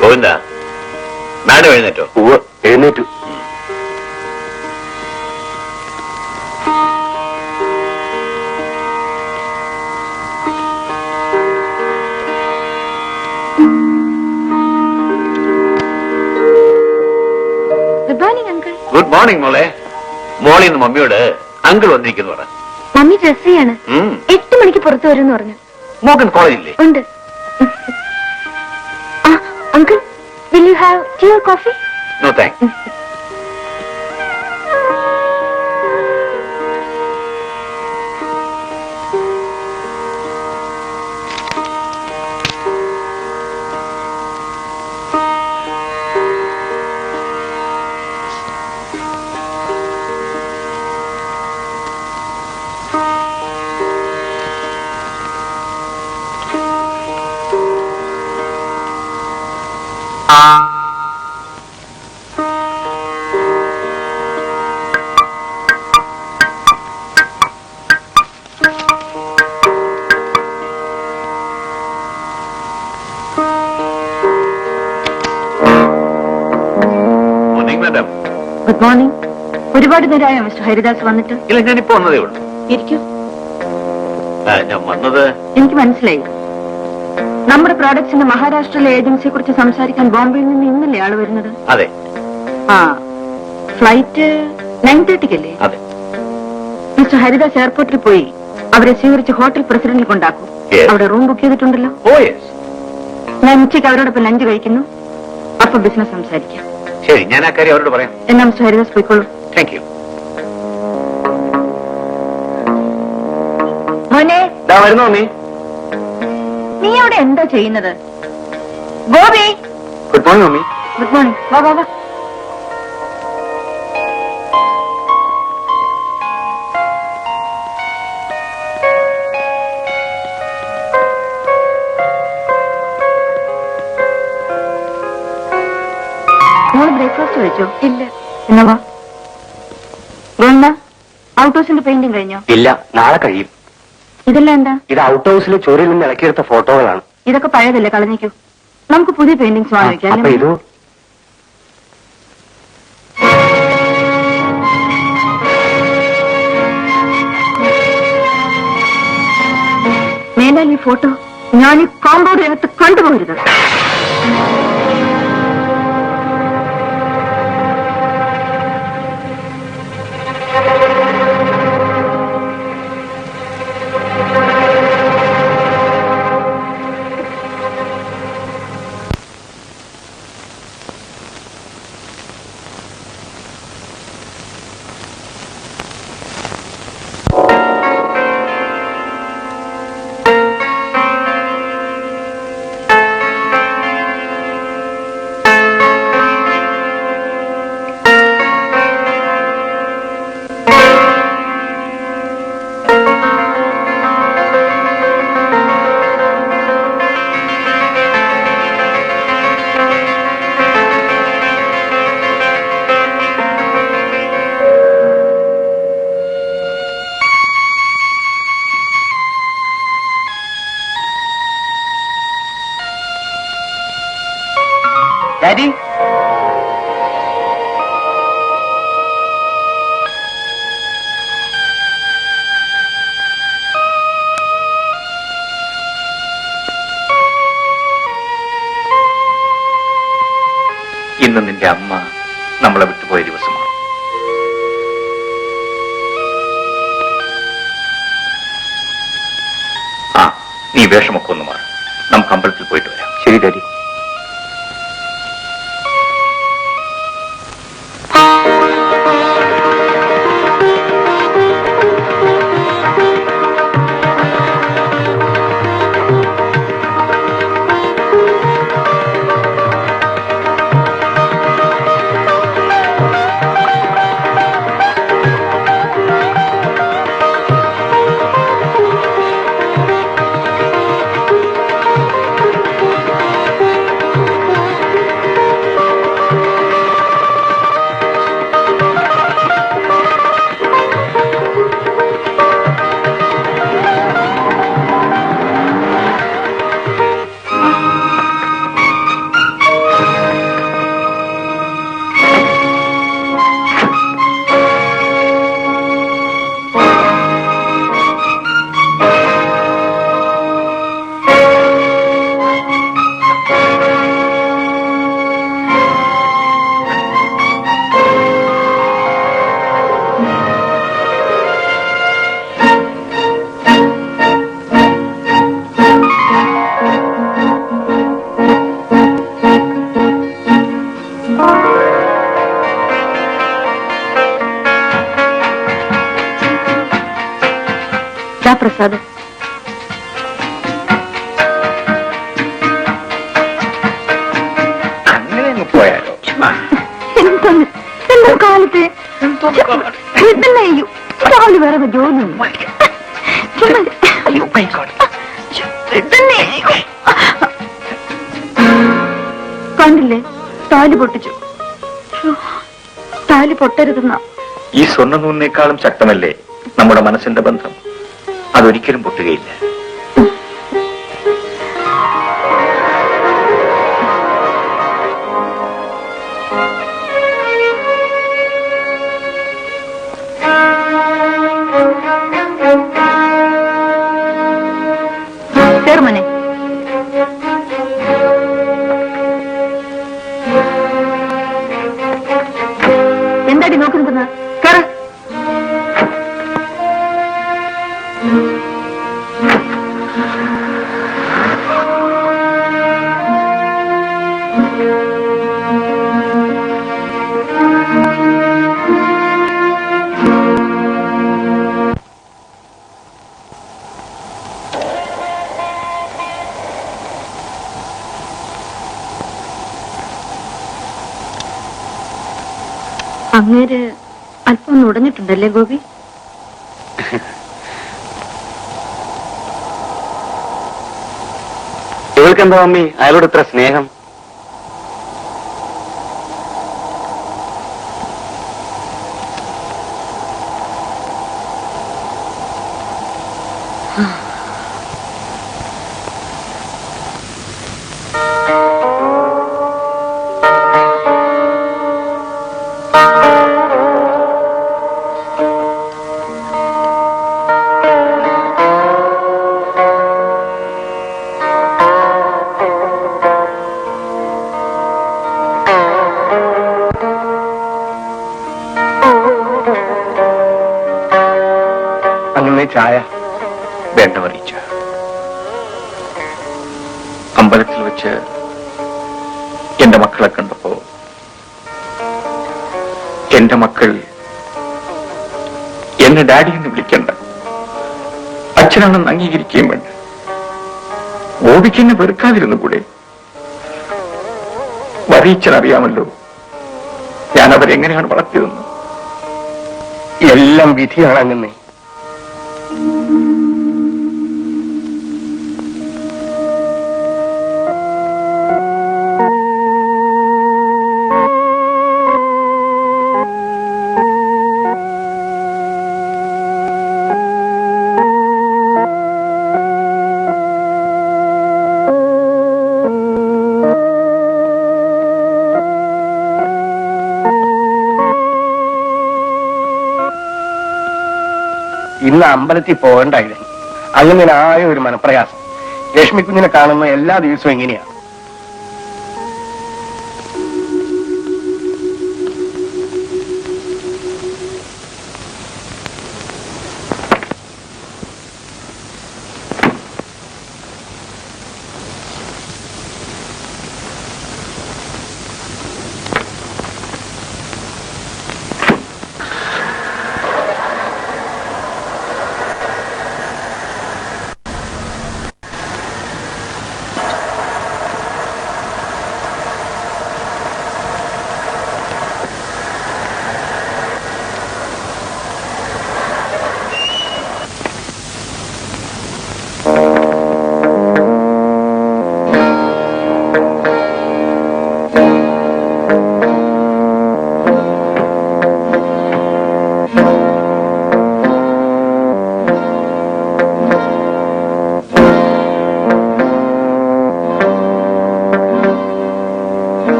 Govinda, madam എഴുന്നേറ്റോ? എഴുന്നേറ്റു. Good morning മോളെ. മോളിൽ നിന്ന് മമ്മിയോട് അങ്കിൾ വന്നിരിക്കുന്നു പറ. മമ്മി ഡ്രസ് ചെയ്യാണ്. 8 മണിക്ക് പുറത്തു വരും പറഞ്ഞു. മോഹൻ കോളേജില്ലേ? ഉണ്ട്. Uncle, will you have tea or coffee? No thanks. Good morning. ഒരുപാട് നേരമായോ മിസ്റ്റർ ഹരിദാസ് വന്നിട്ട്? ഇല്ല, ഞാനിപ്പോ വന്നതേ ഉള്ളൂ. ഇരിക്കൂ. ഞാൻ വന്നത് എനിക്ക് മനസ്സിലായി. നമ്മുടെ പ്രോഡക്ട്സിന്റെ മഹാരാഷ്ട്രയിലെ ഏജൻസിയെ കുറിച്ച് സംസാരിക്കാൻ ബോംബെയിൽ നിന്ന് ഇന്നല്ലേ ആള് വരുന്നത്? അതെ. ഫ്ലൈറ്റ് 9:30 അതെ. മിസ്റ്റർ ഹരിദാസ് എയർപോർട്ടിൽ പോയി അവരെ സ്വീകരിച്ച് ഹോട്ടൽ പ്രസിഡന്റിൽ കൊണ്ടാക്കും. അവിടെ റൂം ബുക്ക് ചെയ്തിട്ടുണ്ടല്ലോ. ഞാൻ ഉച്ചയ്ക്ക് അവരോടൊപ്പം ലഞ്ച് കഴിക്കുന്നു. അപ്പൊ ബിസിനസ് സംസാരിക്കാം. ശരി, ഞാൻ ആ കാര്യം അവരോട് പറയാം. എന്നാ മിസ്റ്റർ ഹരിദാസ് പോയിക്കോളൂ. Thank you. മോനെ, വരുന്നോ മമ്മി? നീ അവിടെ എന്താ ചെയ്യുന്നത്? Gopi. Good morning mummy. Good morning. വാ വാ വാ. മോള് ബ്രേക്ക്ഫാസ്റ്റ് കഴിച്ചോ? ഇല്ല. എന്നാ വാ. ഗോണ്ട, ഔട്ട് ഹൗസിന്റെ പെയിന്റിംഗ് കഴിഞ്ഞോ? ഇല്ല, നാളെ കഴിയും. ഇതെല്ലാം എന്താ? ഇത് ഔട്ട് ഹൗസിലെ ചുവരിൽ നിന്ന് ഇളക്കിയെടുത്ത ഫോട്ടോകളാണ്. ഇതൊക്കെ പഴയതല്ലേ, കളഞ്ഞിക്കൂ. നമുക്ക് പുതിയ പെയിന്റിങ്സ് വാങ്ങിക്കാം. അപ്പൊ ഇത് മേലാൽ ഈ ഫോട്ടോ ഞാൻ ഈ കോമ്പൗണ്ടിനകത്ത് കണ്ടുപോകരുത്. ഡാഡി, ഇന്ന് നിന്റെ അമ്മ നമ്മളെ വിട്ടുപോയ ദിവസമാണ്. ആ, നീ വേഷമൊക്കെ ഒന്ന് മാറും. നമുക്ക് അമ്പലത്തിൽ പോയിട്ട് വരാം. ശരി ഡാഡി. പ്രസാദ്, അങ്ങനെ അങ്ങ് പോയാലോ? എന്താണ് എല്ലാ കാലത്തെ രാവിലെ വേറെ ജോലിയൊന്നും കണ്ടില്ലേ, താലി പൊട്ടിച്ചു. താലി പൊട്ടരുതെന്ന. ഈ സ്വർണ്ണ നൂലിനേക്കാളും ശക്തമല്ലേ നമ്മുടെ മനസ്സിന്റെ ബന്ധം. അതൊരിക്കലും പൊട്ടുകയില്ല. ചേർമനെ, എന്താടി നോക്കി നിൽക്കുന്നത്? കേറ. അങ്ങേര് അല്പം നുടഞ്ഞിട്ടുണ്ടല്ലേ ഗോപി? ഇവൾക്കെന്താ മമ്മി അയാളോട് ഇത്ര സ്നേഹം? അങ്ങനെ ചായ വേണ്ട മറിയിച്ച അമ്പലത്തിൽ വെച്ച് എന്റെ മക്കളെ കണ്ടപ്പോ എന്റെ മക്കൾ എന്നെ ഡാഡി എന്ന് വിളിക്കണ്ട, അച്ഛനാണെന്ന് അംഗീകരിക്കുകയും വേണ്ട. ഗോപിക്ക് എന്നെ വെറുക്കാതിരുന്നു കൂടെ? വരീച്ചൻ അറിയാമല്ലോ ഞാൻ അവരെങ്ങനെയാണ് വളർത്തിയതെന്ന്. എല്ലാം വിധിയാണ് അങ്ങനെ. ഇന്ന് അമ്പലത്തിൽ പോകണ്ടായിരുന്നു. അങ്ങനെ ആയ ഒരു മനപ്രയാസം. ലക്ഷ്മി കുഞ്ഞിനെ കാണുന്ന എല്ലാ ദിവസവും എങ്ങനെയാ?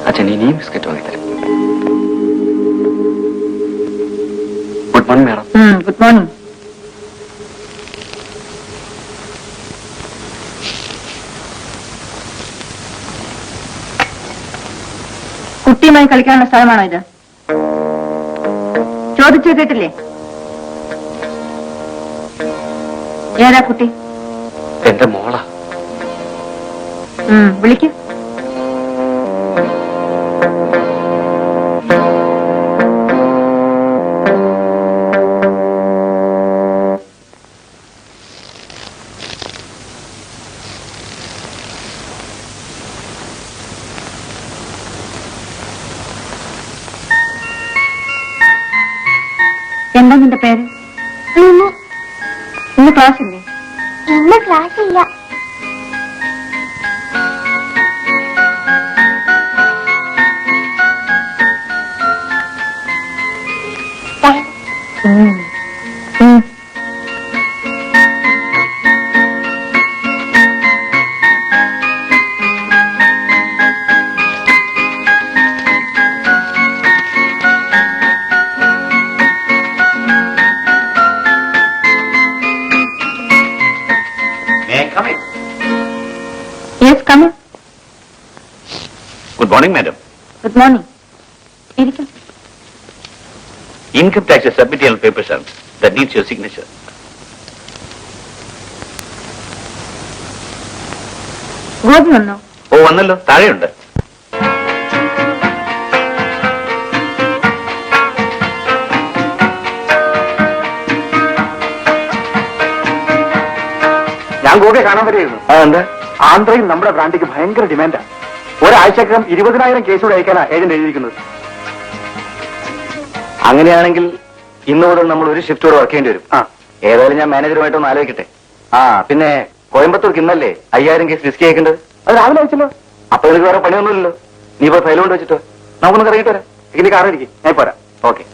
അച്ഛൻ ഇനിയും ബിസ്ക്കറ്റ് വാങ്ങിത്തരും. Good morning madam. Good morning. കുട്ടിയുമായി കളിക്കാനുള്ള സ്ഥലമാണോ ഇത്? ചോദിച്ചു കേട്ടില്ലേ? ഏതാ കുട്ടി? എന്റെ മോളാ. വിളിക്കൂ. എന്താ നിന്റെ പേര്? ഇന്ന് ക്ലാസ് ഇല്ലേ? ഇന്ന് ക്ലാസ് ഇല്ല. Yes, come in. Good morning madam. Good morning. ഇരിക്കും. ഇൻകം ടാക്സ് സബ്മിറ്റ് ചെയ്യാൻ പേപ്പേഴ്സ് ആണ്. That needs your signature. Gopi വന്നോ? ഓ, വന്നല്ലോ, താഴെയുണ്ട്. ഞാൻ ഗോപിയെ കാണാൻ വരെയായിരുന്നു. എന്താ? ആന്ധ്രയിൽ നമ്മുടെ ബ്രാൻഡിക്ക് ഭയങ്കര ഡിമാൻഡാ. ഒരാഴ്ചക്കകം 20,000 കേസുകൂടെ അയക്കാനാ ഏജന്റ് എഴുതിയിരിക്കുന്നത്. അങ്ങനെയാണെങ്കിൽ ഇന്ന് മുതൽ നമ്മൾ ഒരു ഷിഫ്റ്റ് കൂടെ വർക്ക് ചെയ്യേണ്ടി വരും. ഏതായാലും ഞാൻ മാനേജറുമായിട്ടൊന്ന് ആലോചിക്കട്ടെ. പിന്നെ കോയമ്പത്തൂർക്ക് ഇന്നല്ലേ 5,000 കേസ് റിസ്ക് അയക്കേണ്ടത്? അത് രാവിലെ അയച്ചല്ലോ. അപ്പൊ എനിക്ക് വേറെ പണിയൊന്നുമില്ലല്ലോ. നീ ഇപ്പൊ ഫയൽ കൊണ്ട് വെച്ചിട്ടോ. നമുക്കൊന്ന് കറങ്ങിട്ട് വരാം. ഇനി കാറിരിക്കും, ഞാൻ പോരാ. ഓക്കെ.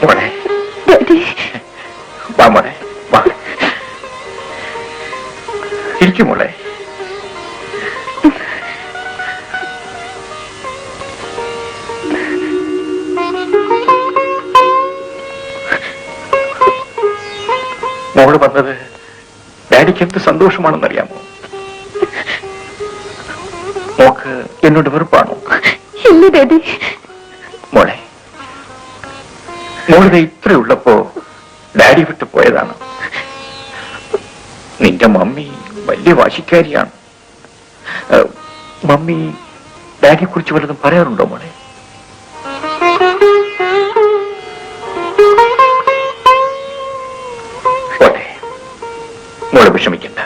മോളെ വാ, മോളെ വാ, ഇരിക്കും മോളെ. മോള് വന്നത് ഡാഡിക്ക് എന്ത് സന്തോഷമാണെന്നറിയാമോ? മോക്ക് എന്നോട് വെറുപ്പാണോ? ഇല്ല ഡാഡി. മോളെ, മോളുടെ ഇത്രയുള്ളപ്പോ ഡാഡി വിട്ടു പോയതാണ്. നിന്റെ മമ്മി വലിയ വാശിക്കാരിയാണ്. മമ്മി ഡാഡിയെ കുറിച്ച് വല്ലതും പറയാറുണ്ടോ മോളെ? പോട്ടെ, മോളെ വിഷമിക്കണ്ട.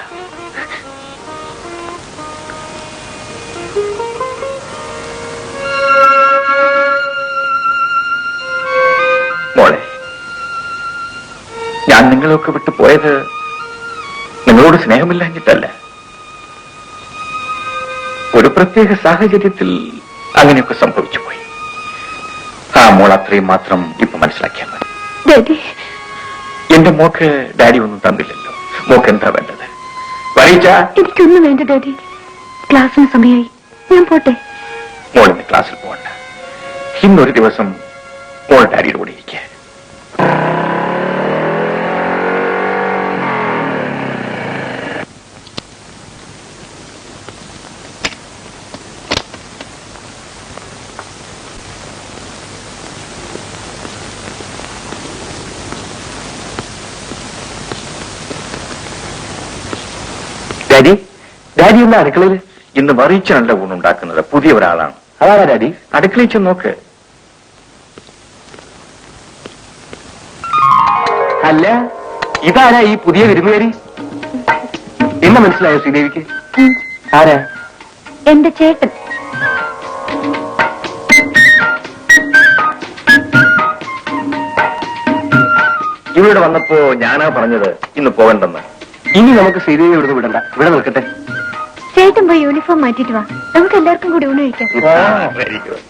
മോളെ, ഞാൻ നിങ്ങളൊക്കെ വിട്ടു പോയത് നിങ്ങളോട് സ്നേഹമില്ലാഞ്ഞിട്ടല്ല. ഒരു പ്രത്യേക സാഹചര്യത്തിൽ അങ്ങനെയൊക്കെ സംഭവിച്ചു പോയി. ആ മോൾ അത്രയും മാത്രം ഇപ്പൊ മനസ്സിലാക്കിയാൽ മതി. ഡാഡി, എന്റെ മോക്ക് ഡാഡി ഒന്നും തന്നില്ലല്ലോ. മോക്ക് എന്താ വേണ്ടത്? വരീച്ച, എനിക്കൊന്നും വേണ്ട ഡാഡി. ക്ലാസ്സിന് സമയമായി, ഞാൻ പോട്ടെ. മോളിന്ന് ക്ലാസ്സിൽ പോകണ്ട. ഇന്നൊരു ദിവസം മോൾ ഡാഡിയുടെ കൂടെ ഇരിക്കുക. ഡാഡി, ഡാഡി എന്താ അടുക്കളയിൽ? ഇന്ന് വറിയിച്ചല്ല ഊണുണ്ടാക്കുന്നത്, പുതിയ ഒരാളാണ്. അതാണോ ഡാഡി? അടുക്കളയിൽ ചെന്ന് നോക്ക്. അല്ല, ഇതാരാ ഈ പുതിയ വിരുന്നുകാരി? എന്നെ മനസ്സിലായോ ശ്രീദേവിക്ക്? ആരാ? എന്റെ ചേട്ടൻ. ഇവിടെ വന്നപ്പോ ഞാനാ പറഞ്ഞത് ഇന്ന് പോകണ്ടെന്ന്. ഇനി നമുക്ക് ശ്രീദേവി ഇവിടുന്ന് വിടണ്ട, ഇവിടെ നിൽക്കട്ടെ. ചേട്ടൻ പോയി യൂണിഫോം മാറ്റിട്ട് വാ, നമുക്ക് എല്ലാവർക്കും കൂടി ഊണ് കഴിക്കാം. Very good.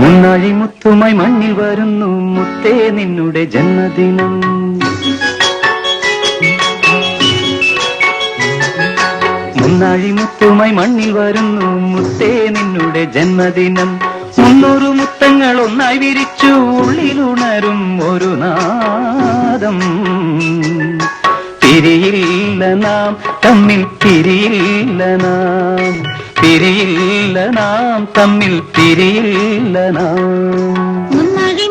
മുന്നാഴിമുത്തുമായി മണ്ണിൽ വരുന്നു മുത്തേ നിന്നുടെ ജന്മദിനം. മുന്നാഴിമുത്തുമായി മണ്ണിൽ വരുന്നു മുത്തേ നിന്നുടെ ജന്മദിനം. 300 മുത്തങ്ങൾ ഒന്നായി വിരിച്ചു ഉള്ളിലുണരും ഒരു നാദം. പിരിയില്ല നാം തമ്മിൽ, പിരിയില്ല നാം, പിരിയില്ല നാം തമ്മിൽ, പിരിയില്ല നാം.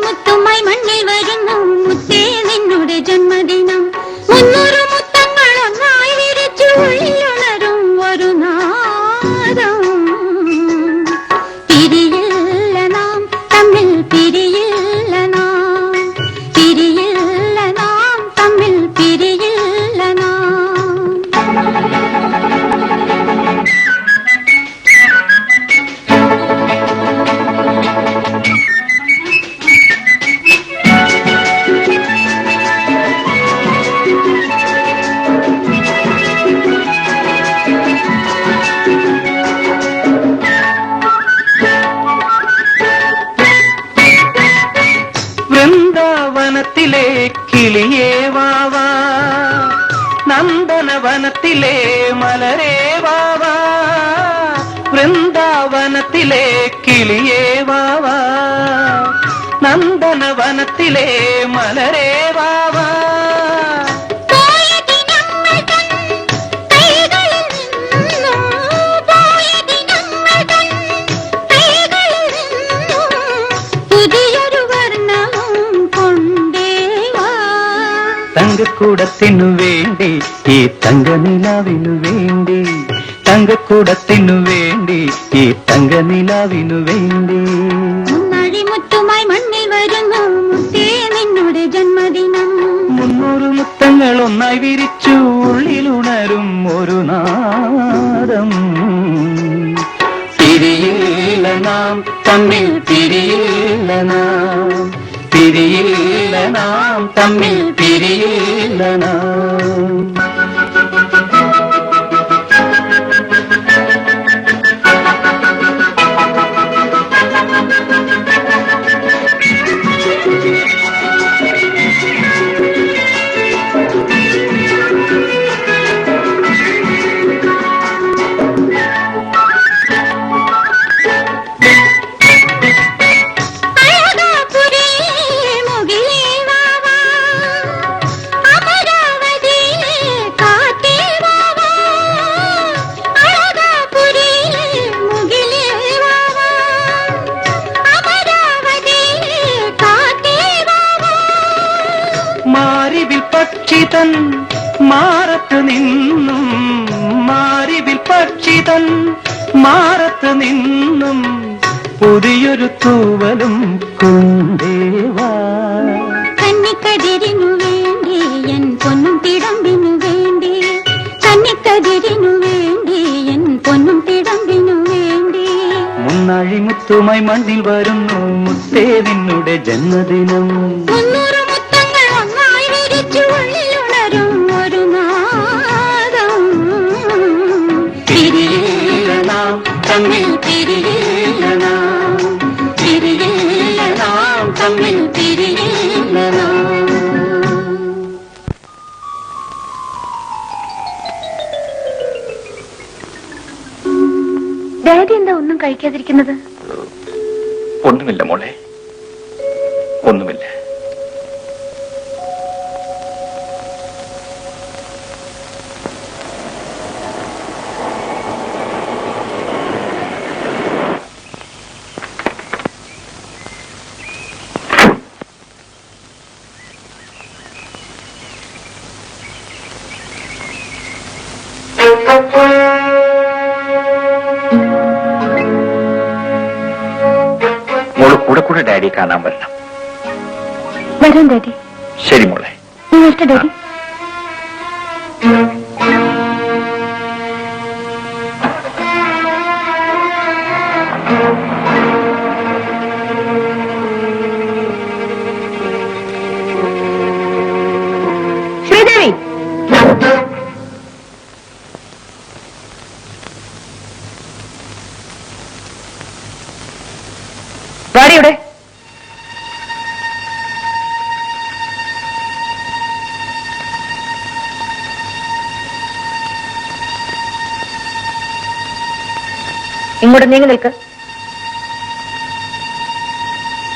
മുത്തുമായി മണ്ണിൽ വരുന്നു മുത്തേ നിന്നുടെ ജന്മദിനം. 300 മുത്തങ്ങൾ ഒന്നായി വിരിച്ചു ഉള്ളിലുണരും ഒരു നാദം. പിരിയില്ല നാം തമ്മിൽ, പിരിയില്ല നാം, പിരിയില്ല നാം തമ്മിൽ, പിരിയില്ല നാം. വൃന്ദാവനത്തിലെ കിളിയേ വാവാ, നന്ദനവനത്തിലെ മലരേ വാവാ. വൃന്ദാവനത്തിലെ കിളിയേ വാവാ, നന്ദനവനത്തിലെ മലരേ വാവാ. തങ്കക്കൂടത്തിനു വേണ്ടി, ഈ തങ്കനിലാവിനു വേണ്ടി, തങ്കക്കൂടത്തിനു വേണ്ടി, ഈ തങ്കനിലാവിനു വേണ്ടി. മുത്തുമായി മണ്ണിൽ വരുന്നു മുത്തേ നിന്നുടെ ജന്മദിനം. 300 മുത്തങ്ങൾ ഒന്നായി വിരിച്ചു ഉള്ളിലുണരും ഒരു നാദം. പിരിയില്ല നാം തമ്മിൽ, പിരിയില്ല നാം, പിരിയില്ല നാം തമ്മിൽ, പിരിയില്ല നാം. പക്ഷിതൻ മാറത്ത് നിന്നും, മാരിവിൽ പക്ഷിതൻ മാറത്ത് നിന്നും പുതിയൊരു തൂവലും കൊണ്ടേവാ. കന്നിക്കതിരിനു വേണ്ടി എൻ പൊന്നും തിടമ്പിനു വേണ്ടി, കന്നിക്കതിരിനു വേണ്ടി എൻ പൊന്നും തിടമ്പിനു വേണ്ടി. മുന്നാഴിമുത്തുമായി മണ്ണിൽ വരുന്നു മുത്തേ നിന്നുടെ ജന്മദിനം. 300 മുത്തങ്ങൾ ഒന്നായി വിരിച്ചു ഉള്ളിലുണരും ഒരു നാദം. പിരിയില്ല നാം തമ്മിൽ, പിരിയില്ല നാം, പിരിയില്ല നാം തമ്മിൽ, പിരിയില്ല നാം. ഡാഡി എന്താ ഒന്നും കഴിക്കാതിരിക്കുന്നത്? ഒന്നുമില്ല മോളെ, ഒന്നുമില്ല. മോള് കൂടെ കൂടെ ഡാഡിയെ കാണാൻ വരണം. വരാം ഡാഡി. ശരി മോളെ. വരട്ടെ ഡാഡി. ശ്രീദേവി, വാടിയുടെ. ഇങ്ങോട്ട് നീങ്ങി നിൽക്ക്.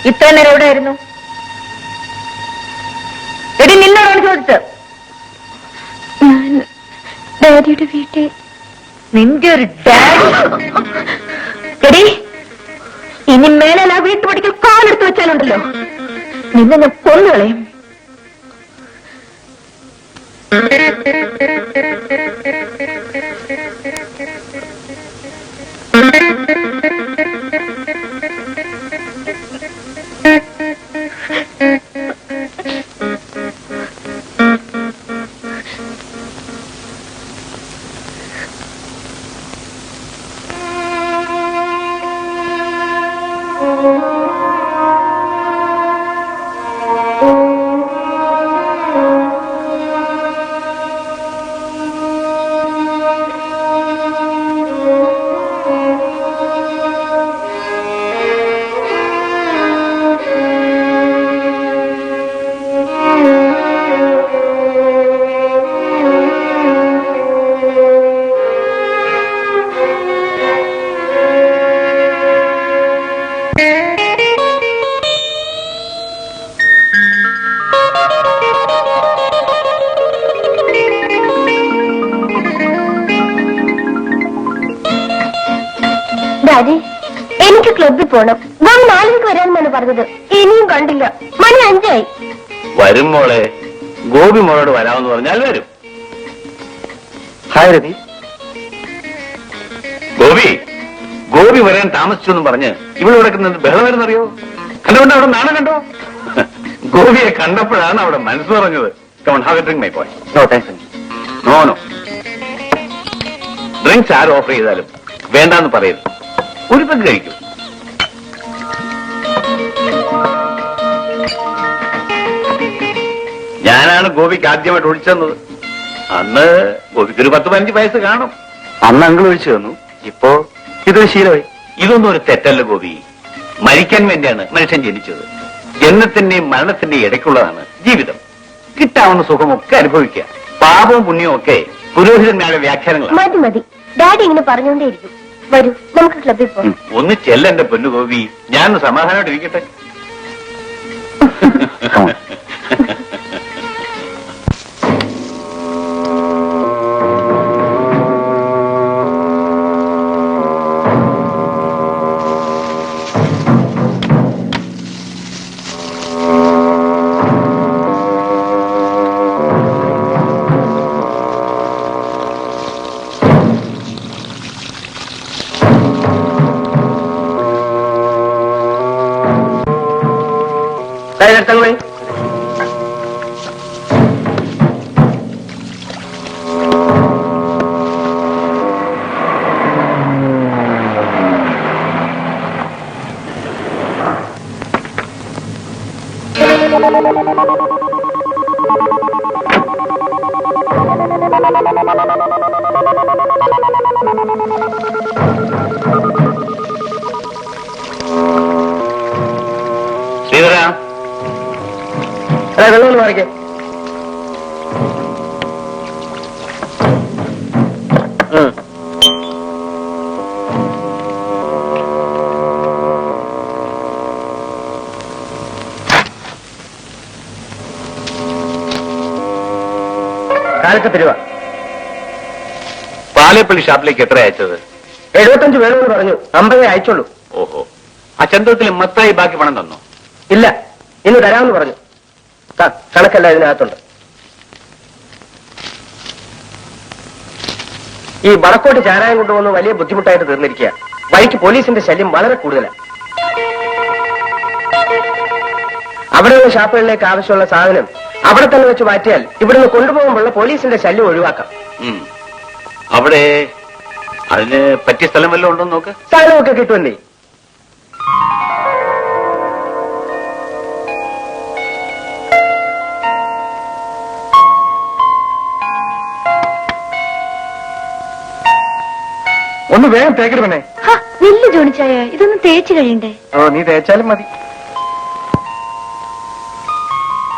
ഇത്ര നേരം എവിടെയായിരുന്നു? എടി നിന്നോടാണ് ചോദിച്ചത്. ഞാൻ ഡാഡിയുടെ വീട്ടിൽ. നിന്റെ ഒരു ഡാഡി. എടി ഇനി മേലാൽ ആ വീട്ടുപടിക്കൽ കാലെടുത്ത് വെച്ചാലുണ്ടല്ലോ നിന്നെ ഞാൻ കൊന്നുകളയും. ഡാഡി, എനിക്ക് ക്ലബിൽ പോണം. ഞാൻ 4 വരാമെന്നാണ് പറഞ്ഞത്. ഇനിയും കണ്ടില്ല. മണി 5 ആയി. വരും മോളെ. ഗോപി മോളോട് വരാമെന്ന് പറഞ്ഞാൽ വരും. ഹായ് രതി. ഗോപി വരാൻ താമസിച്ചു എന്ന് പറഞ്ഞ് ഇവിടെ കിടക്കുന്നത് ബഹളം വരുന്നറിയോ? കണ്ടുകൊണ്ട് അവിടെ നാണം കണ്ടോ? ഗോപിയെ കണ്ടപ്പോഴാണ് അവിടെ മനസ്സ് പറഞ്ഞത്. Come on, have a drink, my boy. No thanks. No. Drinks ആര് ഓഫർ ചെയ്താലും വേണ്ടാന്ന് പറയരുത്. ഒരു പെഗ് കഴിക്കും. ഞാനാണ് ഗോപിക്ക് ആദ്യമായിട്ട് ഒഴിച്ചെന്നത്. അന്ന് ഗോപിക്കൊരു 10-15 വയസ്സ് കാണും. അന്ന് അങ്കിൾ ഒഴിച്ചു തന്നു. ഇപ്പോ ഇതൊരു ശീലമായി. ഇതൊന്നും ഒരു തെറ്റല്ല ഗോപി. മരിക്കാൻ വേണ്ടിയാണ് മനുഷ്യൻ ജനിച്ചത്. ജനനത്തിന്റെയും മരണത്തിന്റെയും ഇടയ്ക്കുള്ളതാണ് ജീവിതം. കിട്ടാവുന്ന സുഖമൊക്കെ അനുഭവിക്കുക. പാപവും പുണ്യവും ഒക്കെ പുരോഹിതന്മാരുടെ വ്യാഖ്യാനങ്ങളാണ്. മതി മതി, ഡാഡി ഇങ്ങനെ പറഞ്ഞുകൊണ്ടേയിരിക്കും. വരൂ, നമുക്ക് ക്ലബിൽ പോകാം. ഒന്ന് ചെല്ല എന്റെ പൊന്നു ഗോപി. ഞാനൊന്ന് സമാധാനമായിട്ടിരിക്കട്ടെ. തങ്ങളെ ശ്രീധര, വെള്ളം മാറിക്കേ. കാലത്തെ രൂപ. പാലേപ്പള്ളി ഷാപ്പിലേക്ക് എത്ര അയച്ചത്? 75 വേണമെന്ന് പറഞ്ഞു. 50 അയച്ചുള്ളൂ. ഓഹോ, ആ ചന്തത്തിൽ മത്തായി ബാക്കി പണം തന്നോ? ഇല്ല, ഇന്ന് തരാമെന്ന് പറഞ്ഞു. കണക്കല്ല ഇതിനകത്തുണ്ട്. ഈ വടക്കോട്ട് ചാരായം കൊണ്ടുവന്ന് വലിയ ബുദ്ധിമുട്ടായിട്ട് തീർന്നിരിക്കുക. വഴിക്ക് പോലീസിന്റെ ശല്യം വളരെ കൂടുതലാണ്. അവിടെയുള്ള ഷാപ്പുകളിലേക്ക് ആവശ്യമുള്ള സാധനം അവിടെ തന്നെ വെച്ച് മാറ്റിയാൽ ഇവിടുന്ന് കൊണ്ടുപോകുമ്പോഴുള്ള പോലീസിന്റെ ശല്യം ഒഴിവാക്കാം. അവിടെ അതിന് പറ്റിയ സ്ഥലം വല്ലതും ഉണ്ടോ നോക്ക്. സാധനമൊക്കെ കിട്ടുമല്ലേ? ഒന്ന് വേഗം തേക്കരുത് പെണ്ണേ. വലിയ ജോണിച്ചായ, ഇതൊന്നും തേച്ച് കഴിയണ്ടേ? ഓ, നീ തേച്ചാലും മതി.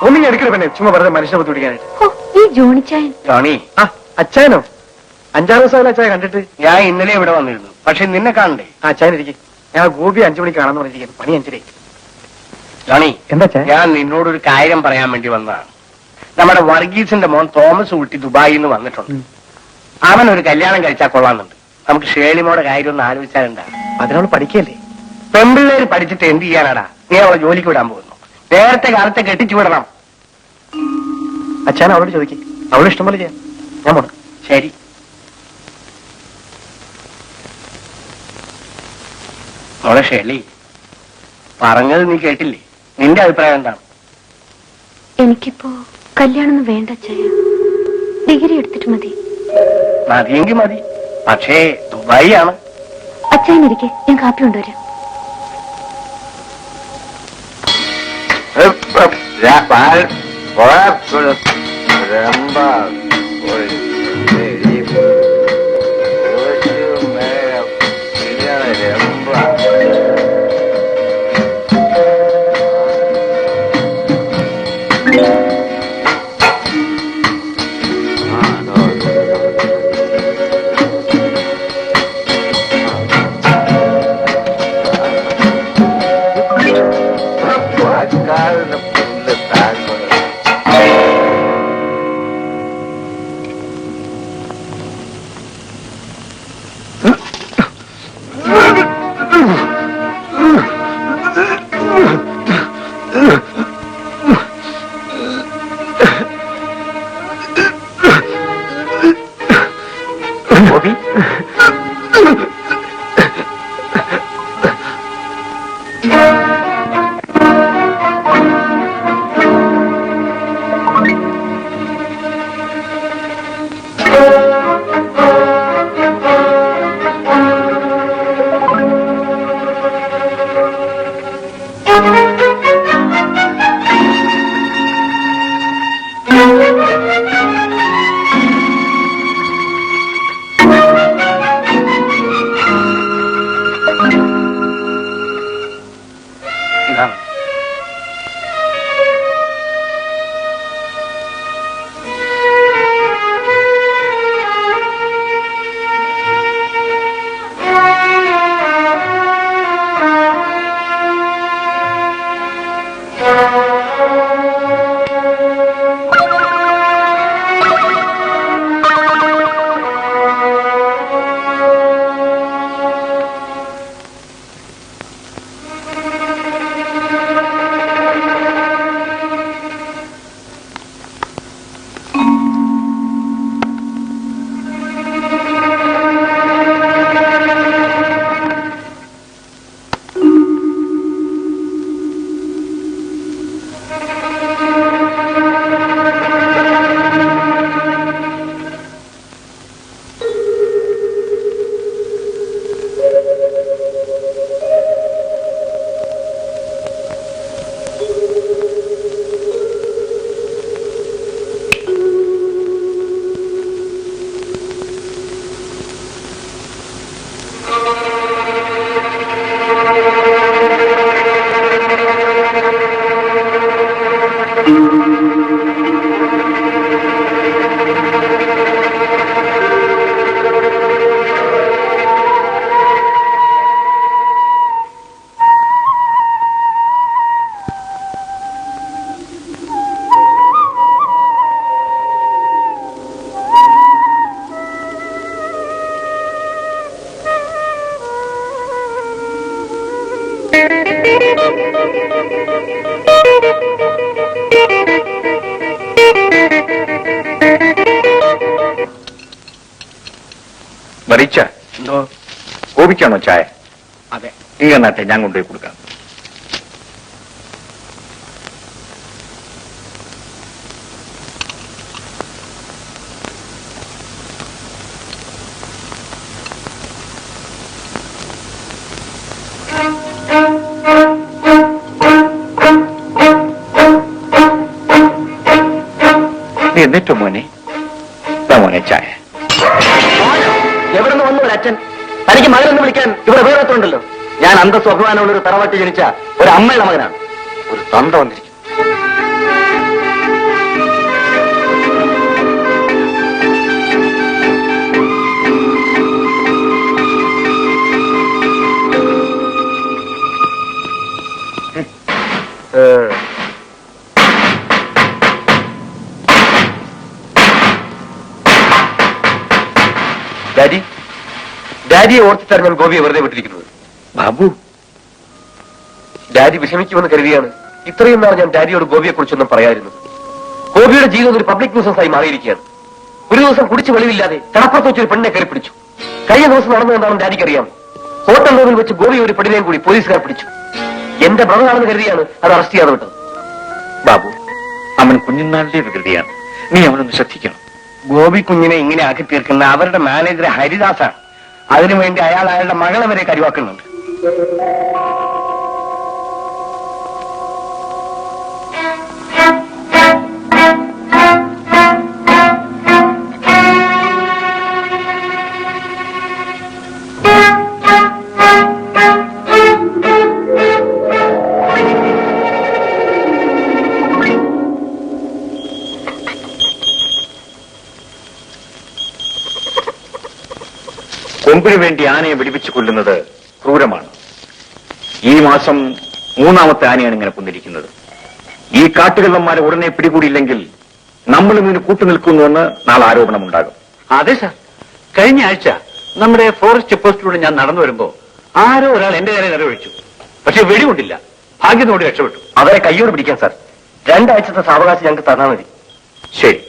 ഒന്നും എടുക്കരുത് പെണ്ണേ, ചുമ്മാ വെറുതെ മനുഷ്യനെ ബുദ്ധിമുട്ടിക്കാനായിട്ട്. ഈ ജോണിച്ചായൻ. ജോണി, അച്ചായനോ? 5-6 ദിവസം അച്ചായ കണ്ടിട്ട്. ഞാൻ ഇന്നലെ ഇവിടെ വന്നിരുന്നു, പക്ഷെ നിന്നെ കാണണ്ടേ? അച്ചായനിരിക്കും. ഞാൻ ഗോപി 5 മണിക്ക് കാണാന്ന് പറഞ്ഞിരിക്കുന്നു. പണി 5 ജോണി, എന്താ ഞാൻ നിന്നോടൊരു കാര്യം പറയാൻ വേണ്ടി വന്നതാണ്. നമ്മുടെ വർഗീസിന്റെ മോൻ തോമസ് കുട്ടി ദുബായിൽ നിന്ന് വന്നിട്ടുണ്ട്. അവൻ ഒരു കല്യാണം കഴിച്ചാൽ കൊള്ളാമെന്നുണ്ട്. നമുക്ക് ഷേളിമോടെ കാര്യം ഒന്ന് ആലോചിച്ചാലുണ്ടാ. അതിനോട് പഠിക്കല്ലേ? പെമ്പിള്ളേര് പഠിച്ചിട്ട് എന്ത് ചെയ്യാനാടാ? നീ അവളെ ജോലിക്ക് വിടാൻ പോകുന്നു. നേരത്തെ കാലത്തെ കെട്ടിച്ചു വിടണം. അച്ഛൻ അവളോട് ചോദിക്കും, അവള് ഇഷ്ടം പോലെ ചെയ്യാം. ഞാൻ പോണം. ശരി. മോളെ ഷേളി, പറഞ്ഞത് നീ കേട്ടില്ലേ? നിന്റെ അഭിപ്രായം എന്താണ്? എനിക്കിപ്പോ കല്യാണം വേണ്ട അച്ഛയ. ഡിഗ്രി എടുത്തിട്ട് മതി. മതിയെങ്കിൽ മതി. പക്ഷേ ദുബായി ആണ്. അച്ഛനിരിക്കെ, ഞാൻ കാപ്പി കൊണ്ടുവരാം. ഗോപി, ഇതാണ്. മറിച്ച എന്തോ? ഗോപിക്കാണോ ചായ? അതെ. ഈ എന്നാട്ടെ, ഞാൻ കൊണ്ടുപോയി കൊടുക്കാം. നീ എന്നിട്ടോ മോനെ? മോനെ ചായ. എവിടെ നിന്ന് വന്നു ഒരു അച്ഛൻ? തനിക്ക് മകനെന്ന് വിളിക്കാൻ ഇവിടെ വേറെത്തുണ്ടല്ലോ. ഞാൻ അന്തസ്വഭാവമുള്ള ഒരു തറവാട്ടി ജനിച്ച ഒരു അമ്മയുടെ മകനാണ്. ഒരു തന്ത വന്നിരിക്കും. ഡാഡി, ഡാഡിയെ ഓർത്തിട്ടാണ് ഞാൻ ഗോപിയെ വെറുതെ വിട്ടിരിക്കുന്നത്. ബാബു, ഡാഡി വിഷമിക്കുമെന്ന് കരുതിയാണ് ഇത്രയും നാൾ ഞാൻ ഡാഡിയോട് ഗോപിയെ കുറിച്ചൊന്നും പറയാതിരുന്നത്. ഗോപിയുടെ ജീവിതം ഒരു പബ്ലിക് ന്യൂസൻസ് ആയി മാറിയിരിക്കുകയാണ്. ഒരു ദിവസം കുടിച്ച് വെളിവില്ലാതെ കടപ്പുറത്ത് വെച്ചൊരു പെണ്ണെ കയറി പിടിച്ചു. കഴിഞ്ഞ ദിവസം നടന്നതെന്താണെന്ന് ഡാഡിക്ക് അറിയാം. ഹോട്ടൽ റൂമിൽ വെച്ച് ഗോപി ഒരു പെണ്ണിനെയും കൂടി പോലീസുകാർ പിടിച്ചു. എന്റെ ബ്രദറാണെന്ന് കരുതിയാണ് അത് അറസ്റ്റ് ചെയ്യാതെ വിട്ടത്. ബാബു, അവൻ കുഞ്ഞുനാളിലെ വികൃതിയാണ്. നീ അവനൊന്ന് ശ്രദ്ധിക്കണം. ഗോപി കുഞ്ഞിനെ ഇങ്ങനെ ആക്കി തീർക്കുന്ന അവരുടെ മാനേജർ ഹരിദാസാണ്. അതിനുവേണ്ടി അയാൾ അയാളുടെ മകളെ വരെ കരുവാക്കുന്നുണ്ട്. കൊമ്പിനു വേണ്ടി ആനയെ വെടിവെച്ച് കൊല്ലുന്നത് ക്രൂരമാണ്. ഈ മാസം 3ാമത്തെ ആനയാണ് ഇങ്ങനെ കൊന്നിരിക്കുന്നത്. ഈ കാട്ടുകള്ളന്മാരെ ഉടനെ പിടികൂടിയില്ലെങ്കിൽ നമ്മളും ഇതിന് കൂട്ടുനിൽക്കുന്നുവെന്ന് നാളെ ആരോപണമുണ്ടാകും. അതെ സാർ, കഴിഞ്ഞ ആഴ്ച നമ്മുടെ ഫോറസ്റ്റ് ചെക്ക് പോസ്റ്റിലൂടെ ഞാൻ നടന്നു വരുമ്പോ ആരോ ഒരാൾ എന്റെ നേരെ നിറവൊഴിച്ചു. പക്ഷെ വെടികൊണ്ടില്ല. ഭാഗ്യത്തോടെ രക്ഷപ്പെട്ടു. അവരെ കയ്യോട് പിടിക്കാൻ സാർ 2 ആഴ്ചത്തെ സാവകാശം ഞങ്ങൾക്ക് തന്നാൽ മതി. ശരി.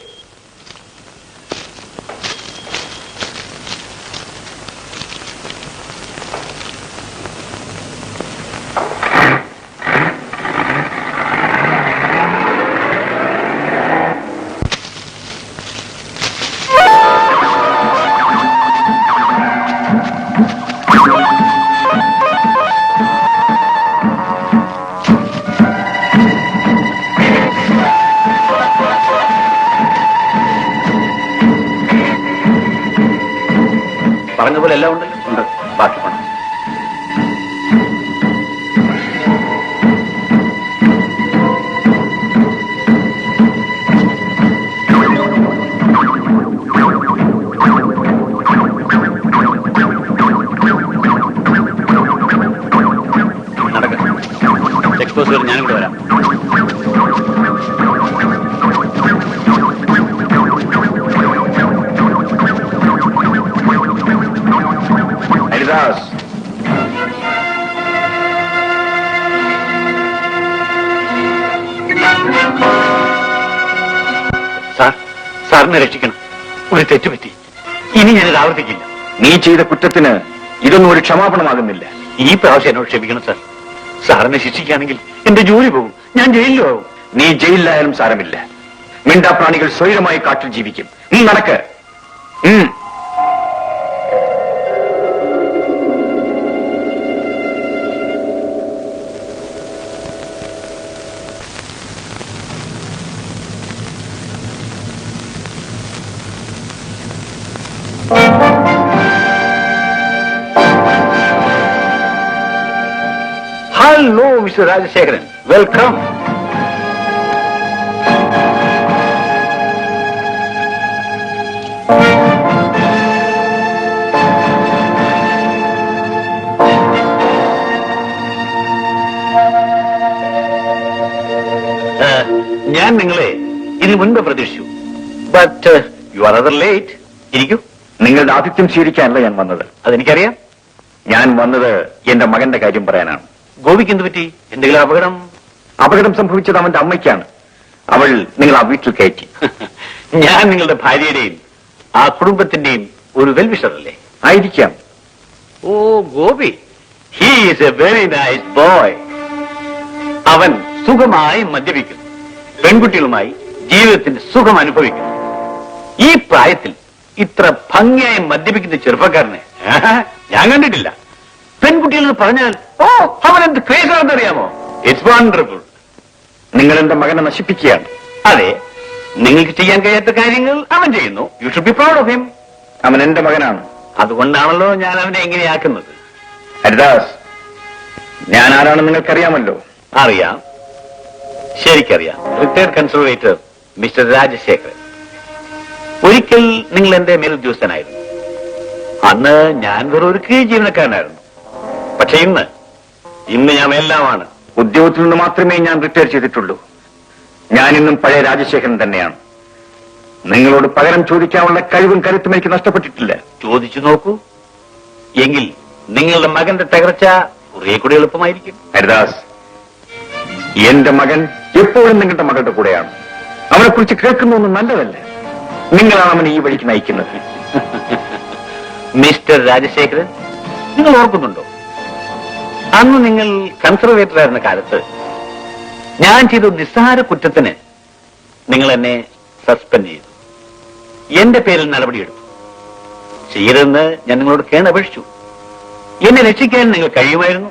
പറഞ്ഞതുപോലെ എല്ലാം ഉണ്ടല്ലോ. ഉണ്ട്. ബാക്കി പണം. നടക്കാം. എക്സ്പോസ് വരെ ഞാനിവിടെ വരാം. ഹരിദാസ്, സാർ, സാറിനെ രക്ഷിക്കണം. ഒരു തെറ്റുപറ്റി. ഇനി ഞാനിത് ആവർത്തിക്കില്ല. നീ ചെയ്ത കുറ്റത്തിന് ഇതൊന്നും ഒരു ക്ഷമാപണമാകുന്നില്ല. ഈ പ്രാവശ്യം എന്നോട് ക്ഷമിക്കണം സാർ. സാറിനെ ശിക്ഷിക്കുകയാണെങ്കിൽ എന്റെ ജോലി പോകും. ഞാൻ ജയിലിലും ആവും. നീ ജയിലിലായാലും സാരമില്ല. മിണ്ടാപ്രാണികൾ സ്വൈരമായി കാട്ടിൽ ജീവിക്കും. നീ നടക്ക്. Hello mister Rajasekharan, welcome. ഞാൻ നിങ്ങളെ ഇതിനു മുൻപ് പ്രതീക്ഷിച്ചു. But you are other late. ഇരിക്കൂ. നിങ്ങളുടെ ആതിഥ്യം സ്വീകരിക്കാനല്ല ഞാൻ വന്നത്. അതെനിക്കറിയാം. ഞാൻ വന്നത് എന്റെ മകന്റെ കാര്യം പറയാനാണ്. ഗോപിക്ക് എന്ത് പറ്റി? എന്തെങ്കിലും അപകടം? അപകടം സംഭവിച്ചത് അവന്റെ അമ്മയ്ക്കാണ്. അവൾ നിങ്ങൾ ആ വീട്ടിൽ കയറ്റി. ഞാൻ നിങ്ങളുടെ ഭാര്യയുടെയും ആ കുടുംബത്തിന്റെയും ഒരു വെൽവിഷർ അല്ലേ? ആയിരിക്കാം. ഓ, Gopi, he is a very nice boy. അവൻ സുഖമായി മദ്യപിക്കുന്നു. പെൺകുട്ടികളുമായി ജീവിതത്തിന്റെ സുഖം അനുഭവിക്കുന്നു. ഈ പ്രായത്തിൽ ഇത്ര ഭംഗിയായി മദ്യപിക്കുന്ന ചെറുപ്പക്കാരനെ ഞാൻ കണ്ടിട്ടില്ല. പെൺകുട്ടികൾ പറഞ്ഞാൽ ഓ, അവൻ എന്ത് ക്രേസാണെന്നറിയാമോ? It's wonderful. നിങ്ങൾ എന്റെ മകനെ നശിപ്പിക്കുകയാണ്. അതെ, നിങ്ങൾക്ക് ചെയ്യാൻ കഴിയാത്ത കാര്യങ്ങൾ അവൻ ചെയ്യുന്നു. You should be proud of him. അവൻ എന്റെ മകനാണ്. അതുകൊണ്ടാണല്ലോ ഞാൻ അവനെ എങ്ങനെയാക്കുന്നത്. ഹരിദാസ്, ഞാൻ ആരാണെന്ന് നിങ്ങൾക്കറിയാമല്ലോ. അറിയാം, ശരിക്കറിയാം. Retired conservator mister Rajasekharan. ഒരിക്കൽ നിങ്ങൾ എന്റെ മേലുദ്യോഗസ്ഥനായിരുന്നു. അന്ന് ഞാൻ വെറും ഒരു കീഴ് ജീവനക്കാരനായിരുന്നു. പക്ഷെ ഇന്ന് ഞാൻ എല്ലാമാണ്. ഉദ്യോഗത്തിൽ നിന്ന് മാത്രമേ ഞാൻ റിട്ടയർ ചെയ്തിട്ടുള്ളൂ. ഞാൻ ഇന്നും പഴയ രാജശേഖരൻ തന്നെയാണ്. നിങ്ങളോട് പകരം ചോദിക്കാനുള്ള കഴിവും കരുത്തും എനിക്ക് നഷ്ടപ്പെട്ടിട്ടില്ല. ചോദിച്ചു നോക്കൂ. എങ്കിൽ നിങ്ങളുടെ മകന്റെ തകർച്ച കുറെ കൂടി എളുപ്പമായിരിക്കും. ഹരിദാസ്, എന്റെ മകൻ എപ്പോഴും നിങ്ങളുടെ മകളുടെ കൂടെയാണ്. അവനെ കുറിച്ച് കേൾക്കുന്നതൊന്നും നല്ലതല്ല. നിങ്ങളാണ് അവനെ ഈ വഴിക്ക് നയിക്കുന്നത്. മിസ്റ്റർ രാജശേഖരൻ, നിങ്ങൾ ഓർക്കുന്നുണ്ടോ, അന്ന് നിങ്ങൾ കൺസർവേറ്റർ ആയിരുന്ന കാലത്ത് ഞാൻ ചെയ്ത നിസ്സാര കുറ്റത്തിന് നിങ്ങൾ എന്നെ സസ്പെൻഡ് ചെയ്തു. എന്റെ പേരിൽ നടപടിയെടുത്തു. ചെയ്യരുതെന്ന് ഞാൻ നിങ്ങളോട് കേണപേക്ഷിച്ചു. എന്നെ രക്ഷിക്കാൻ നിങ്ങൾ കഴിയുമായിരുന്നു.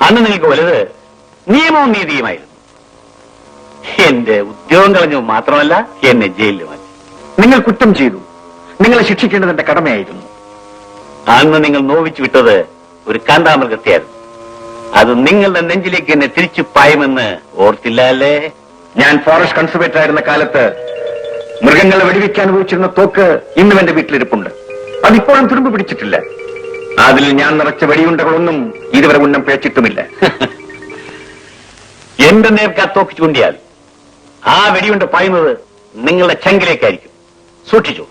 അന്ന് നിങ്ങൾക്ക് വലുത് നിയമവും നീതിയുമായിരുന്നു. എന്റെ ഉദ്യോഗം കളഞ്ഞു മാത്രമല്ല, എന്നെ ജയിലിൽ മാറ്റി. നിങ്ങൾ കുറ്റം ചെയ്തു. നിങ്ങളെ ശിക്ഷിക്കേണ്ടത് എന്റെ കടമയായിരുന്നു. അന്ന് നിങ്ങൾ നോവിച്ചു വിട്ടത് ഒരു കാണ്ടാമൃഗത്തെയായിരുന്നു. അത് നിങ്ങളുടെ നെഞ്ചിലേക്ക് എന്നെ തിരിച്ചു പായുമെന്ന് ഓർത്തില്ല അല്ലേ? ഞാൻ ഫോറസ്റ്റ് കൺസർവേറ്റർ ആയിരുന്ന കാലത്ത് മൃഗങ്ങളെ വെടിവെക്കാൻ ഉപയോഗിച്ചിരുന്ന തോക്ക് ഇന്നും എന്റെ വീട്ടിലിരിപ്പുണ്ട്. അതിപ്പോഴും തുരുമ്പ് പിടിച്ചിട്ടില്ല. അതിൽ ഞാൻ നിറച്ച വെടിയുണ്ടകളൊന്നും ഇതുവരെ ഉന്നം പേച്ചിട്ടുമില്ല. എന്റെ നേർക്ക് ആ തോക്ക് ചൂണ്ടിയാൽ ആ വെടിയുണ്ട പായുന്നത് നിങ്ങളുടെ ചങ്കിലേക്കായിരിക്കും. സൂക്ഷിച്ചു.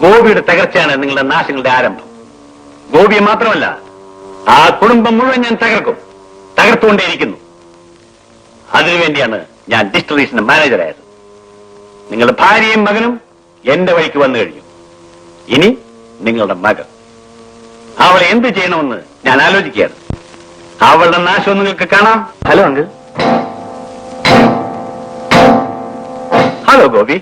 ഗോപിയുടെ തകർച്ചയാണ് നിങ്ങളുടെ നാശങ്ങളുടെ ആരംഭം. ഗോപിയെ മാത്രമല്ല, ആ കുടുംബം മുഴുവൻ ഞാൻ തകർക്കും. തകർത്തുകൊണ്ടേയിരിക്കുന്നു. അതിനുവേണ്ടിയാണ് ഞാൻ ഡിസ്റ്റിലറീസിന്റെ മാനേജറായത്. നിങ്ങളുടെ ഭാര്യയും മകനും എന്റെ വഴിക്ക് വന്നു കഴിഞ്ഞു. ഇനി നിങ്ങളുടെ മകൾ. അവളെ എന്ത് ചെയ്യണമെന്ന് ഞാൻ ആലോചിക്കുകയാണ്. അവളുടെ നാശം നിങ്ങൾക്ക് കാണാം. Hello uncle. Hello Gopi.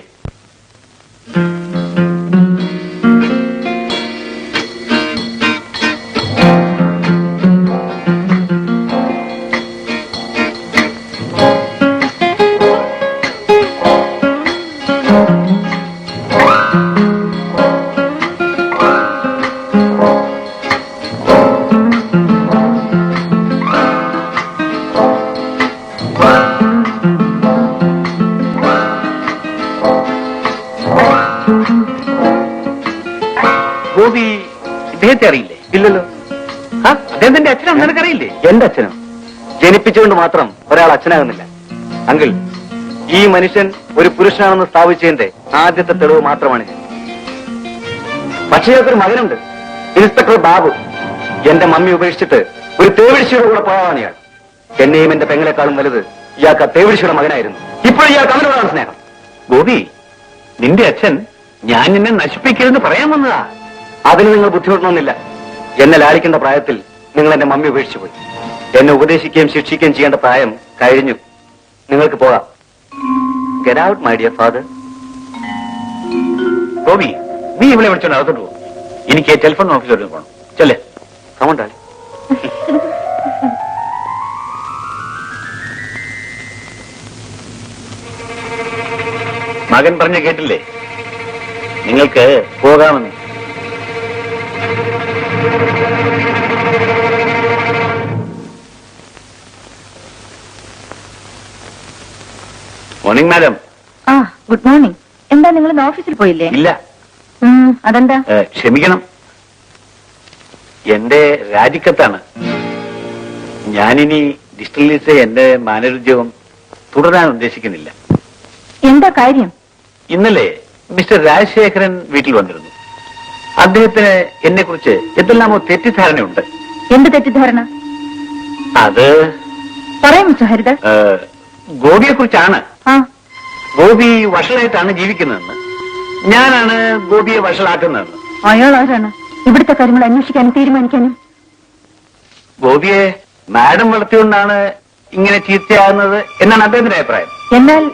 Gopi ഇദ്ദേഹത്തെ അറിയില്ലേ? ഇല്ലല്ലോ. അദ്ദേഹത്തിന്റെ അച്ഛനാണ് നിനക്കറിയില്ലേ? എന്റെ അച്ഛനോ? ജനിപ്പിച്ചുകൊണ്ട് മാത്രം ഒരാൾ അച്ഛനാകുന്നില്ല അങ്കിൾ. ഈ മനുഷ്യൻ ഒരു പുരുഷനാണെന്ന് സ്ഥാപിച്ചതിന്റെ ആദ്യത്തെ തെളിവ് മാത്രമാണ് ഞാൻ. പക്ഷേ ഇയാൾക്കൊരു മകനുണ്ട്, ഇൻസ്പെക്ടർ ബാബു. എന്റെ മമ്മി ഉപേക്ഷിച്ചിട്ട് ഒരു തേവിടിശിയുടെ കൂടെ പോയതാണ് ഇയാൾ. എന്നെയും എന്റെ പെങ്ങളെക്കാളും വലുത് ഇയാൾക്ക് ആ തേവിടിശിയുടെ മകനായിരുന്നു. ഇപ്പോഴും ഇയാൾക്ക് അവനോടാണ് സ്നേഹം. ഗോപി, നിന്റെ അച്ഛൻ ഞാൻ നിന്നെ നശിപ്പിക്കരുതെന്ന് പറയാൻ വന്നതാ. അതിന് നിങ്ങൾ ബുദ്ധിമുട്ടണമെന്നില്ല. എന്നെ ലാളിക്കേണ്ട പ്രായത്തിൽ നിങ്ങൾ എന്റെ മമ്മി ഉപേക്ഷിച്ചു പോയി. എന്നെ ഉപദേശിക്കുകയും ശിക്ഷിക്കുകയും ചെയ്യേണ്ട പ്രായം കഴിഞ്ഞു. നിങ്ങൾക്ക് പോകാം. Get out my dear father. Gopi, നീ ഇവിടെ വിളിച്ചോണ്ട് അകത്തോട്ട് പോകും. എനിക്ക് ടെലിഫോൺ ഓഫീസറിൽ പോകണം. ചെല്ലേ. കമണ്ടാലി. മകൻ പറഞ്ഞ കേട്ടില്ലേ? നിങ്ങൾക്ക് പോകാമെന്ന്. Morning madam. ആ, ഗുഡ് മോർണിംഗ്. എന്താ നിങ്ങൾ ഇന്ന് ഓഫീസിൽ പോയില്ലേ? ഇല്ല. അതെന്താ? ക്ഷമിക്കണം, എന്റെ രാജിക്കത്താണ്. ഞാനിനി ഡിസ്റ്റിലറീസിലെ എന്റെ മാനേജുദ്യോഗം തുടരാൻ ഉദ്ദേശിക്കുന്നില്ല. എന്താ കാര്യം? ഇന്നലെ മിസ്റ്റർ രാജശേഖരൻ വീട്ടിൽ വന്നിരുന്നു. അദ്ദേഹത്തിന് എന്നെ കുറിച്ച് എന്തെല്ലാമോ തെറ്റിദ്ധാരണയുണ്ട്. എന്ത് തെറ്റിദ്ധാരണ? അത് പറയാം മിസ്റ്റർ ഹരിദാസ്. ഗോപിയെ കുറിച്ചാണ്. ആ, ഗോപി വഷളായിട്ടാണ് ജീവിക്കുന്നതെന്ന്, ഞാനാണ് ഗോപിയെ വഷളാക്കുന്നതെന്ന്. അയാൾ ആരാണ് ഇവിടുത്തെ കാര്യങ്ങൾ അന്വേഷിക്കാനും തീരുമാനിക്കാനും? ഗോപിയെ മാഡം വളർത്തിക്കൊണ്ടാണ് ഇങ്ങനെ ചീത്തയാകുന്നത് എന്നാണ് അദ്ദേഹത്തിന്റെ അഭിപ്രായം. എന്നാൽ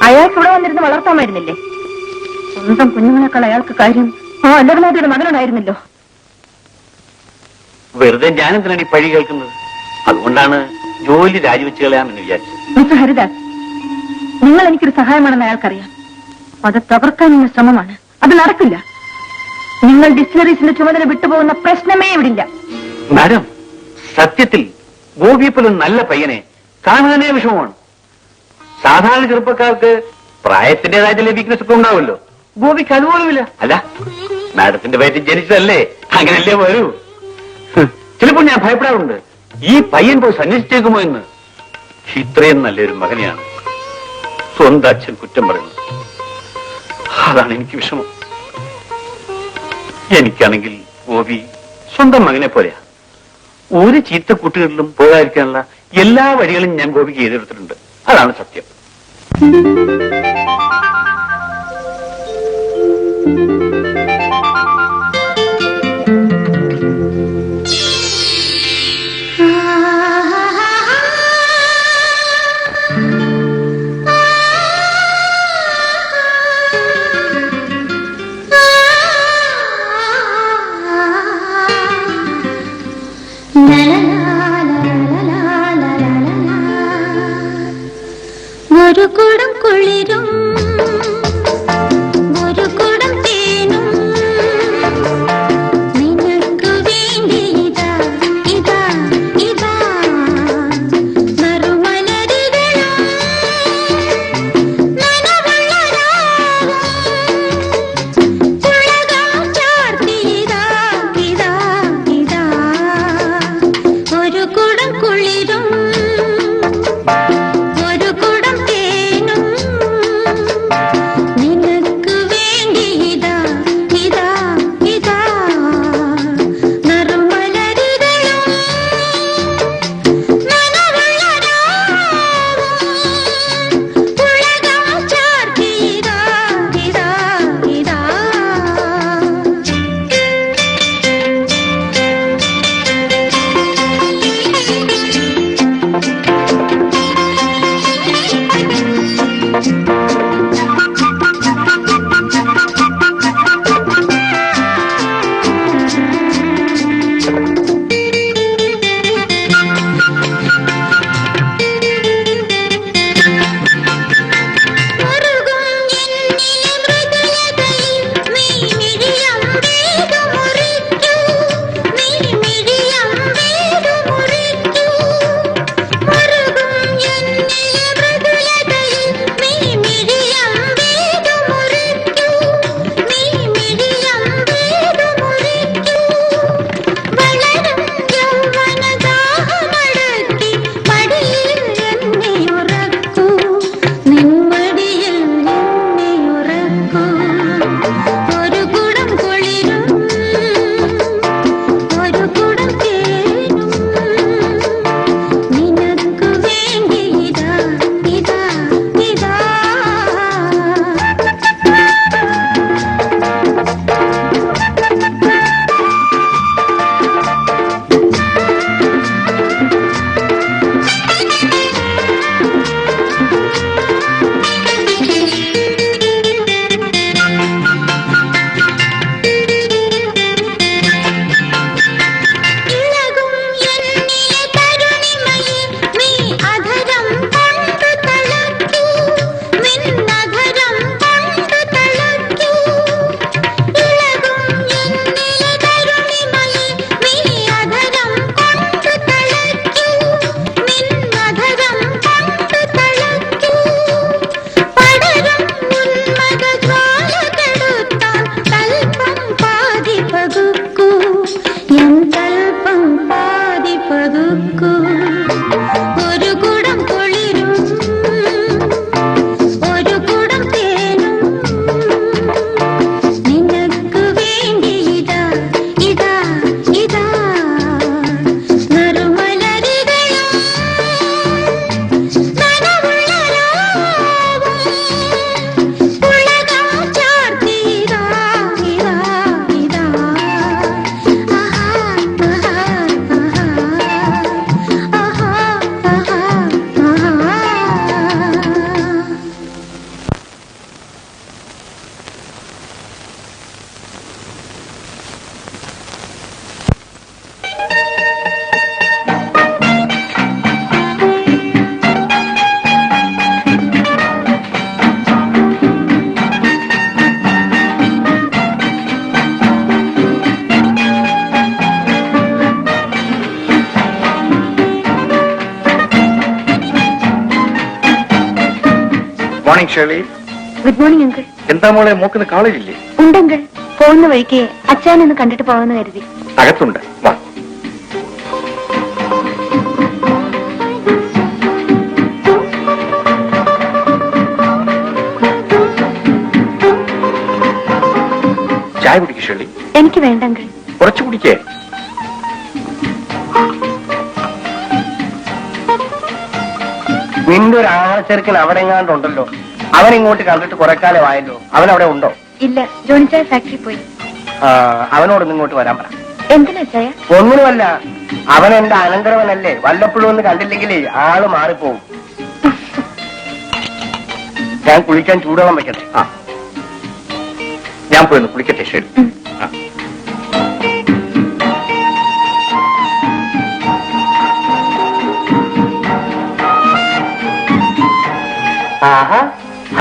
അയാൾക്ക് ഇവിടെ വന്നിരുന്ന് വളർത്താമായിരുന്നില്ലേ? സ്വന്തം കുഞ്ഞുങ്ങളെക്കാൾ അയാൾക്ക് കാര്യം ആ അല്ലർനാഥയുടെ മകനോടായിരുന്നല്ലോ. വെറുതെ ഞാനെന്തിനാണ് ഈ പഴി കേൾക്കുന്നത്? അതുകൊണ്ടാണ് ജോലി രാജിവെച്ച് കളയാമെന്ന് വിചാരിച്ചത്. മിസ്റ്റർ ഹരിദാസ്, നിങ്ങൾ എനിക്കൊരു സഹായമാണെന്ന് അയാൾക്കറിയാം. അത് തകർക്കാനുള്ള ശ്രമമാണ്. അത് നടക്കില്ല. നിങ്ങൾ ഡിസ്റ്റിലറീസിന്റെ ചുമതല വിട്ടുപോകുന്ന പ്രശ്നമേ ഇവിടില്ല. മാഡം, സത്യത്തിൽ ഗോപിയെപ്പോലും നല്ല പയ്യനെ കാണാനേ വിഷമമാണ്. സാധാരണ ചെറുപ്പക്കാർക്ക് പ്രായത്തിന്റേതായ ചില വീക്ക്നെസ് ഒക്കെ ഉണ്ടാവുമല്ലോ. ഗോപിക്ക് അതുപോലുമില്ല. അല്ല, മാഡത്തിന്റെ വയറ്റിൽ ജനിച്ചതല്ലേ, അങ്ങനല്ലേ വരൂ. ചിലപ്പോൾ ഞാൻ ഭയപ്പെടാറുണ്ട്, ഈ പയ്യൻ പോയി സന്യസിച്ചേക്കുമോ എന്ന്. ഇത്രയും നല്ലൊരു മകനെയാണ് സ്വന്തം അച്ഛൻ കുറ്റം പറയുന്നത്. അതാണ് എനിക്ക് വിഷമം. എനിക്കാണെങ്കിൽ ഗോപി സ്വന്തം മകനെ പോലെയാ. ഒരു ചീത്ത കൂട്ടുകളിലും പോകാതിരിക്കാനുള്ള എല്ലാ വഴികളും ഞാൻ ഗോപിക്ക് ചെയ്തെടുത്തിട്ടുണ്ട്. അതാണ് സത്യം. ഒരു കുടം കുളിരും ഒരു കുടം തേനും നിനക്ക് വേണ്ടി ഇതാ ഇതാ ഇതാ നറുമലരുകളും നനവുള്ള രാവും ഉലകം ചാർത്തി ഇതാ ഇതാ ഇതാ ഒരു കുടം കുളിരും ഒരു കുടം തേനും നിനക്ക് വേണ്ടി ഇതാ ഇതാ ഇതാ നറുമലരുകളും നനവുള്ള രാവും ഉലകം ചാർത്തി ഇതാ ഇതാ ഇതാ മറുകും എന്നിലെ മൃദുലതയിൽ നീമിഴിയം വേഗം മുറിക്കൂ നീമിഴിയം വേഗം മുറിക്കൂ മറുകും എന്നിലെ മൃദുലതയിൽ നീമിഴിയം വേഗം മുറിക്കൂ നീമിഴിയം വേഗം മുറിക്കൂ വളരും യൗവനദാഹമടക്കി മടിയിൽ എന്നെ ഉറക്കൂ നിൻമടിയിൽ എന്നെ ഉറക്കൂ ഒരു കുടം കുളിരും ഒരു കുടം തേനും നിനക്ക് വേണ്ടി ഇതാ ഇതാ ഇതാ ഇളകും എന്നിലെ തരുണിമയെ നീ അധരം കൊണ്ടു തളയ്ക്കൂ നിന്നധരം കൊണ്ടു തളയ്ക്കൂ ഇളകും എന്നിലെ തരുണിമയെ നീ അധരം കൊണ്ടു തളയ്ക്കൂ നിന്നധരം കൊണ്ടു തളയ്ക്കൂ പടരും ഉന്മദജ്വാലകെടുത്താൻ കൽപ്പം പാതി പകുക്കൂ എൻ കൽപ്പം പാതി പകുക്കൂ ഒരു കുടം കുളിരും ഒരു കുടം തേനും നിനക്ക് വേണ്ടി ഇതാ ഇതാ ഇതാ നറുമലരുകളും നനവുള്ള രാവും ഉലകം ചാർത്തി ഇതാ ഇതാ ഇതാ ആഹാ ആഹാ ആഹാ ആഹാ ആഹാ morning Shirley. Good morning uncle. എന്താ മോളെ മോക്കുന്ന കാളേജില്ലേ? ഉണ്ടങ്കിൾ. പോകുന്ന വഴിക്ക് അച്ഛനൊന്ന് കണ്ടിട്ട് പോകാമെന്ന് കരുതി. അകത്തുണ്ട്, വാ. ചായ കുടിക്ക് ഷെള്ളി. എനിക്ക് വേണ്ടെങ്കിൽ കുറച്ച് കുടിക്കേ. നിന്റെ ഒരു ആളച്ചെറുക്കൻ അവിടെ എങ്ങാണ്ടുണ്ടല്ലോ. അവൻ ഇങ്ങോട്ട് കണ്ടിട്ട് കുറെ കാലമായല്ലോ. അവൻ അവിടെ ഉണ്ടോ? ഇല്ല, ജോണിച്ചായ ഫാക്ടറി പോയി. അവനോടൊന്ന് ഇങ്ങോട്ട് വരാൻ പറ. എന്തിനാ ചായ? ഒന്നിനുമല്ല, അവൻ എന്റെ അനന്തരവനല്ലേ. വല്ലപ്പോഴും ഒന്ന് കണ്ടില്ലെങ്കിലേ ആള് മാറിപ്പോവും. ഞാൻ കുളിക്കാൻ ചൂടുവെള്ളം വെക്കട്ടെ? ആ, ഞാൻ പോയി ഒന്ന് കുളിക്കട്ടെ ഷെള്ളി. ആ. ആഹാ,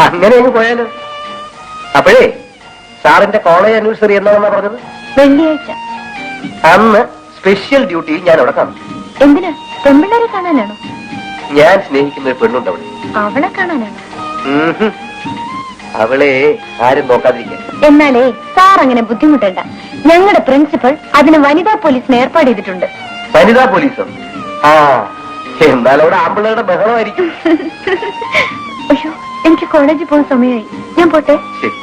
അങ്ങനെ ഒന്ന് പോയാലോ? അപ്പോഴേ സാറിന്റെ കോളേജ് ആനിവേഴ്സറി എന്നാണെന്നാ പറഞ്ഞത്? വെള്ളിയാഴ്ച. അന്ന് സ്പെഷ്യൽ ഡ്യൂട്ടി ഞാൻ അവിടെ കാണും. എന്തിനാ? പെൺപിള്ളേരെ കാണാനാണോ? ഞാൻ സ്നേഹിക്കുന്ന ഒരു പെണ്ണുണ്ട് അവിടെ. അവളെ കാണാനാണോ? ഉഹും. അവളെ ആരും നോക്കാതിരിക്കാൻ. എന്നാലേ സാർ അങ്ങനെ ബുദ്ധിമുട്ടണ്ട. ഞങ്ങളുടെ പ്രിൻസിപ്പൽ അതിന് വനിതാ പോലീസിന് ഏർപ്പാട് ചെയ്തിട്ടുണ്ട്. വനിതാ പോലീസോ? ആ, എന്നാൽ അവിടെ ആമ്പിള്ളേരുടെ ബഹളമായിരിക്കും. അയ്യോ, എനിക്ക് കോളേജിൽ പോകുന്ന സമയമായി. ഞാൻ പോട്ടെ. ശരി.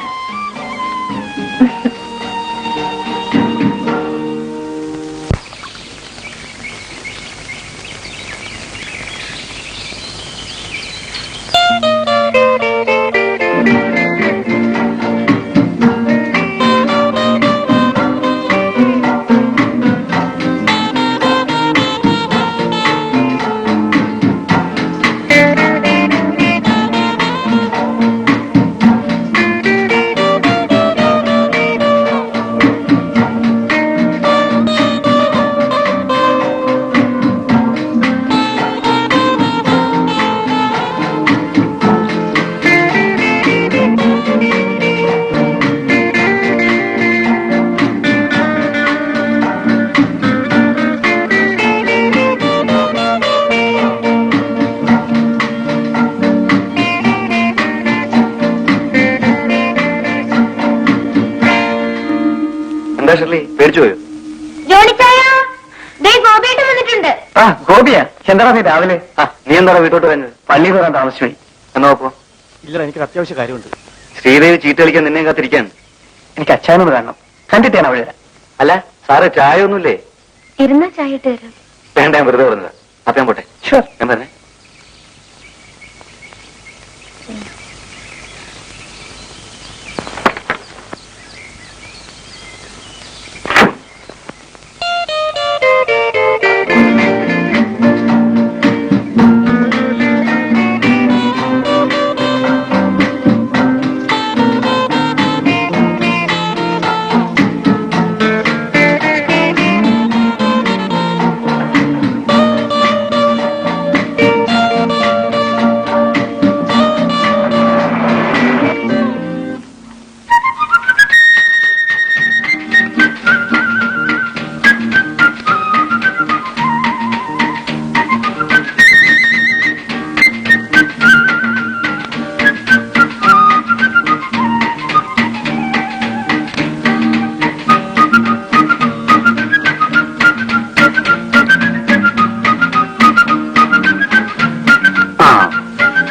എന്താ ഷെള്ളി, പേടിച്ചു പോയോ? ജോണിച്ചായ, ഗോപിയായിട്ട് വന്നിട്ടുണ്ട്. ആ, ഗോപിയാ? എന്താ നീ രാവിലെ? ആ, നീ എന്താ വീട്ടോട്ട് വരുന്നത്? പള്ളിയിൽ വരാൻ താമസിച്ചുപോയി. എന്നാ പോ. ഇല്ല, എനിക്ക് അത്യാവശ്യ കാര്യമുണ്ട്. ശ്രീദേവി ചീട്ട് കളിക്കാൻ നിന്നെ കാത്തിരിക്കാൻ. എനിക്ക് അച്ഛനോട് കാണണം. കണ്ടിട്ട് ഞാൻ അവിടെ. അല്ല സാറ് ചായ ഒന്നുമില്ലേ? ഇരുന്നാ ചായ ഇട്ട് തരാം. വേണ്ട, ഞാൻ വെറുതെ പറഞ്ഞതാ. അപ്പൊ ഞാൻ പോട്ടെ. ഷുവർ. ഞാൻ പറഞ്ഞേ.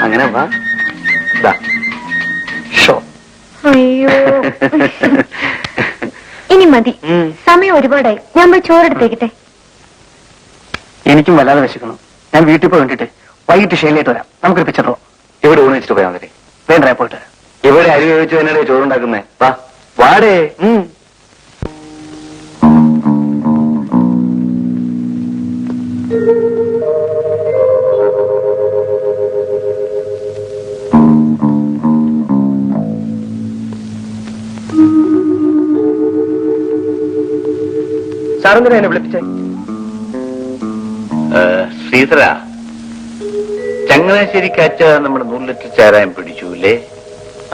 അങ്ങനെ വാ. ദാ. ഷോ. അയ്യോ, ഇനി മതി. സമയം ഒരുപാടായി. ഞാൻ പോയി ചോറെടുത്തേക്കട്ടെ. എനിക്കും വല്ലാതെ വിശക്കണം. ഞാൻ വീട്ടിൽ പോയി വേണ്ടിട്ട് വൈകിട്ട് ഷെയിലായിട്ട് വരാം. നമുക്കൊരു പിക്ചർ പോവാം. എവിടെ ഊണ് വെച്ചിട്ട് പോയാൽ മതി. വേണ്ട, പോയിട്ട് വരാം. എവിടെ അരി വേവിച്ചു തന്നെയല്ലേ ചോറുണ്ടാക്കുന്നേ? വാ, വാടേ. സാറെന്തിനാ എന്നെ വിളിപ്പിച്ചേ? ശ്രീധര, ചങ്ങനാശ്ശേരിക്കാച്ച നമ്മുടെ 100 ലിറ്റർ ചാരായം പിടിച്ചുല്ലേ?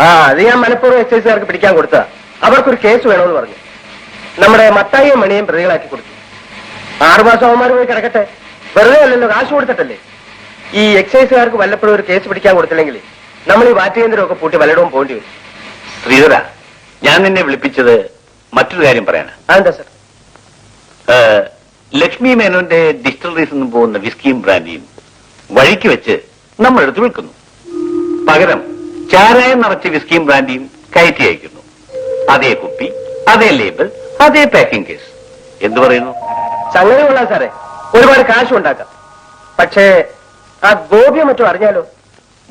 ആ, അത് ഞാൻ മനഃപൂർവ്വം എക്സൈസുകാർക്ക് പിടിക്കാൻ കൊടുത്താ. അവർക്കൊരു കേസ് വേണമെന്ന് പറഞ്ഞു. നമ്മുടെ മത്തായിയും മണിയും പ്രതികളാക്കി കൊടുത്തു. 6 മാസം അവന്മാർ പോയി കിടക്കട്ടെ. വെറുതെ അല്ലല്ലോ, കാശ് കൊടുത്തിട്ടല്ലേ. ഈ എക്സൈസുകാർക്ക് വല്ലപ്പോഴും ഒരു കേസ് പിടിക്കാൻ കൊടുത്തില്ലെങ്കിൽ നമ്മൾ ഈ വാറ്റുകേന്ദ്രമൊക്കെ പൂട്ടി വല്ലയിടവും പോകേണ്ടി വരും. ശ്രീധര, ഞാൻ നിന്നെ വിളിപ്പിച്ചത് മറ്റൊരു കാര്യം പറയാനാ. അതെന്താ സാർ? ലക്ഷ്മി മേനോന്റെ ഡിസ്റ്റിലറീസിൽ നിന്ന് പോകുന്ന വിസ്കിയും ബ്രാൻഡിയും വഴിക്ക് വെച്ച് നമ്മൾ എടുത്ത് വിൽക്കുന്നു. പകരം ചാരായം നിറച്ച് വിസ്കിയും ബ്രാൻഡിയും കയറ്റി അയക്കുന്നു. അതേ കുപ്പി അതേ ലേബൽ, അതേ പാക്കിംഗ് കേസ്. എന്തു പറയുന്നു? സംഗതി കൊള്ളാം സാറേ, ഒരുപാട് കാശും ഉണ്ടാക്കാം. പക്ഷേ ആ ഗോപിയെ മറ്റും അറിഞ്ഞാലോ?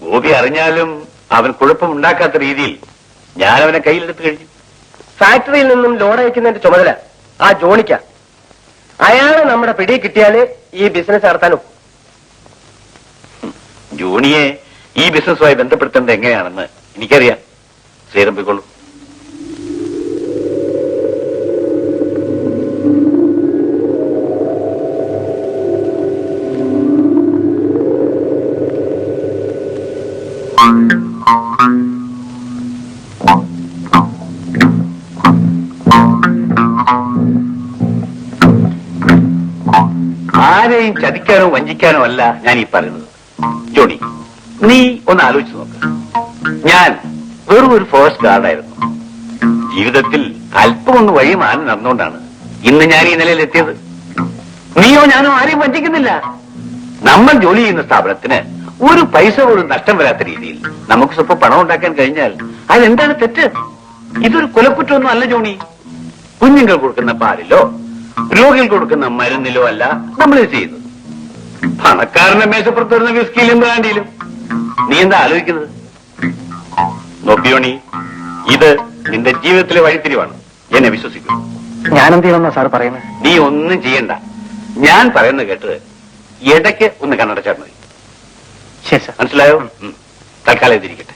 ഗോപി അറിഞ്ഞാലും അവൻ കുഴപ്പമുണ്ടാക്കാത്ത രീതിയിൽ ഞാൻ അവനെ കയ്യിലെടുത്ത് കഴിഞ്ഞു. ഫാക്ടറിയിൽ നിന്നും ലോഡ് അയക്കുന്നതിന്റെ ചുമതല ആ ജോണിക്ക. അയാളെ നമ്മുടെ പിടി കിട്ടിയാലേ ഈ ബിസിനസ് നടത്താനും. ജോണിയെ ഈ ബിസിനസ്സുമായി ബന്ധപ്പെടുത്തേണ്ടത് എങ്ങനെയാണെന്ന് എനിക്കറിയാം. ശ്രീരംഭിക്കൊള്ളൂ. ആരെയും ചതിക്കാനോ വഞ്ചിക്കാനോ അല്ല ഞാൻ ഈ പറയുന്നത്. ജോണി, നീ ഒന്ന് ആലോചിച്ച് നോക്ക്. ഞാൻ വെറും ഒരു ഫോറസ്റ്റ് ഗാർഡായിരുന്നു. ജീവിതത്തിൽ അല്പം ഒന്ന് വഴി മാറി നടന്നുകൊണ്ടാണ് ഇന്ന് ഞാൻ ഈ നിലയിൽ എത്തിയത്. നീയോ ഞാനോ ആരെയും വഞ്ചിക്കുന്നില്ല. നമ്മൾ ജോലി ചെയ്യുന്ന സ്ഥാപനത്തിന് ഒരു പൈസ പോലും നഷ്ടം വരാത്ത രീതിയിൽ നമുക്ക് സ്വപ്പം പണം ഉണ്ടാക്കാൻ കഴിഞ്ഞാൽ അതെന്താണ് തെറ്റ്? ഇതൊരു കൊലക്കുറ്റമൊന്നും അല്ല ജോണി. കുഞ്ഞുങ്ങൾ കൊടുക്കുന്ന പാലിലോ രോഗികൾ കൊടുക്കുന്ന മരുന്നിലോ അല്ല നമ്മളിത് ചെയ്യുന്നത്. പണക്കാരന്റെ മേശപ്പുറത്ത് വരുന്ന വിസ്കിയിലും ബ്രാൻഡിയിലും. നീ എന്താ ആലോചിക്കുന്നത്? നോക്കിയോണി, ഇത് നിന്റെ ജീവിതത്തിലെ വഴിത്തിരിവാണ്. എന്നെ വിശ്വസിക്കൂ. ഞാനെന്ത് ചെയ്യണമെന്നാ സാർ പറയുന്നത്? നീ ഒന്നും ചെയ്യണ്ട. ഞാൻ പറയുന്നത് കേട്ട് ഇടയ്ക്ക് ഒന്ന് കണ്ണടച്ചാൽ മതി. ശരി സാർ. മനസ്സിലായോ? തൽക്കാലം ഇതിരിക്കട്ടെ.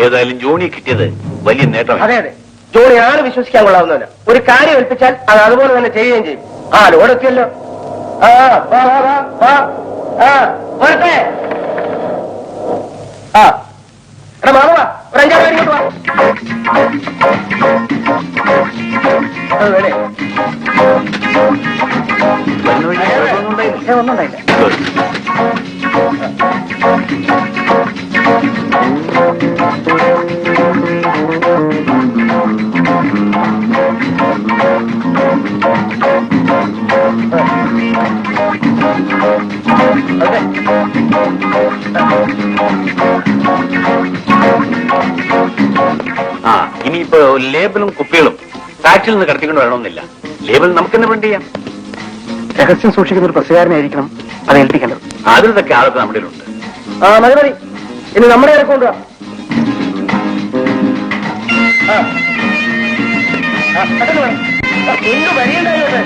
ഏതായാലും ജോണി കിട്ടിയത് വലിയ നേട്ടമാണ്. അതെ അതെ, ജോണി ആര് വിശ്വസിക്കാൻ കൊള്ളാവുന്നവന്. ഒരു കാര്യം ഏൽപ്പിച്ചാൽ അത് അതുപോലെ തന്നെ ചെയ്യുകയും ചെയ്യും. ആ ലോഡെത്തിയല്ലോ. ആ വാ വാ വാ വാ. ആ വരട്ടെ. ആ എടാ മാമ വാ, ഒരു 5-6 പേര് ഇങ്ങോട്ട് വാ. വേണേ വരുന്ന വഴി കുഴപ്പമൊന്നും ഉണ്ടായില്ല. ഒന്നും ഉണ്ടായില്ല. ആ ഇനിയിപ്പോ ലേബലും കുപ്പികളും ഫാക്ടറിയിൽ നിന്ന് കടത്തിക്കൊണ്ട് വരണമെന്നില്ല. ലേബൽ നമുക്ക് തന്നെ പ്രിന്റ് ചെയ്യാം. രഹസ്യം സൂക്ഷിക്കുന്ന ഒരു പ്രസിദ്ധാരനായിരിക്കണം അത് ഏൽപ്പിക്കേണ്ടത്. അതിലൊക്കെ ആളൊക്കെ നമ്മുടെ ഉണ്ട്. ആ മതി മതി, ഇനി നമ്മുടെ ഇടയ്ക്ക് കൊണ്ടുവാ. എന്ത് വരിയുണ്ടായില്ലേ?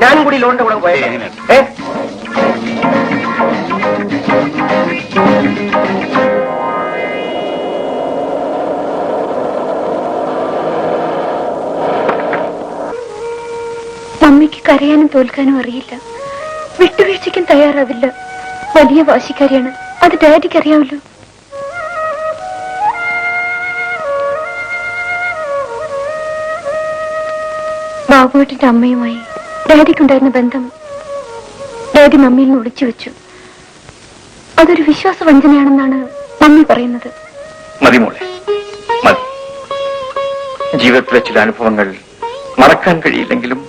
ഞാനും കൂടി ലോണിന്റെ കൂടെ പോയത്. മമ്മിക്ക് കരയാനും തോൽക്കാനും അറിയില്ല. വിട്ടുവീഴ്ചയ്ക്കും തയ്യാറാവില്ല. വലിയ വാശിക്കാരിയാണ്. അത് ഡാഡിക്ക് അറിയാമല്ലോ. ബാബുവേട്ടന്റെ അമ്മയുമായി ഡാഡിക്കുണ്ടായിരുന്ന ബന്ധം ഡാഡി മമ്മിയിൽ നിന്ന് ഒളിച്ചു വെച്ചു. അതൊരു വിശ്വാസവഞ്ചനയാണെന്നാണ് മമ്മി പറയുന്നത്. മതി മോളെ, മതി. ജീവിതത്തിലെ ചില അനുഭവങ്ങൾ മറക്കാൻ കഴിയില്ലെങ്കിലും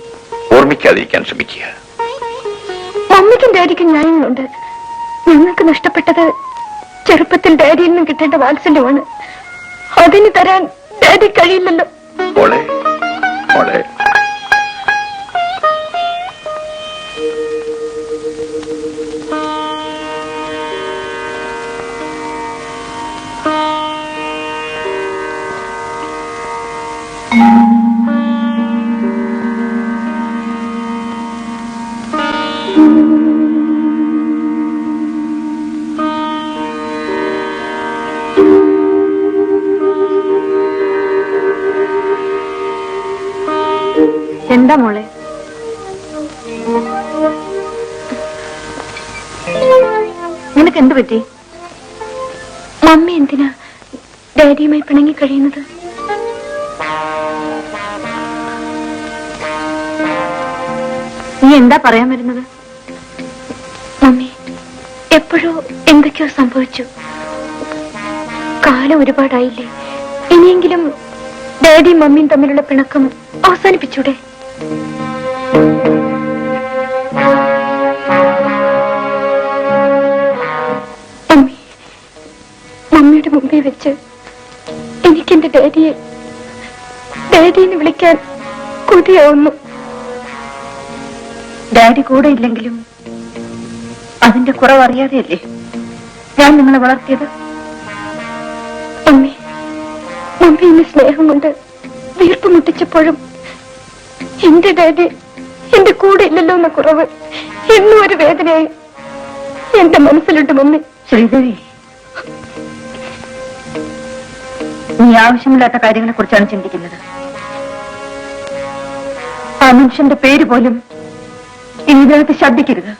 ഓർമ്മിക്കാതിരിക്കാൻ ശ്രമിക്കുക. മമ്മിക്കും ഡാഡിക്കും ന്യായങ്ങളുണ്ട്. ഞങ്ങൾക്ക് നഷ്ടപ്പെട്ടത് ചെറുപ്പത്തിൽ ഡാഡിയിൽ നിന്നും കിട്ടേണ്ട വാത്സല്യമാണ്. അതിന് തരാൻ ഡാഡി കഴിയില്ലല്ലോ. മോളെ മോളെ എന്താ മോളെ? നിനക്ക് എന്ത് പറ്റി? മമ്മി എന്തിനാ ഡാഡിയുമായി പിണങ്ങി കഴിയുന്നത്? നീ എന്താ പറയാൻ വരുന്നത്? മമ്മി എപ്പോഴോ എന്തൊക്കെയോ സംഭവിച്ചു. കാലം ഒരുപാടായില്ലേ, ഇനിയെങ്കിലും ഡാഡിയും മമ്മിയും തമ്മിലുള്ള പിണക്കം അവസാനിപ്പിച്ചൂടെ? മമ്മി, മമ്മിയുടെ മുമ്പിൽ വെച്ച് എനിക്കെന്റെ ഡാഡിയെന്ന് വിളിക്കാൻ കൊതിയാവുന്നു. ഡാഡി കൂടെ ഇല്ലെങ്കിലും അതിന്റെ കുറവ് അറിയാതെയല്ലേ ഞാൻ നിങ്ങളെ വളർത്തിയത്? മമ്മി എന്നെ സ്നേഹം കൊണ്ട് വീർപ്പ് മുട്ടിച്ചപ്പോഴും എന്റെ ഡാഡി എന്റെ കൂടെ ഇല്ലല്ലോ എന്ന കുറവ് എന്നും ഒരു വേദനയായി എന്റെ മനസ്സിലുണ്ട്. മമ്മി. ശ്രീദേവി, നീ ആവശ്യമില്ലാത്ത കാര്യങ്ങളെ കുറിച്ചാണ് ചിന്തിക്കുന്നത്. ആ മനുഷ്യന്റെ പേര് പോലും ഇനി ഇതിനകത്ത് ശബ്ദിക്കരുത്.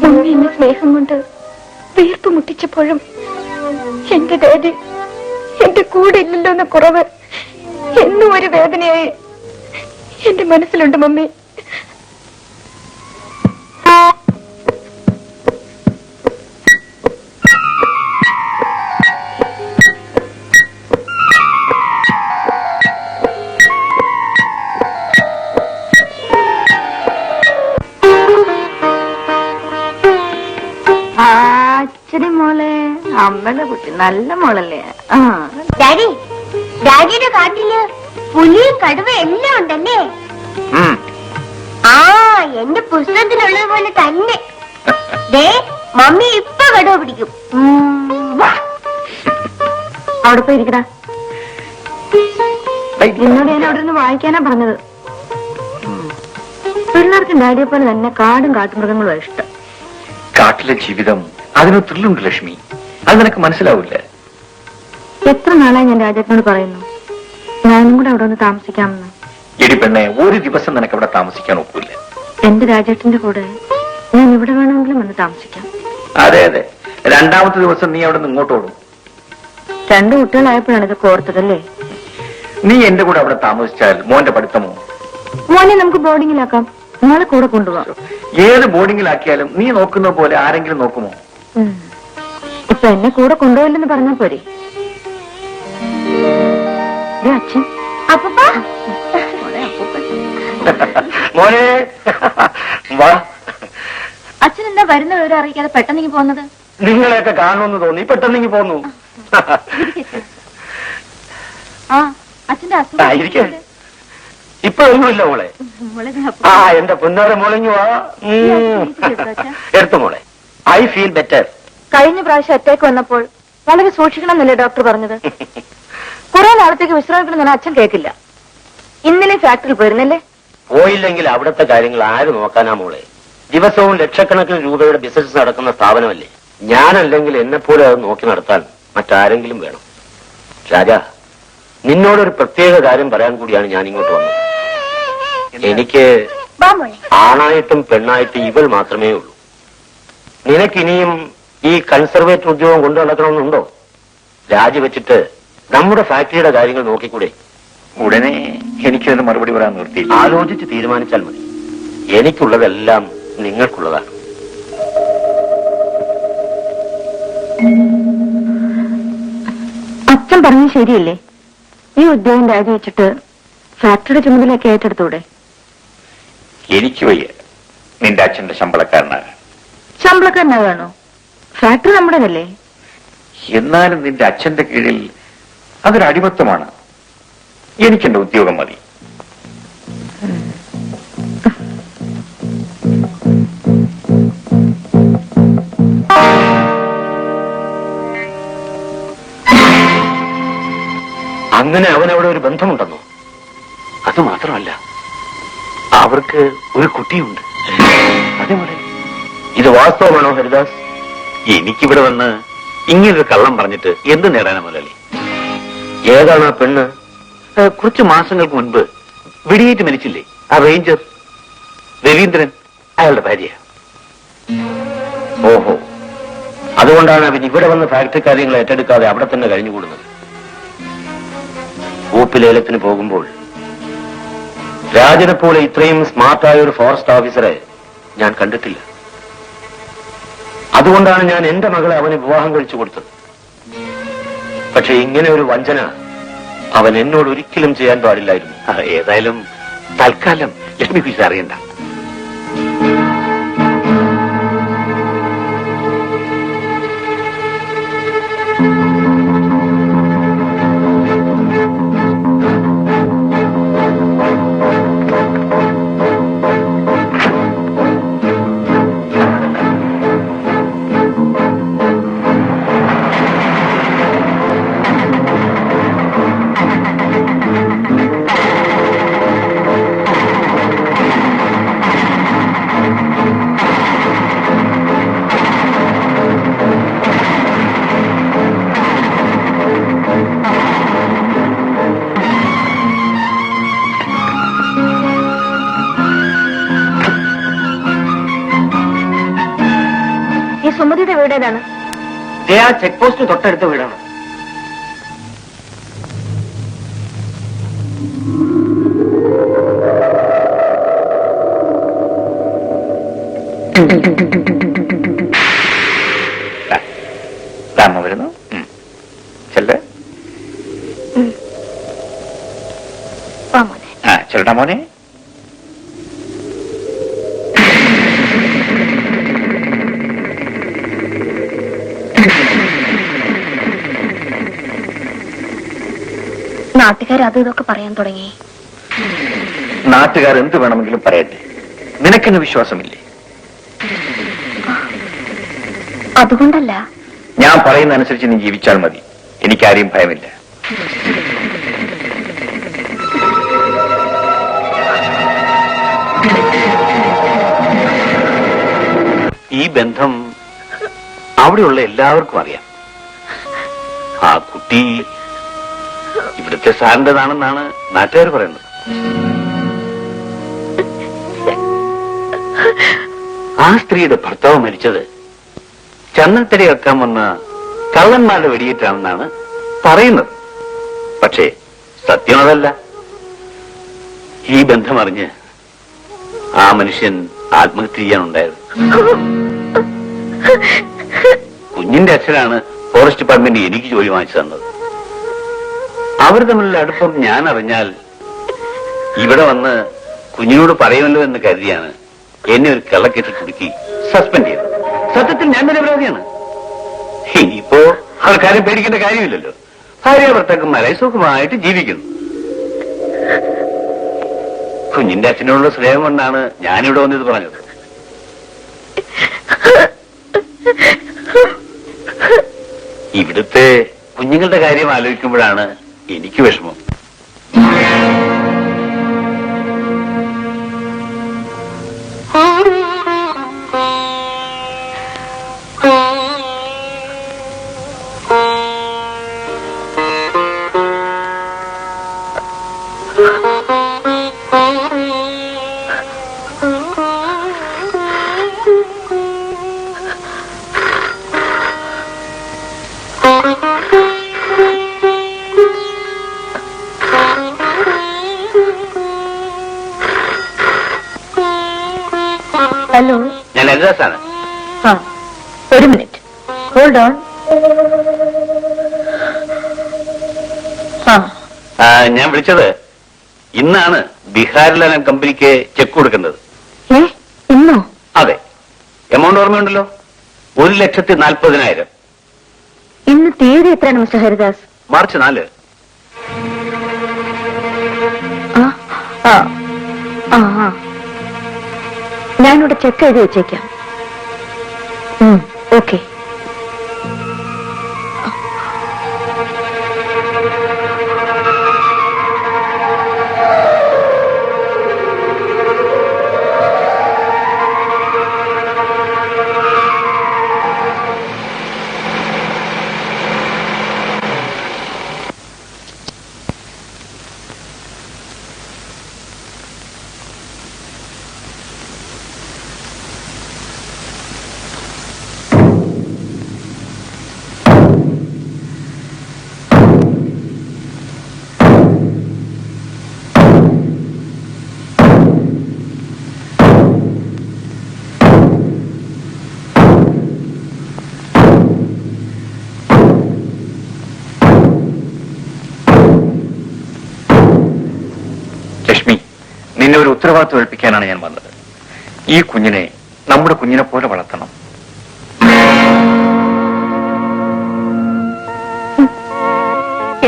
മമ്മി എന്നെ സ്നേഹം കൊണ്ട് വീർപ്പ് മുട്ടിച്ചപ്പോഴും എന്റെ ഡാഡി എന്റെ കൂടെ ഇല്ലല്ലോ എന്ന കുറവ് എന്നും ഒരു വേദനയായി എന്റെ മനസ്സിലുണ്ട്. മമ്മി. അച്ഛനെ മോളെ, അമ്മയുടെ കുട്ടി നല്ല മോളല്ലേ? ഡാഡി, ഡാഡിയുടെ കാട്ടില് പുലിയും കടുവ എല്ലാം ഉണ്ടല്ലേ? ആ, എന്റെ പുസ്തകത്തിലുള്ളത് പോലെ തന്നെ. ദേ, മമ്മി ഇപ്പൊ കടുവ പിടിക്കും. അവിടെ പോയിരിക്കടാ. എന്നോട് ഞാൻ അവിടെ നിന്ന് വായിക്കാനാ പറഞ്ഞത്. പിള്ളേർക്ക് ഡാഡിയെ പോലെ തന്നെ കാടും കാട്ടുമൃഗങ്ങളും ഇഷ്ടം. കാട്ടിലെ ജീവിതം അതിന് ത്രില്ലുണ്ട് ലക്ഷ്മി, അത് നിനക്ക് മനസ്സിലാവില്ല. എത്ര നാളായി ഞാൻ രാജേട്ടനോട് പറയുന്നു ഞാനും കൂടെ അവിടെ ഒന്ന് താമസിക്കാമെന്ന്. എടി പെണ്ണെ, ഒരു ദിവസം നിനക്ക് അവിടെ താമസിക്കാൻ ഒക്കില്ല. എന്റെ രാജേട്ടന്റെ കൂടെ ഞാൻ ഇവിടെ വേണമെങ്കിലും വന്ന് താമസിക്കാം. അതെ അതെ, രണ്ടാമത്തെ ദിവസം നീ അവിടെ നിന്ന് ഇങ്ങോട്ടോടും. 2 കുട്ടികളായപ്പോഴാണ് ഇത് കോർത്തതല്ലേ? നീ എന്റെ കൂടെ അവിടെ താമസിച്ചാൽ മോന്റെ പഠിത്തമോ? മോനെ നമുക്ക് ബോർഡിങ്ങിലാക്കാം, മോളെ കൂടെ കൊണ്ടുപോകാം. ഏത് ബോർഡിങ്ങിലാക്കിയാലും നീ നോക്കുന്ന പോലെ ആരെങ്കിലും നോക്കുമോ? ഇപ്പൊ എന്നെ കൂടെ കൊണ്ടുപോയില്ലെന്ന് പറഞ്ഞാൽ പോരെ? അച്ഛൻ മോനെ വാ. അച്ഛൻ എന്താ വരുന്ന വിവരം അറിയിക്കാതെ പെട്ടെന്ന് പോകുന്നത്? നിങ്ങളെയൊക്കെ കാണുമെന്ന് തോന്നി, പെട്ടെന്ന് പോന്നു. ആ, അച്ഛന്റെ ആയിരിക്കും. ഇപ്പൊ ഒന്നുമില്ല മോളെ. ആ, എന്റെ പൊന്നോര മോളിങ്ങി വാ. എടുത്തു മോളെ. I feel better. കഴിഞ്ഞ പ്രാവശ്യം അറ്റാക്ക് വന്നപ്പോൾ വളരെ സൂക്ഷിക്കണം എന്നല്ലേ ഡോക്ടർ പറഞ്ഞത്? കുറെ നാളത്തേക്ക് വിശ്രമിക്കണമെന്ന് അച്ഛൻ കേൾക്കില്ല. ഇന്നലെ ഫാക്ടറി പോയിരുന്നല്ലേ? പോയില്ലെങ്കിൽ അവിടുത്തെ കാര്യങ്ങൾ ആര് നോക്കാനാ മോളെ? ദിവസവും ലക്ഷക്കണക്കിന് രൂപയുടെ ബിസിനസ് നടക്കുന്ന സ്ഥാപനമല്ലേ. ഞാനല്ലെങ്കിൽ എന്നെപ്പോലെ അത് നോക്കി നടത്താൻ മറ്റാരെങ്കിലും വേണം. രാജാ, നിന്നോടൊരു പ്രത്യേക കാര്യം പറയാൻ കൂടിയാണ് ഞാൻ ഇങ്ങോട്ട് വന്നത്. എനിക്ക് ആണായിട്ടും പെണ്ണായിട്ടും ഇവൾ മാത്രമേ ഉള്ളൂ. നിനക്കിനിയും ഈ കൺസർവേറ്റർ ഉദ്യോഗം കൊണ്ടു നടക്കണമെന്നുണ്ടോ? രാജിവെച്ചിട്ട് നമ്മുടെ ഫാക്ടറിയുടെ കാര്യങ്ങൾ നോക്കിക്കൂടെ? ഉടനെ എനിക്കതിന് മറുപടി പറയാൻ നിർത്തിയില്ല. ആലോചിച്ച് തീരുമാനിച്ചാൽ മതി. എനിക്കുള്ളതെല്ലാം നിങ്ങൾക്കുള്ളതാണ്. അച്ഛൻ പറഞ്ഞത് ശരിയല്ലേ? ഈ ഉദ്യോഗം രാജിവെച്ചിട്ട് ഫാക്ടറിയുടെ ചുമതലയൊക്കെ ഏറ്റെടുത്തൂടെ? എനിക്ക് വയ്യ നിന്റെ അച്ഛന്റെ ശമ്പളക്കാരനാണ്. ശമ്പളക്കാരനാകാണോ? ഫാക്ടറി നമ്മുടേതല്ലേ? എന്നാലും നിന്റെ അച്ഛന്റെ കീഴിൽ അതൊരു അടിമത്തമാണ്. എനിക്കെന്റെ ഉദ്യോഗം മതി. അങ്ങനെ അവനവിടെ ഒരു ബന്ധമുണ്ടെന്നോ? അത് മാത്രമല്ല, അവർക്ക് ഒരു കുട്ടിയുണ്ട്. അതെ മോനെ, ഇത് വാസ്തവമാണോ ഹരിദാസ്? എനിക്കിവിടെ വന്ന് ഇങ്ങനൊരു കള്ളം പറഞ്ഞിട്ട് എന്ത് നേടാനാ മുതലാളി? ഏതാണ് ആ പെണ്ണ്? കുറച്ച് മാസങ്ങൾക്ക് മുൻപ് വെടിയേറ്റ് മരിച്ചില്ലേ ആ റേഞ്ചർ രവീന്ദ്രൻ, അയാളുടെ ഭാര്യ. ഓഹോ, അതുകൊണ്ടാണ് അവൻ ഇവിടെ വന്ന് ഫാക്ടറി കാര്യങ്ങൾ ഏറ്റെടുക്കാതെ അവിടെ തന്നെ കഴിഞ്ഞുകൂടുന്നത്. ഊപ്പിലേലത്തിന് പോകുമ്പോൾ രാജനെ പോലെ ഇത്രയും സ്മാർട്ടായ ഒരു ഫോറസ്റ്റ് ഓഫീസറെ ഞാൻ കണ്ടിട്ടില്ല. അതുകൊണ്ടാണ് ഞാൻ എന്റെ മകളെ അവന് വിവാഹം കഴിച്ചു കൊടുത്തത്. പക്ഷെ ഇങ്ങനെ ഒരു വഞ്ചന അവൻ എന്നോട് ഒരിക്കലും ചെയ്യാൻ പാടില്ലായിരുന്നു. ഏതായാലും തൽക്കാലം ലക്ഷ്മി ഫീസ് അറിയണ്ട. ഈ സുമതിയുടെ വീട് ഏതാണ്? ആ ചെക്ക് പോസ്റ്റ് തൊട്ടടുത്ത വീടാണ്. അമ്മ വരുന്നു. ചെല്ലേ ചെല്ലടാ മോനെ. നാട്ടുകാർ അത് ഇതൊക്കെ പറയാൻ തുടങ്ങി. നാട്ടുകാർ എന്ത് വേണമെങ്കിലും പറയട്ടെ, നിനക്കെന്നെ വിശ്വാസമില്ലേ? അതുകൊണ്ടല്ല, ഞാൻ പറയുന്ന അനുസരിച്ച് നീ ജീവിച്ചാൽ മതി. എനിക്കാരെയും ഭയമില്ല. ഈ ബന്ധം അവിടെയുള്ള എല്ലാവർക്കും അറിയാം. ആ കുട്ടി ഇവിടുത്തെ സാറിൻ്റെതാണെന്നാണ് നാട്ടുകാർ പറയുന്നത്. ആ സ്ത്രീയുടെ ഭർത്താവ് മരിച്ചത് ചന്ദനത്തടി വെക്കാൻ വന്ന കള്ളന്മാരുടെ വെടിയേറ്റാണെന്നാണ് പറയുന്നത്. പക്ഷേ സത്യം അതല്ല. ഈ ബന്ധമറിഞ്ഞ് ആ മനുഷ്യൻ ആത്മഹത്യ ചെയ്യാനുണ്ടായത്. കുഞ്ഞിന്റെ അച്ഛനാണ് ഫോറസ്റ്റ് ഡിപ്പാർട്ട്മെന്റ് എനിക്ക് ജോലി വാങ്ങിച്ചു തന്നത്. അവർ തമ്മിലുള്ള അടുപ്പം ഞാൻ അറിഞ്ഞാൽ ഇവിടെ വന്ന് കുഞ്ഞിനോട് പറയുമല്ലോ എന്ന് കരുതിയാണ് എന്നെ ഒരു കള്ളക്കെട്ട് കുടുക്കി സസ്പെൻഡ് ചെയ്തത്. സത്യത്തിൽ ഞാൻ നിരപരാധിയാണ്. ഇനിയിപ്പോ ആൾക്കാരും പേടിക്കേണ്ട കാര്യമില്ലല്ലോ. ഭാര്യ ഭർത്താക്കന്മാരായി സുഖമായിട്ട് ജീവിക്കുന്നു. കുഞ്ഞിന്റെ അച്ഛനോടുള്ള സ്നേഹം കൊണ്ടാണ് ഞാനിവിടെ വന്നത് പറഞ്ഞത്. ഇവിടുത്തെ കുഞ്ഞുങ്ങളുടെ കാര്യം ആലോചിക്കുമ്പോഴാണ് എനിക്ക് വിഷമം. ഹലോ, ഞാൻ ഹരിദാസാണ്. ഒരു മിനിറ്റ്, ഹോൾഡ് ഓൺ. ഞാൻ വിളിച്ചത് ഇന്നാണ് ബീഹാറിലെ കമ്പനിക്ക് ചെക്ക് കൊടുക്കേണ്ടത്. ഇന്നോ? അതെ, എമൗണ്ട് ഓർമ്മയുണ്ടല്ലോ, 1,40,40,000. ഇന്ന് തീയതി എത്രയാണ് മിസ്റ്റർ ഹരിദാസ്? മാർച്ച് 4. ആ, ഞാനിവിടെ ചെക്ക് എഴുതി വെച്ചേക്കാം. ഓക്കെ. ലക്ഷ്മി, നിന്നെ ഒരു ഉത്തരവാദിത്വം ഏൽപ്പിക്കാനാണ് ഞാൻ വന്നത്. ഈ കുഞ്ഞിനെ നമ്മുടെ കുഞ്ഞിനെ പോലെ വളർത്തണം.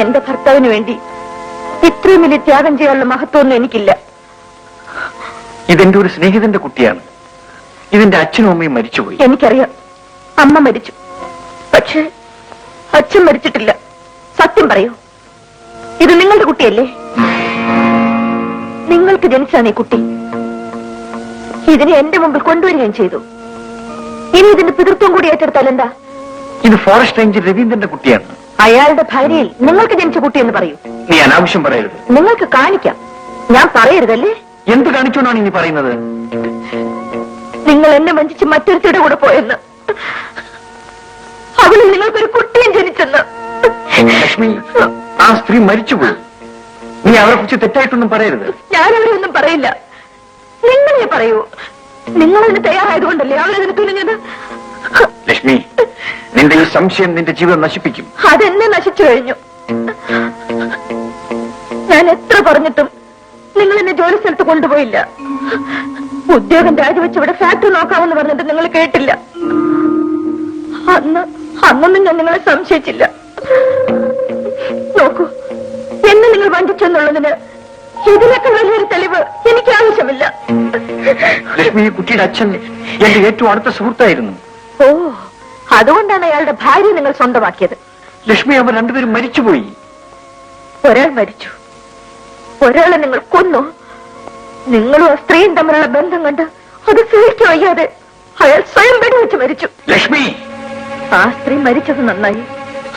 എന്റെ ഭർത്താവിന് വേണ്ടി ഇത്രയും വലിയ ത്യാഗം ചെയ്യാനുള്ള മഹത്വമൊന്നും എനിക്കില്ല. ഇതെന്റെ ഒരു സ്നേഹിതന്റെ കുട്ടിയാണ്. ഇതിന്റെ അച്ഛനും അമ്മയും മരിച്ചുപോയി. എനിക്കറിയാം, അമ്മ മരിച്ചു. പക്ഷേ അച്ഛൻ മരിച്ചിട്ടില്ല. സത്യം പറയൂ, ഇത് നിങ്ങളുടെ കുട്ടിയല്ലേ? നിങ്ങൾക്ക് ജനിച്ചാണ് ഈ കുട്ടി. ഇതിനെ എന്റെ മുമ്പിൽ കൊണ്ടുവരികയും ചെയ്തു. ഇനി ഇതിന്റെ പിതൃത്വം കൂടി ഏറ്റെടുത്താൽ എന്താ? ഇത് ഫോറസ്റ്റ് റേഞ്ചർ രവീന്ദ്രന്റെ കുട്ടിയാണ്. അയാളുടെ ഭാര്യയിൽ നിങ്ങൾക്ക് ജനിച്ച കുട്ടി എന്ന് പറയൂ. നീ അനാവശ്യം പറയരുത്. നിങ്ങൾക്ക് കാണിക്കാം. ഞാൻ പറയരുതല്ലേ? എന്ത് കാണിച്ചോണ്ടാണ് നീ പറയുന്നത്? നിങ്ങൾ എന്നെ വഞ്ചിച്ച് മറ്റൊരുത്തിയുടെ കൂടെ പോയെന്ന്, അവളിൽ നിങ്ങൾക്കൊരു കുട്ടിയും ജനിച്ചെന്ന്. ലക്ഷ്മി, ആ സ്ത്രീ മരിച്ചുപോയി. നീ അവരെ കുറിച്ച് തെറ്റായിട്ടൊന്നും പറയരുത്. ഞാനവരെ ഒന്നും പറയില്ല. നിങ്ങളെ പറയൂ. നിങ്ങളതിന് തയ്യാറായതുകൊണ്ടല്ലേ അവരതിന് തുനിഞ്ഞത്? ലക്ഷ്മി, നിന്റെ ഈ സംശയം നിന്റെ ജീവിതം നശിപ്പിക്കും. അതെന്നെ നശിച്ചു കഴിഞ്ഞു. ഞാൻ എത്ര പറഞ്ഞിട്ടും നിങ്ങൾ എന്നെ ജോലി സ്ഥലത്ത് കൊണ്ടുപോയില്ല. ഉദ്യോഗം രാജിവെച്ച് ഇവിടെ ഫാക്ടറി നോക്കാമെന്ന് പറഞ്ഞിട്ട് നിങ്ങൾ കേട്ടില്ല. അന്നൊന്നും ഞാൻ നിങ്ങളെ സംശയിച്ചില്ല. നോക്കൂ, എന്നെ നിങ്ങൾ വഞ്ചിച്ചെന്നുള്ളതിന് ഇതിനൊക്കെ വലിയൊരു തെളിവ് എനിക്ക് ആവശ്യമില്ല. ലക്ഷ്മി, ഈ കുട്ടിയുടെ അച്ഛൻ എന്റെ ഏറ്റവും അടുത്ത സുഹൃത്തായിരുന്നു. ഓ, അതുകൊണ്ടാണ് അയാളുടെ ഭാര്യ നിങ്ങൾ സ്വന്തമാക്കിയത്. ലക്ഷ്മി, അവർ രണ്ടുപേരും മരിച്ചുപോയി. ഒരാൾ മരിച്ചു, ഒരാളെ നിങ്ങൾ കൊന്നു. നിങ്ങളും ആ സ്ത്രീയും തമ്മിലുള്ള ബന്ധം കണ്ട് അത് സഹിക്കാൻ വയ്യാതെ അയാൾ സ്വയം വെടിവെച്ച് മരിച്ചു. ലക്ഷ്മി, ആ സ്ത്രീ മരിച്ചത് നന്നായി.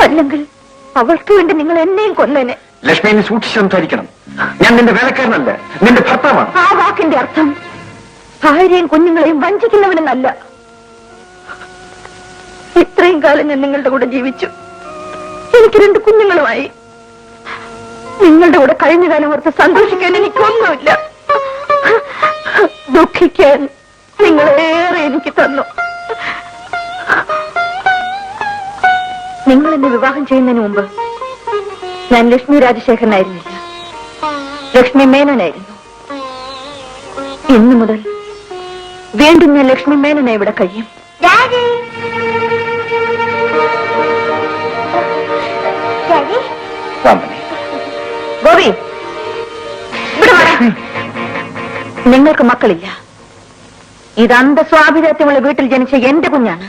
അല്ലെങ്കിൽ അവൾക്ക് വേണ്ടി നിങ്ങൾ എന്നെയും കൊന്നേനെ. ലക്ഷ്മി, നീ സൂക്ഷിച്ച് സംസാരിക്കണം. ഞാൻ നിന്റെ വേലക്കാരനല്ല, നിന്റെ ഭർത്താവാണ്. ആ വാക്കിന്റെ അർത്ഥം ഭാര്യയും കുഞ്ഞുങ്ങളെയും വഞ്ചിക്കുന്നവനെന്നല്ല. ഇത്രയും കാലം ഞാൻ നിങ്ങളുടെ കൂടെ ജീവിച്ചു. എനിക്ക് 2 കുഞ്ഞുങ്ങളുമായി. നിങ്ങളുടെ കൂടെ കഴിഞ്ഞ കാലം ഓർത്ത് സന്തോഷിക്കാൻ എനിക്കൊന്നുമില്ല. ദുഃഖിക്കാൻ നിങ്ങളേറെ എനിക്ക് തന്നു. നിങ്ങൾ എന്നെ വിവാഹം ചെയ്യുന്നതിന് മുമ്പ് ഞാൻ ലക്ഷ്മി രാജശേഖരനായിരുന്നില്ല, ലക്ഷ്മി മേനോനായിരുന്നു. ഇന്നു മുതൽ വീണ്ടും ഞാൻ ലക്ഷ്മി മേനോനെ ഇവിടെ കഴിയും. ഗോപി, ഇവിടെ വാ. നിങ്ങൾക്ക് മക്കളില്ല. ഇത് അന്ധസ്വാഭിജാത്യമുള്ള വീട്ടിൽ ജനിച്ച എന്റെ കുഞ്ഞാണ്.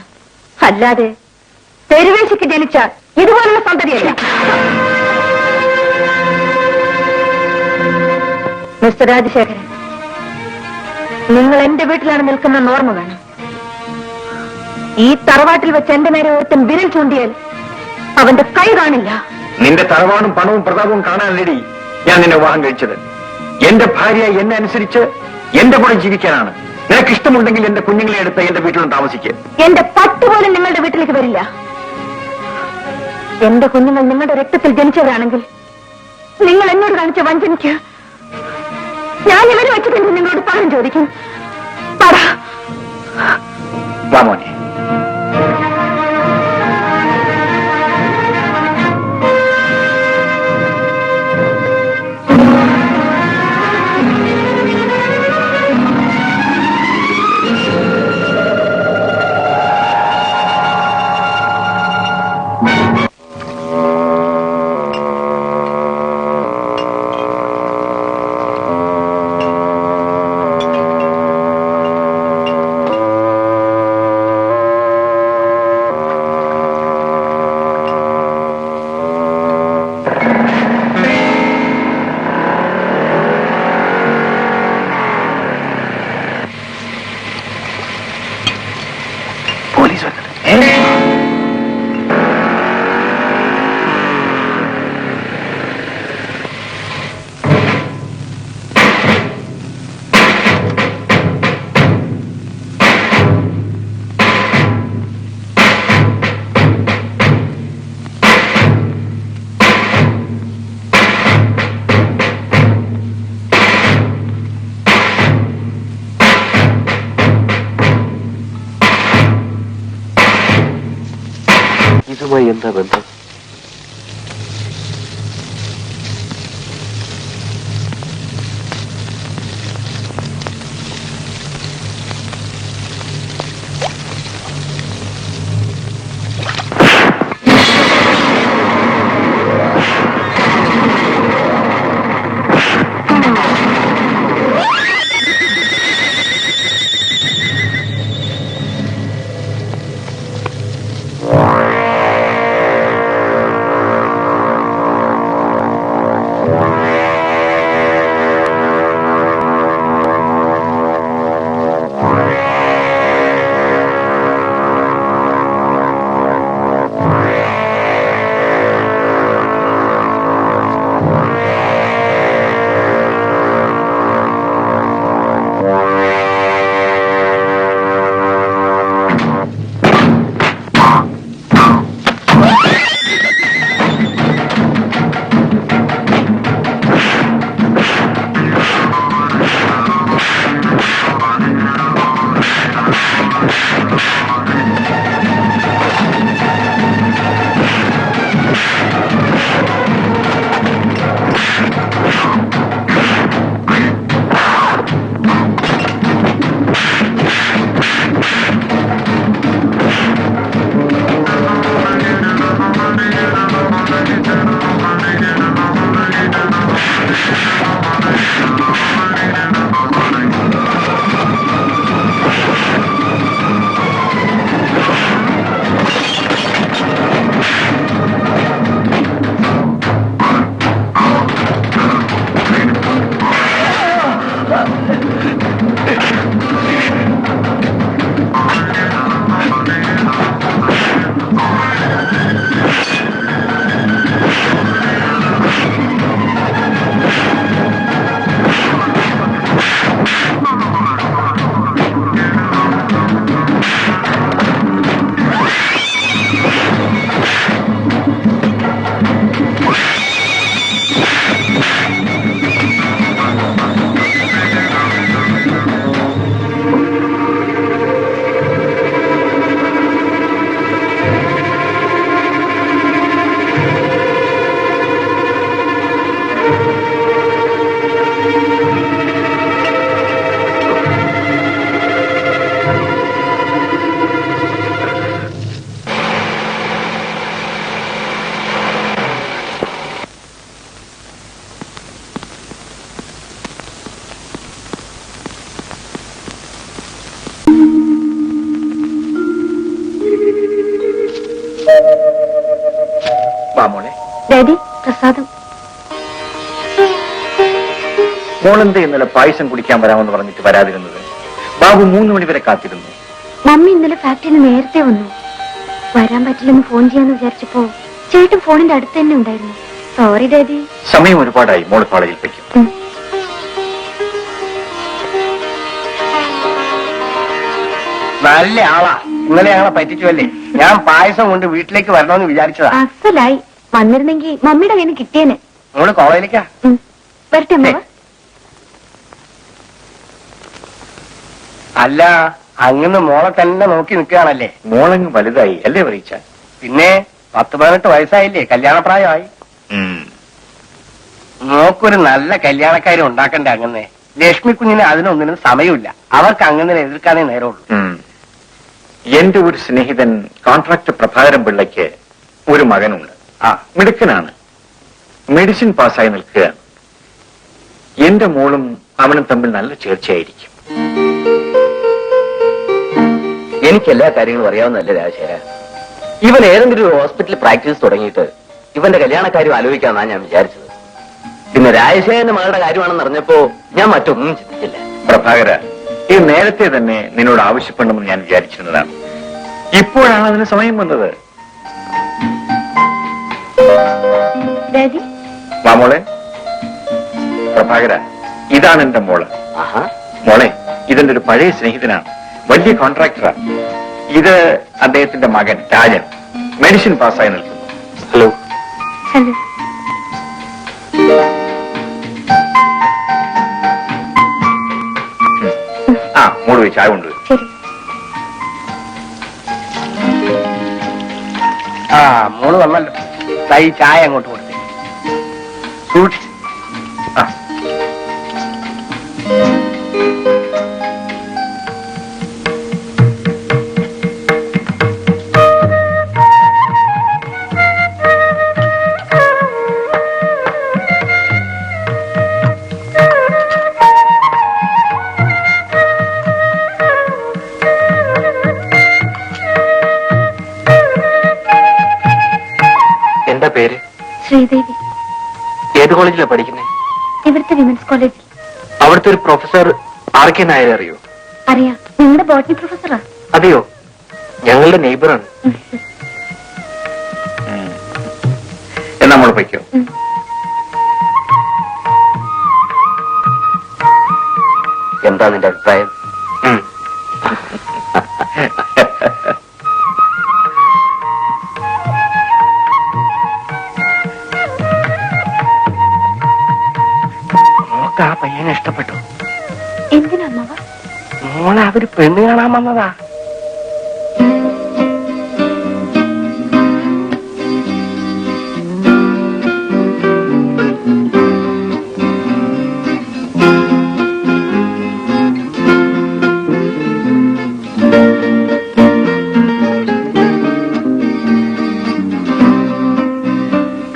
അല്ലാതെ തെരുവേശിക്ക് ജനിച്ച ഇതുപോലുള്ള സന്തതിയല്ല. മിസ്റ്റർ രാജശേഖരൻ, നിങ്ങൾ എന്റെ വീട്ടിലാണ് നിൽക്കുന്ന ഓർമ്മ വേണം. ഈ തറവാട്ടിൽ വെച്ച് എന്റെ നേരെ ഒരുത്തൻ വിരൽ ചൂണ്ടിയാൽ അവന്റെ കൈ കാണില്ല. നിന്റെ തറവാടും പണവും പ്രതാപവും കാണാനല്ലടി ഞാൻ നിന്നെ വിവാഹം കഴിച്ചത്. എന്റെ ഭാര്യ എന്നെ അനുസരിച്ച് എന്റെ കൂടെ ജീവിക്കാനാണ്. നിനക്ക് ഇഷ്ടമുണ്ടെങ്കിൽ എന്റെ കുഞ്ഞുങ്ങളെ എടുത്ത് എന്റെ വീട്ടിലും താമസിക്കുക. എന്റെ പട്ട് പോലും നിങ്ങളുടെ വീട്ടിലേക്ക് വരില്ല. എന്റെ കുഞ്ഞുങ്ങൾ നിങ്ങളുടെ രക്തത്തിൽ ജനിച്ചവരാണെങ്കിൽ നിങ്ങൾ എന്നോട് കാണിച്ച വഞ്ചനയ്ക്ക് ഞാൻ ഇവരെ വെച്ചിട്ടുണ്ട് നിങ്ങളോട് പണം ചോദിക്കും. പറ. വാ മോനെ. മോളെന്ത് ഇന്നലെ പായസം കുടിക്കാൻ വരാമെന്ന് പറഞ്ഞിട്ട് വരാതിരുന്നത്? ബാബു 3 മണി വരെ കാത്തിരുന്നു. മമ്മി ഇന്നലെ ഫാക്ടറിയിൽ നിന്ന് നേരത്തെ വന്നു. വരാൻ പറ്റില്ലെന്ന് ഫോൺ ചെയ്യാന്ന് വിചാരിച്ചപ്പോ ചേട്ടൻ ഫോണിന്റെ അടുത്ത് തന്നെ ഉണ്ടായിരുന്നു. Sorry daddy. സമയം ഒരുപാടായി, മോള് കോളേജിൽ വയ്ക്കും. നല്ല ആളാ. ഇന്നലെ ഞങ്ങളെ പറ്റിച്ചുവല്ലേ. ഞാൻ പായസം കൊണ്ട് വീട്ടിലേക്ക് വരണമെന്ന് വിചാരിച്ചതാ. അസലായി വന്നിരുന്നെങ്കിൽ മമ്മിയുടെ കയ്യിൽ കിട്ടിയേനെ. മോള് കോളേജിലേക്കാ? വരട്ടെ അമ്മ. അല്ല, അങ്ങനെ മോളെ തന്നെ നോക്കി നിൽക്കുകയാണല്ലേ. മോളങ്ങ് വലുതായി അല്ലേ പറയിച്ച? പിന്നെ 10-18 വയസ്സായില്ലേ, കല്യാണപ്രായമായി. മോക്കൊരു നല്ല കല്യാണക്കാരി ഉണ്ടാക്കണ്ടേ അങ്ങനെ. ലക്ഷ്മി കുഞ്ഞിന് അതിനൊന്നിനും സമയമില്ല. അവർക്ക് അങ്ങനെ എതിർക്കാനേ നേരമുള്ളൂ. എന്റെ ഒരു സ്നേഹിതൻ കോൺട്രാക്ടർ പ്രഭാകരൻ പിള്ളയ്ക്ക് ഒരു മകനുണ്ട്. മിടുക്കനാണ്, മെഡിസിൻ പാസ്സായി നിൽക്കുകയാണ്. എന്റെ മോളും അവനും തമ്മിൽ നല്ല ചേർച്ചയായിരിക്കും. എനിക്ക് എല്ലാ കാര്യങ്ങളും അറിയാവുന്നതല്ലേ രാജശേഖര. ഇവൻ ഏതെങ്കിലും ഒരു ഹോസ്പിറ്റലിൽ പ്രാക്ടീസ് തുടങ്ങിയിട്ട് ഇവന്റെ കല്യാണക്കാര്യം ആലോചിക്കാന്നാണ് ഞാൻ വിചാരിച്ചത്. പിന്നെ രാജശേഖരന്റെ മകളുടെ കാര്യമാണെന്ന് അറിഞ്ഞപ്പോ ഞാൻ മറ്റൊന്നും ചിന്തിച്ചില്ല. പ്രഭാകര, ഇത് നേരത്തെ തന്നെ നിന്നോട് ആവശ്യപ്പെടണമെന്ന് ഞാൻ വിചാരിച്ചിരുന്നതാണ്. ഇപ്പോഴാണ് അതിന് സമയം വന്നത്. ഡാഡി. വാ മോളെ. പ്രഭാകര, ഇതാണ് എന്റെ മോള്. മോളെ, ഇതെന്റെ ഒരു പഴയ സ്നേഹിതനാണ്, വലിയ കോൺട്രാക്ടറാണ്. ഇത് അദ്ദേഹത്തിന്റെ മകൻ രാജൻ, മെഡിസിൻ പാസ്സായി നിൽക്കുന്നു. ഹലോ. ഹലോ. മോള് പോയി ചായ കൊണ്ടുപോയി. ശരി. മോള് വന്നല്ലോ. ഈ ചായ അങ്ങോട്ട് കൊടുത്തേ. സൂക്ഷിച്ച്. എന്താ പേര്? ശ്രീദേവി. ഏത് കോളേജിലാണ് പഠിക്കുന്നത്? ഇവിടുത്തെ വിമൻസ് കോളേജിൽ. അവിടുത്തെ ഒരു പ്രൊഫസർ ആർക്കെ നായരെ അറിയോ? അറിയാം, നിങ്ങളുടെ ബോട്ടണി പ്രൊഫസറാ. അതെയോ? ഞങ്ങളുടെ നെയ്ബറാണ്. എന്നാ മോള് പൊയ്ക്കോ. എന്താ നിന്റെ അഭിപ്രായം? മോക്ക് ആ പയ്യനെ ഇഷ്ടപ്പെട്ടു. എന്തിനാ അമ്മവ? മോളെ അവര് പെണ്ണ് കാണാൻ വന്നതാ.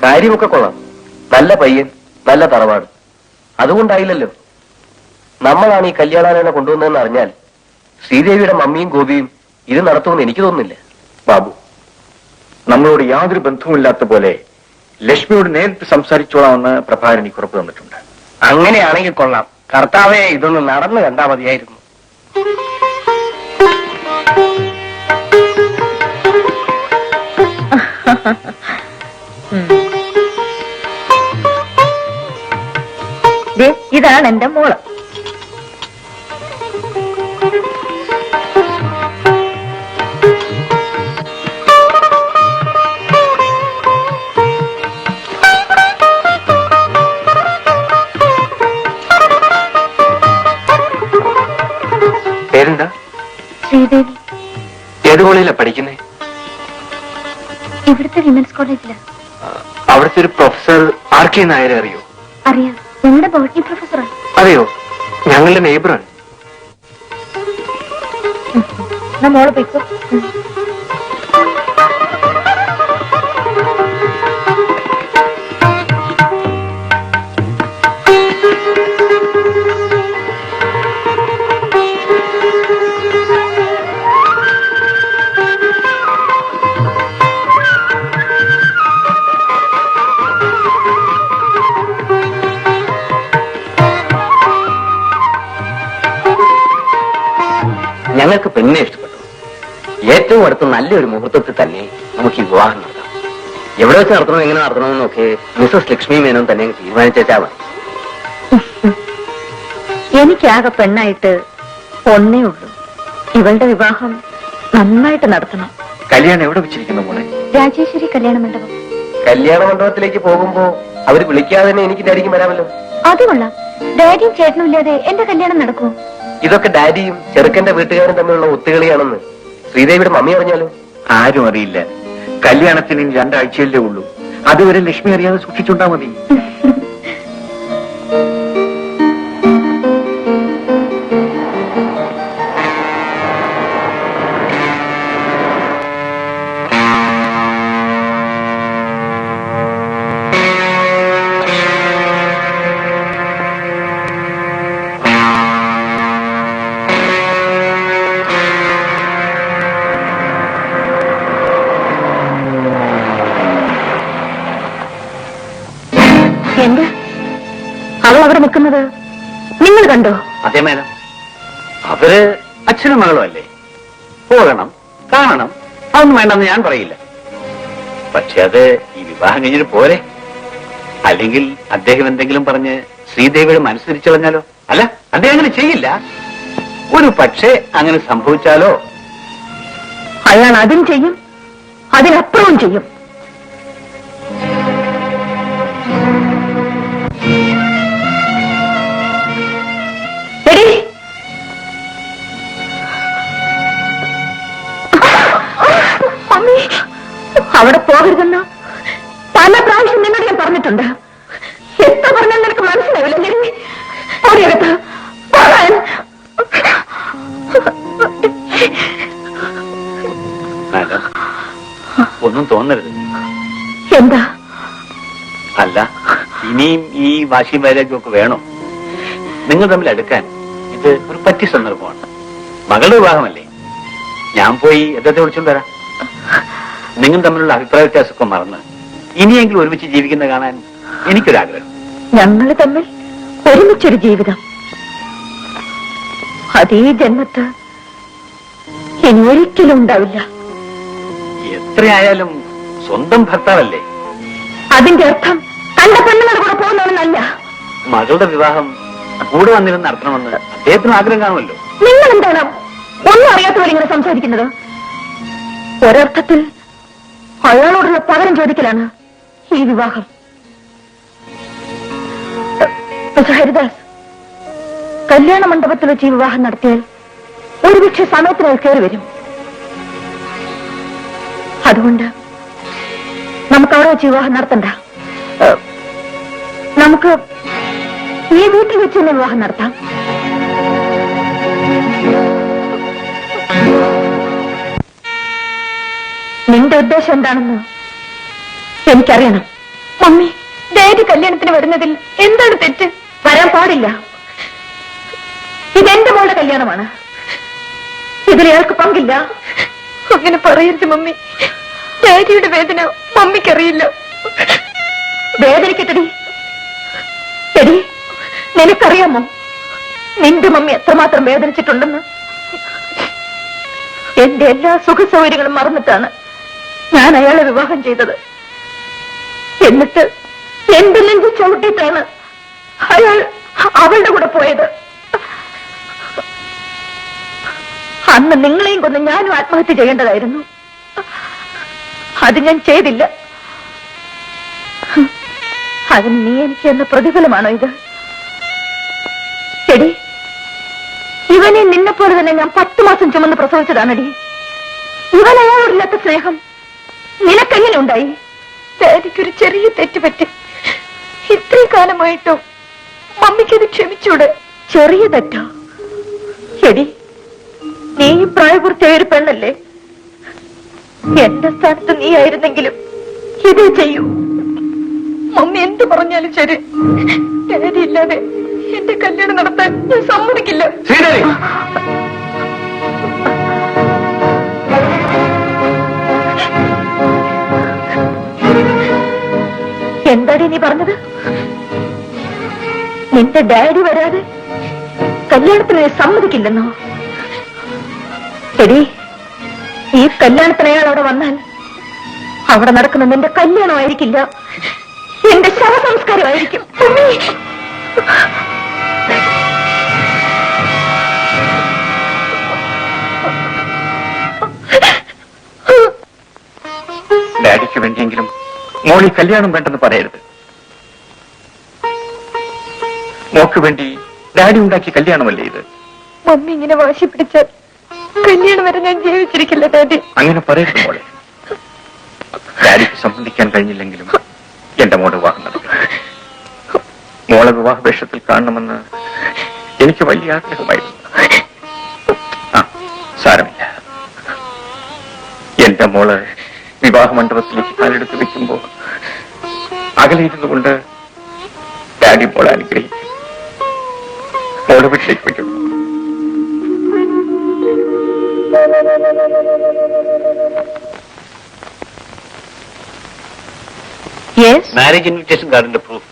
കാര്യമൊക്കെ കൊള്ളാം. നല്ല പയ്യൻ, നല്ല തറവാട്. അതുകൊണ്ടായില്ലല്ലോ. നമ്മളാണ് ഈ കല്യാണാലോചന കൊണ്ടുവന്നതെന്ന് അറിഞ്ഞാൽ ശ്രീദേവിയുടെ മമ്മിയും ഗോപിയും ഇത് നടത്തുമെന്ന് എനിക്ക് തോന്നുന്നില്ല. ബാബു, നമ്മളോട് യാതൊരു ബന്ധവുമില്ലാത്ത പോലെ ലക്ഷ്മിയോട് നേരിട്ട് സംസാരിച്ചോളാമെന്ന് പ്രഭാകരൻ എനിക്ക് ഉറപ്പ് തന്നിട്ടുണ്ട്. അങ്ങനെയാണെങ്കിൽ കൊള്ളാം. കർത്താവേ, ഇതൊന്ന് നടന്നു കണ്ടാ മതിയായിരുന്നു. ഇതാണ് എന്റെ മോള്. പേരെന്താ? ശ്രീദേവി. ഏത് കോളേജിലാണ് പഠിക്കുന്നത്? ഇവിടുത്തെ വിമൻസ് കോളേജിലാ. അവിടുത്തെ ഒരു പ്രൊഫസർ ആർക്കെ നായരെ അറിയോ? അറിയാം, ഞങ്ങളുടെ ബോട്ടണി പ്രൊഫസറാ. അതെയോ? ഞങ്ങളുടെ നെയ്ബറാണ്. മോള് പോയിക്കോ. ഞങ്ങൾക്ക് പെണ്ണിനെ ഇഷ്ടപ്പെട്ടു. ഏറ്റവും അടുത്ത നല്ലൊരു മുഹൂർത്തത്തിൽ തന്നെ നമുക്ക് ഈ വിവാഹം നടത്താം. എവിടെ വെച്ച് നടത്തണോ എങ്ങനെ നടത്തണമെന്നൊക്കെ മിസ്സസ് ലക്ഷ്മി മേനോൻ തന്നെ തീരുമാനിച്ചാൽ മതി. എനിക്കാകെ പെണ്ണായിട്ട് ഒന്നേ ഉള്ളൂ. ഇവളുടെ വിവാഹം നന്നായിട്ട് നടത്തണം. കല്യാണം എവിടെ വെച്ചിരിക്കുന്നു മോളെ? രാജേശ്വരി കല്യാണ മണ്ഡപം. കല്യാണ മണ്ഡപത്തിലേക്ക് പോകുമ്പോ അവര് വിളിക്കാതെ തന്നെ എനിക്ക് ഡാഡിക്കും വരാമല്ലോ. അത് കൊള്ളാം. ഡാഡിയും ചേട്ടനും ഇല്ലാതെ എന്റെ കല്യാണം നടക്കുമോ? ഇതൊക്കെ ഡാഡിയും ചെറുക്കന്റെ വീട്ടുകാരും തമ്മിലുള്ള ഒത്തുകളിയാണെന്ന് ശ്രീദേവിയുടെ മമ്മി അറിഞ്ഞാലോ? ആരും അറിയില്ല. കല്യാണത്തിന് ഇനി 2 ആഴ്ചയല്ലേ ഉള്ളൂ. അതുവരെ ലക്ഷ്മി അറിയാതെ സൂക്ഷിച്ചുണ്ടാ മതി. എന്ത് അവൾ അവിടെ നിൽക്കുന്നത് നിങ്ങൾ കണ്ടോ? അതേ മേഡം, അവര് അച്ഛനും മകളും അല്ലേ? പോകണം, കാണണം, അതൊന്നും വേണ്ടെന്ന് ഞാൻ പറയില്ല. പക്ഷെ അത് ഈ വിവാഹം കഴിഞ്ഞിട്ട് പോരെ. അല്ലെങ്കിൽ അദ്ദേഹം എന്തെങ്കിലും പറഞ്ഞ് ശ്രീദേവിയുടെ മനസ്സരിച്ചളഞ്ഞാലോ? അല്ല, അദ്ദേഹം അങ്ങനെ ചെയ്യില്ല. ഒരു പക്ഷേ അങ്ങനെ സംഭവിച്ചാലോ? അയാൾ അതും ചെയ്യും, അതിനപ്പുറവും ചെയ്യും. എടീ, മമ്മി, അവിടെ പോകരുതെന്ന് പല പ്രാവശ്യം നിന്നോട് ഞാൻ പറഞ്ഞിട്ടുണ്ട്. എത്ര പറഞ്ഞാൽ നിനക്ക് മനസ്സിലാവില്ല. ഓടിയെടുത്ത് പറയാൻ മാഡം, ഒന്നും തോന്നരുത്. എന്താ? അല്ല, ഇനിയും ഈ വാശിയും വൈരാഗ്യം ഒക്കെ വേണോ? നിങ്ങൾ തമ്മിൽ അടുക്കാൻ ഇത് ഒരു പറ്റിയ സന്ദർഭമാണ്. മകളുടെ വിവാഹമല്ലേ? ഞാൻ പോയി എത്രത്തെ വിളിച്ചോണ്ട് വരാം. നിങ്ങൾ തമ്മിലുള്ള അഭിപ്രായ വ്യത്യാസമൊക്കെ മറന്ന് ഇനിയെങ്കിലും ഒരുമിച്ച് ജീവിക്കുന്ന കാണാൻ എനിക്കൊരാഗ്രഹം. ഞങ്ങൾ തമ്മിൽ ഒരുമിച്ചൊരു ജീവിതം, അതേ ജന്മത്ത് ഇനി ഒരിക്കലും ഉണ്ടാവില്ല. എത്രയായാലും സ്വന്തം ഭർത്താവല്ലേ? അതിന്റെ അർത്ഥം കണ്ട പെണ്ണുങ്ങളുടെ കൂടെ പോകുന്നവനല്ല. മകളുടെ വിവാഹം കൂടെ വന്നിരുന്ന് നടത്തണമെന്ന് അദ്ദേഹത്തിന് ആഗ്രഹം കാണുമല്ലോ. നിങ്ങൾ എന്താണ് ഒന്നും അറിയാത്തവരെ ഇങ്ങനെ സംസാരിക്കുന്നത്? ഒരർത്ഥത്തിൽ അയാളോടുള്ള പകരം ചോദിക്കലാണ് ഈ വിവാഹം. മിസ്റ്റർ ഹരിദാസ്, കല്യാണ മണ്ഡപത്തിൽ വെച്ച് ഈ വിവാഹം നടത്തിയാൽ ഒരുപക്ഷെ സമയത്തിനായി കയറി വരും. അതുകൊണ്ട് നമുക്ക് അവിടെ വെച്ച് വിവാഹം നടത്തണ്ട. നമുക്ക് ഈ വീട്ടിൽ വെച്ച് തന്നെ വിവാഹം നടത്താം. നിന്റെ ഉദ്ദേശം എന്താണെന്ന് എനിക്കറിയണം. മമ്മി, ഡാഡി കല്യാണത്തിന് വരുന്നതിൽ എന്താണ് തെറ്റ്? വരാൻ പാടില്ല. ഇതെന്റെ മോളുടെ കല്യാണമാണ്. ഇതിൽ ഇയാൾക്ക് പങ്കില്ല. അങ്ങനെ പറയരുത് മമ്മി. ഡാഡിയുടെ വേദന മമ്മിക്കറിയില്ല. വേദനിക്കട്ടെടി. എടി, നിനക്കറിയാമോ നിന്റെ മമ്മി എത്രമാത്രം വേദനിച്ചിട്ടുണ്ടെന്ന്? എന്റെ എല്ലാ സുഖ സൗകര്യങ്ങളും മറന്നിട്ടാണ് ഞാൻ അയാളെ വിവാഹം ചെയ്തത്. എന്നിട്ട് എന്റെ നെഞ്ചു ചവിട്ടിയിട്ടാണ് അയാൾ അവളുടെ കൂടെ പോയത്. അന്ന് നിങ്ങളെയും കൊന്ന് ഞാനും ആത്മഹത്യ ചെയ്യേണ്ടതായിരുന്നു. അത് ഞാൻ ചെയ്തില്ല. അതിന് നീ എനിക്ക് എന്ന പ്രതിഫലമാണോ ഇത്? എടി, ഇവനെ നിന്നെപ്പോലെ തന്നെ ഞാൻ 10 മാസം ചുമന്ന് പ്രസവിച്ചതാണടി. ഇവൻ അയാളോടില്ലാത്ത സ്നേഹം നിനക്കെങ്ങനെ ഉണ്ടായി? ഡാഡിക്കൊരു ചെറിയ തെറ്റ് പറ്റി. ഇത്രയും കാലമായിട്ടും മമ്മിക്കത് ക്ഷമിച്ചൂടെ? ചെറിയ തെറ്റോ? എടി, നീ പ്രായപൂർത്തിയായ ഒരു പെണ്ണല്ലേ? എന്റെ സ്ഥാനത്ത് നീ ആയിരുന്നെങ്കിലും ഇതേ ചെയ്യൂ. മമ്മി എന്ത് പറഞ്ഞാലും ശരി, ഡാഡി ഇല്ലാതെ എന്റെ കല്യാണം നടത്താൻ ഞാൻ സമ്മതിക്കില്ല. ശ്രീദേവി, എന്താടി നീ പറഞ്ഞത്? നിന്റെ ഡാഡി വരാതെ കല്യാണത്തിന് നീ സമ്മതിക്കില്ലെന്നോ? എടി, ഈ കല്യാണത്തിന് അയാൾ അവിടെ വന്നാൽ അവിടെ നടക്കുന്ന നിന്റെ കല്യാണമായിരിക്കില്ല, എന്റെ ശവസംസ്കാരമായിരിക്കും. ഡാഡിക്ക് വേണ്ടിയെങ്കിലും മോളി കല്യാണം വേണ്ടെന്ന് പറയരുത്. മോക്ക് വേണ്ടി ഡാഡി ഉണ്ടാക്കിയ കല്യാണമല്ലേ ഇത്? മമ്മി ഇങ്ങനെ വാശി പിടിച്ചാൽ കല്യാണം വരെ ഞാൻ ജീവിച്ചിരിക്കില്ല ഡാഡി. അങ്ങനെ പറയരുത് മോളെ. ഡാഡിക്ക് സംബന്ധിക്കാൻ കഴിഞ്ഞില്ലെങ്കിലും എന്റെ മോളെ വിവാഹം നടക്കും. മോളെ വിവാഹ വേഷത്തിൽ കാണണമെന്ന് എനിക്ക് വലിയ ആഗ്രഹമായിരുന്നു. സാരമില്ല. എന്റെ മോള് വിവാഹ മണ്ഡപത്തിലേക്ക് കാലെടുത്ത് വെക്കുമ്പോ അകലെയിരുന്നു കൊണ്ട് ഡാഡി മോളെ അനുഗ്രഹിക്കും. മോളെ വീട്ടിലേക്ക് വയ്ക്കും. മാരേജ് ഇൻവിറ്റേഷൻ കാർഡിന്റെ പ്രൂഫ്.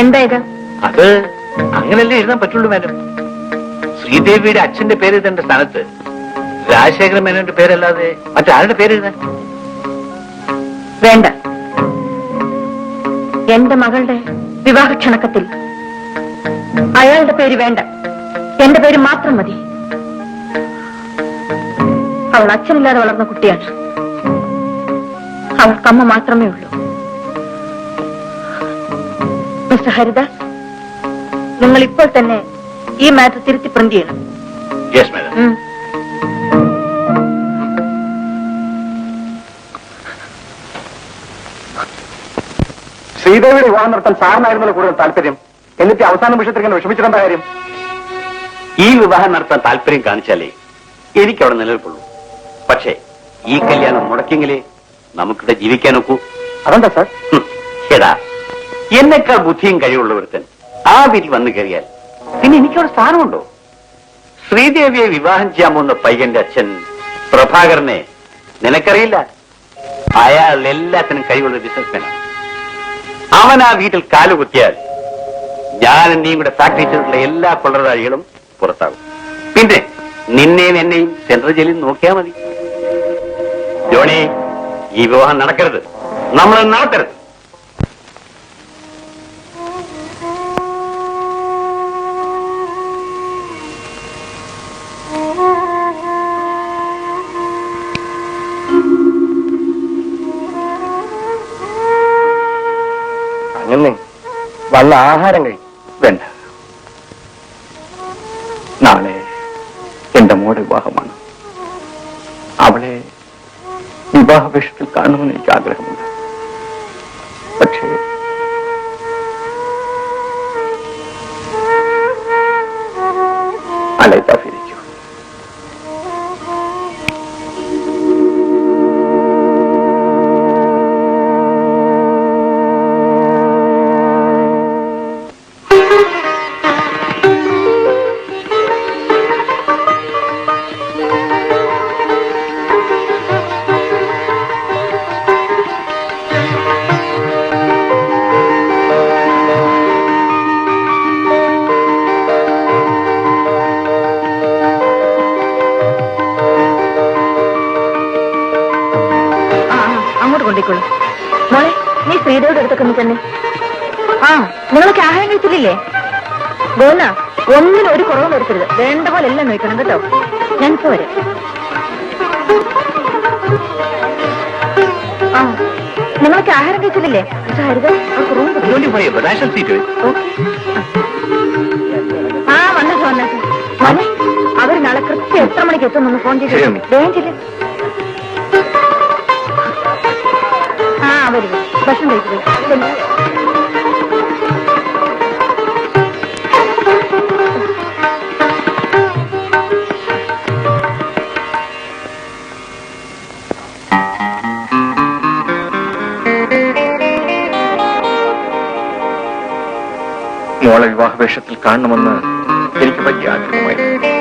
എന്താ ഇത്? അത് അങ്ങനല്ലേ എഴുതാൻ പറ്റുള്ളൂ മാഡം. ശ്രീദേവിയുടെ അച്ഛന്റെ പേര് എഴുതേണ്ട സ്ഥാനത്ത് രാജശേഖര മേനോന്റെ പേരല്ലാതെ മറ്റാരുടെ പേര് എഴുതാൻ? വേണ്ട. എന്റെ മകളുടെ വിവാഹ ക്ഷണക്കത്തിൽ അയാളുടെ പേര് വേണ്ട, എന്റെ പേര് മാത്രം മതി. അവൾ അച്ഛനില്ലാതെ വളർന്ന കുട്ടിയാണ്. അവൾക്കമ്മ മാത്രമേ ഉള്ളൂ. മിസ്റ്റർ ഹരിദാസ്, നിങ്ങൾ ഇപ്പോൾ തന്നെ ഈ മാറ്റർ തിരുത്തി പ്രിന്റ് ചെയ്യണം. Yes madam. ശ്രീദേവിയുടെ വിവാഹം നടത്താൻ സാറിനായിരുന്നല്ലോ കൂടുതൽ താല്പര്യം. എന്നിട്ട് അവസാന നിമിഷത്തിൽ വിഷമിച്ചിടേണ്ട കാര്യം? ഈ വിവാഹം നടത്താൻ താല്പര്യം കാണിച്ചാലേ എനിക്കവിടെ നിലനിൽപ്പുള്ളൂ. പക്ഷേ ഈ കല്യാണം മുടക്കിയെങ്കിലേ നമുക്കിവിടെ ജീവിക്കാനൊക്കൂ. അതെന്താ സാർ? എടാ, എന്നെക്കാൾ ബുദ്ധിയും കഴിവുള്ളവർത്തൻ ആ വീട്ടിൽ വന്നു കയറിയാൽ പിന്നെ എനിക്കവിടെ സ്ഥാനമുണ്ടോ? ശ്രീദേവിയെ വിവാഹം ചെയ്യാൻ പോകുന്ന പയ്യന്റെ അച്ഛൻ പ്രഭാകരനെ നിനക്കറിയില്ല? അയാൾ എല്ലാത്തിനും കഴിവുള്ള ബിസിനസ്മാനാണ്. അവൻ ആ വീട്ടിൽ കാലുകുത്തിയാൽ ഞാൻ നീയും കൂടെ ഫാക്ടറി ചെയ്തിട്ടുള്ള എല്ലാ കൊള്ളരാളികളും പുറത്താകും. പിന്നെ നിന്നെയും എന്നെയും സെൻട്രൽ ജയിലിൽ നോക്കിയാൽ മതി. ജോണി, ഈ വിവാഹം നടക്കരുത്, നമ്മൾ നടത്തരുത്. അങ്ങനെ വന്ന ആഹാരം കഴിക്കും. വേണ്ട. നാളെ എന്റെ മോടെ വിവാഹമാണ്. അവളെ വിവാഹ വേഷത്തിൽ കാണണമെന്ന് എനിക്ക് ആഗ്രഹമുണ്ട്. പക്ഷേ അലൈതാഫിരിക്കൂ. കൊണ്ടിക്കോളൂ. മോളെ, നീ ശ്രീദേവിയുടെ അടുത്തൊക്കെ ഒന്ന് തന്നെ. നിങ്ങളൊക്കെ ആഹാരം കഴിച്ചില്ലേ? ഗോന, ഒന്നിനും ഒരു കുറവും വരുത്തരുത്. വേണ്ട പോലെ എല്ലാം നോക്കണം കേട്ടോ. ഞാനിപ്പോ വരാം. നിങ്ങളൊക്കെ ആഹാരം കഴിച്ചില്ലേ? വന്നേ വന്നേ. മോനെ, അവർ നാളെ കൃത്യം എത്ര മണിക്ക് എത്തുമെന്ന് ഫോൺ ചെയ്തു. വേഗം ചെയ്ത്. വരും, ഭക്ഷണം കഴിക്കുക. മോളെ വിവാഹ വേഷത്തിൽ കാണണമെന്ന് എനിക്ക് വലിയ ആഗ്രഹമായിരുന്നു.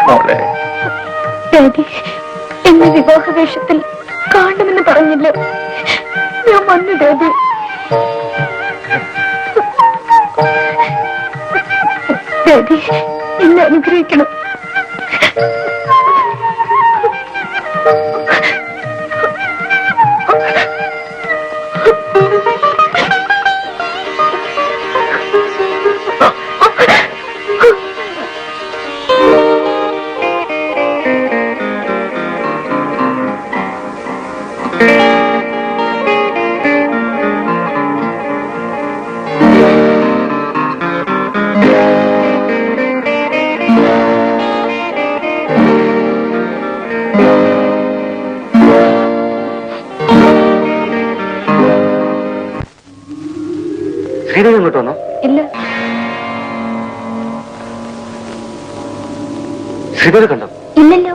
മോളെ ഡാഡി എന്നെ വിവാഹ വേഷത്തിൽ കാണണമെന്ന് പറഞ്ഞില്ല. ഞാൻ വന്നു ഡാഡി. ഡാഡി എന്നെ അനുഗ്രഹിക്കണം. ശ്രീദേവി ഇങ്ങോട്ട് വന്നോ? ഇല്ല. ശ്രീദേവി കണ്ടോ? ഇല്ലല്ലോ.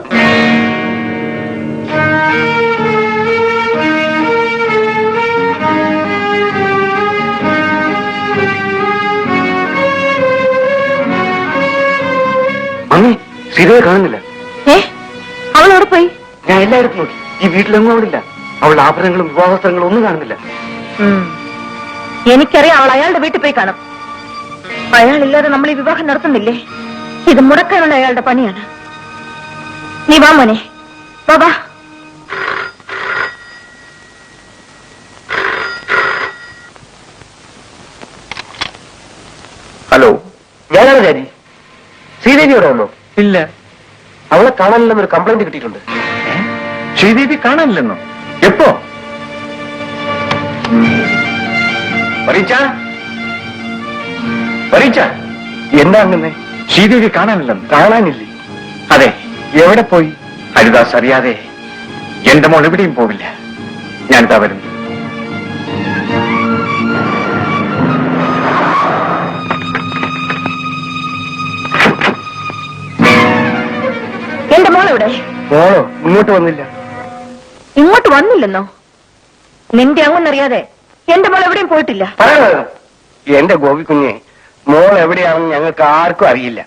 മമ്മി, ശ്രീദേവി കാണുന്നില്ല. അവളോട് പോയി. ഞാൻ എല്ലായിടത്തും നോക്കി. ഈ വീട്ടിലെങ്ങും അവളില്ല. അവളുടെ ആഭരണങ്ങളും വിവാഹവസ്ത്രങ്ങളും ഒന്നും കാണുന്നില്ല. എനിക്കറിയാം അവൾ അയാളുടെ വീട്ടിൽ പോയി കാണും. അയാളില്ലാതെ നമ്മൾ ഈ വിവാഹം നടത്തുന്നില്ലേ? ഇത് മുടക്കാനുള്ള അയാളുടെ പണിയാണ്. നീ വാ മോനെ, വാ. ഹലോ, ഞാനാണ് ഡാഡി. ശ്രീദേവി ഇവിടെ വന്നോ? ഇല്ല. അവളെ കാണാനില്ലെന്നൊരു കംപ്ലൈന്റ് കിട്ടിയിട്ടുണ്ട്. ശ്രീദേവി കാണാനില്ലെന്നോ? എപ്പോ? എന്താ അങ്ങനെ? ശ്രീദേവി കാണാനില്ലെന്ന്? കാണാനില്ലേ? അതെ. എവിടെ പോയി? ഹരിദാസ് അറിയാതെ എന്റെ മോൾ എവിടെയും പോവില്ല. ഞാനിതാ വരുന്നു. എന്റെ മോളെവിടെ? മോളോ ഇങ്ങോട്ട് വന്നില്ല. ഇങ്ങോട്ട് വന്നില്ലെന്നോ? നിന്റെ അങ്ങൊന്നറിയാതെ എന്റെ മോൾ എവിടെയും പോയിട്ടില്ല. പറയണോ? എന്റെ ഗോപിക്കുഞ്ഞെ, മോൾ എവിടെയാണെന്ന് ഞങ്ങൾക്ക് ആർക്കും അറിയില്ല.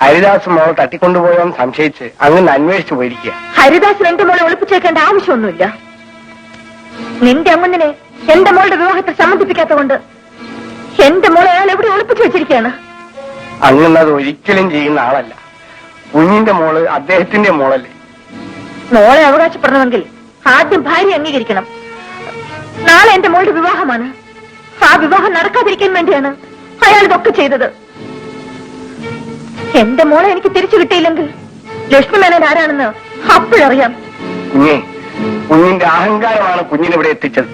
ഹരിദാസ് മോൾ തട്ടിക്കൊണ്ടുപോയോന്ന് സംശയിച്ച് അങ്ങനെ അന്വേഷിച്ചു പോയിരിക്കുക. ഹരിദാസിന് എന്റെ മോളെ ഒളിപ്പിച്ചേക്കേണ്ട ആവശ്യമൊന്നുമില്ല. നിന്റെ അങ്ങൊന്നിനെ എന്റെ മോളുടെ വിവാഹത്തിൽ സമ്മതിപ്പിക്കാത്തതുകൊണ്ട് എന്റെ മോളെ അയാൾ എവിടെ ഒളിപ്പിച്ചു വെച്ചിരിക്കുകയാണ്. അങ്ങനെ അത് ഒരിക്കലും ചെയ്യുന്ന ആളല്ല. കുഞ്ഞിന്റെ മോള് അദ്ദേഹത്തിന്റെ മോളല്ലേ. മോളെ അവകാശപ്പെടണമെങ്കിൽ ആദ്യം ഭാര്യ അംഗീകരിക്കണം. നാളെ എന്റെ മോളുടെ വിവാഹമാണ്. ആ വിവാഹം നടക്കാതിരിക്കാൻ വേണ്ടിയാണ് അയാൾ ഇതൊക്കെ ചെയ്തത്. എന്റെ മോളെ എനിക്ക് തിരിച്ചു കിട്ടിയില്ലെങ്കിൽ ലക്ഷ്മി മേനോൻ ആരാണെന്ന് അപ്പോഴറിയാം. കുഞ്ഞിന്റെ അഹങ്കാരമാണ് കുഞ്ഞിനിവിടെ എത്തിച്ചത്.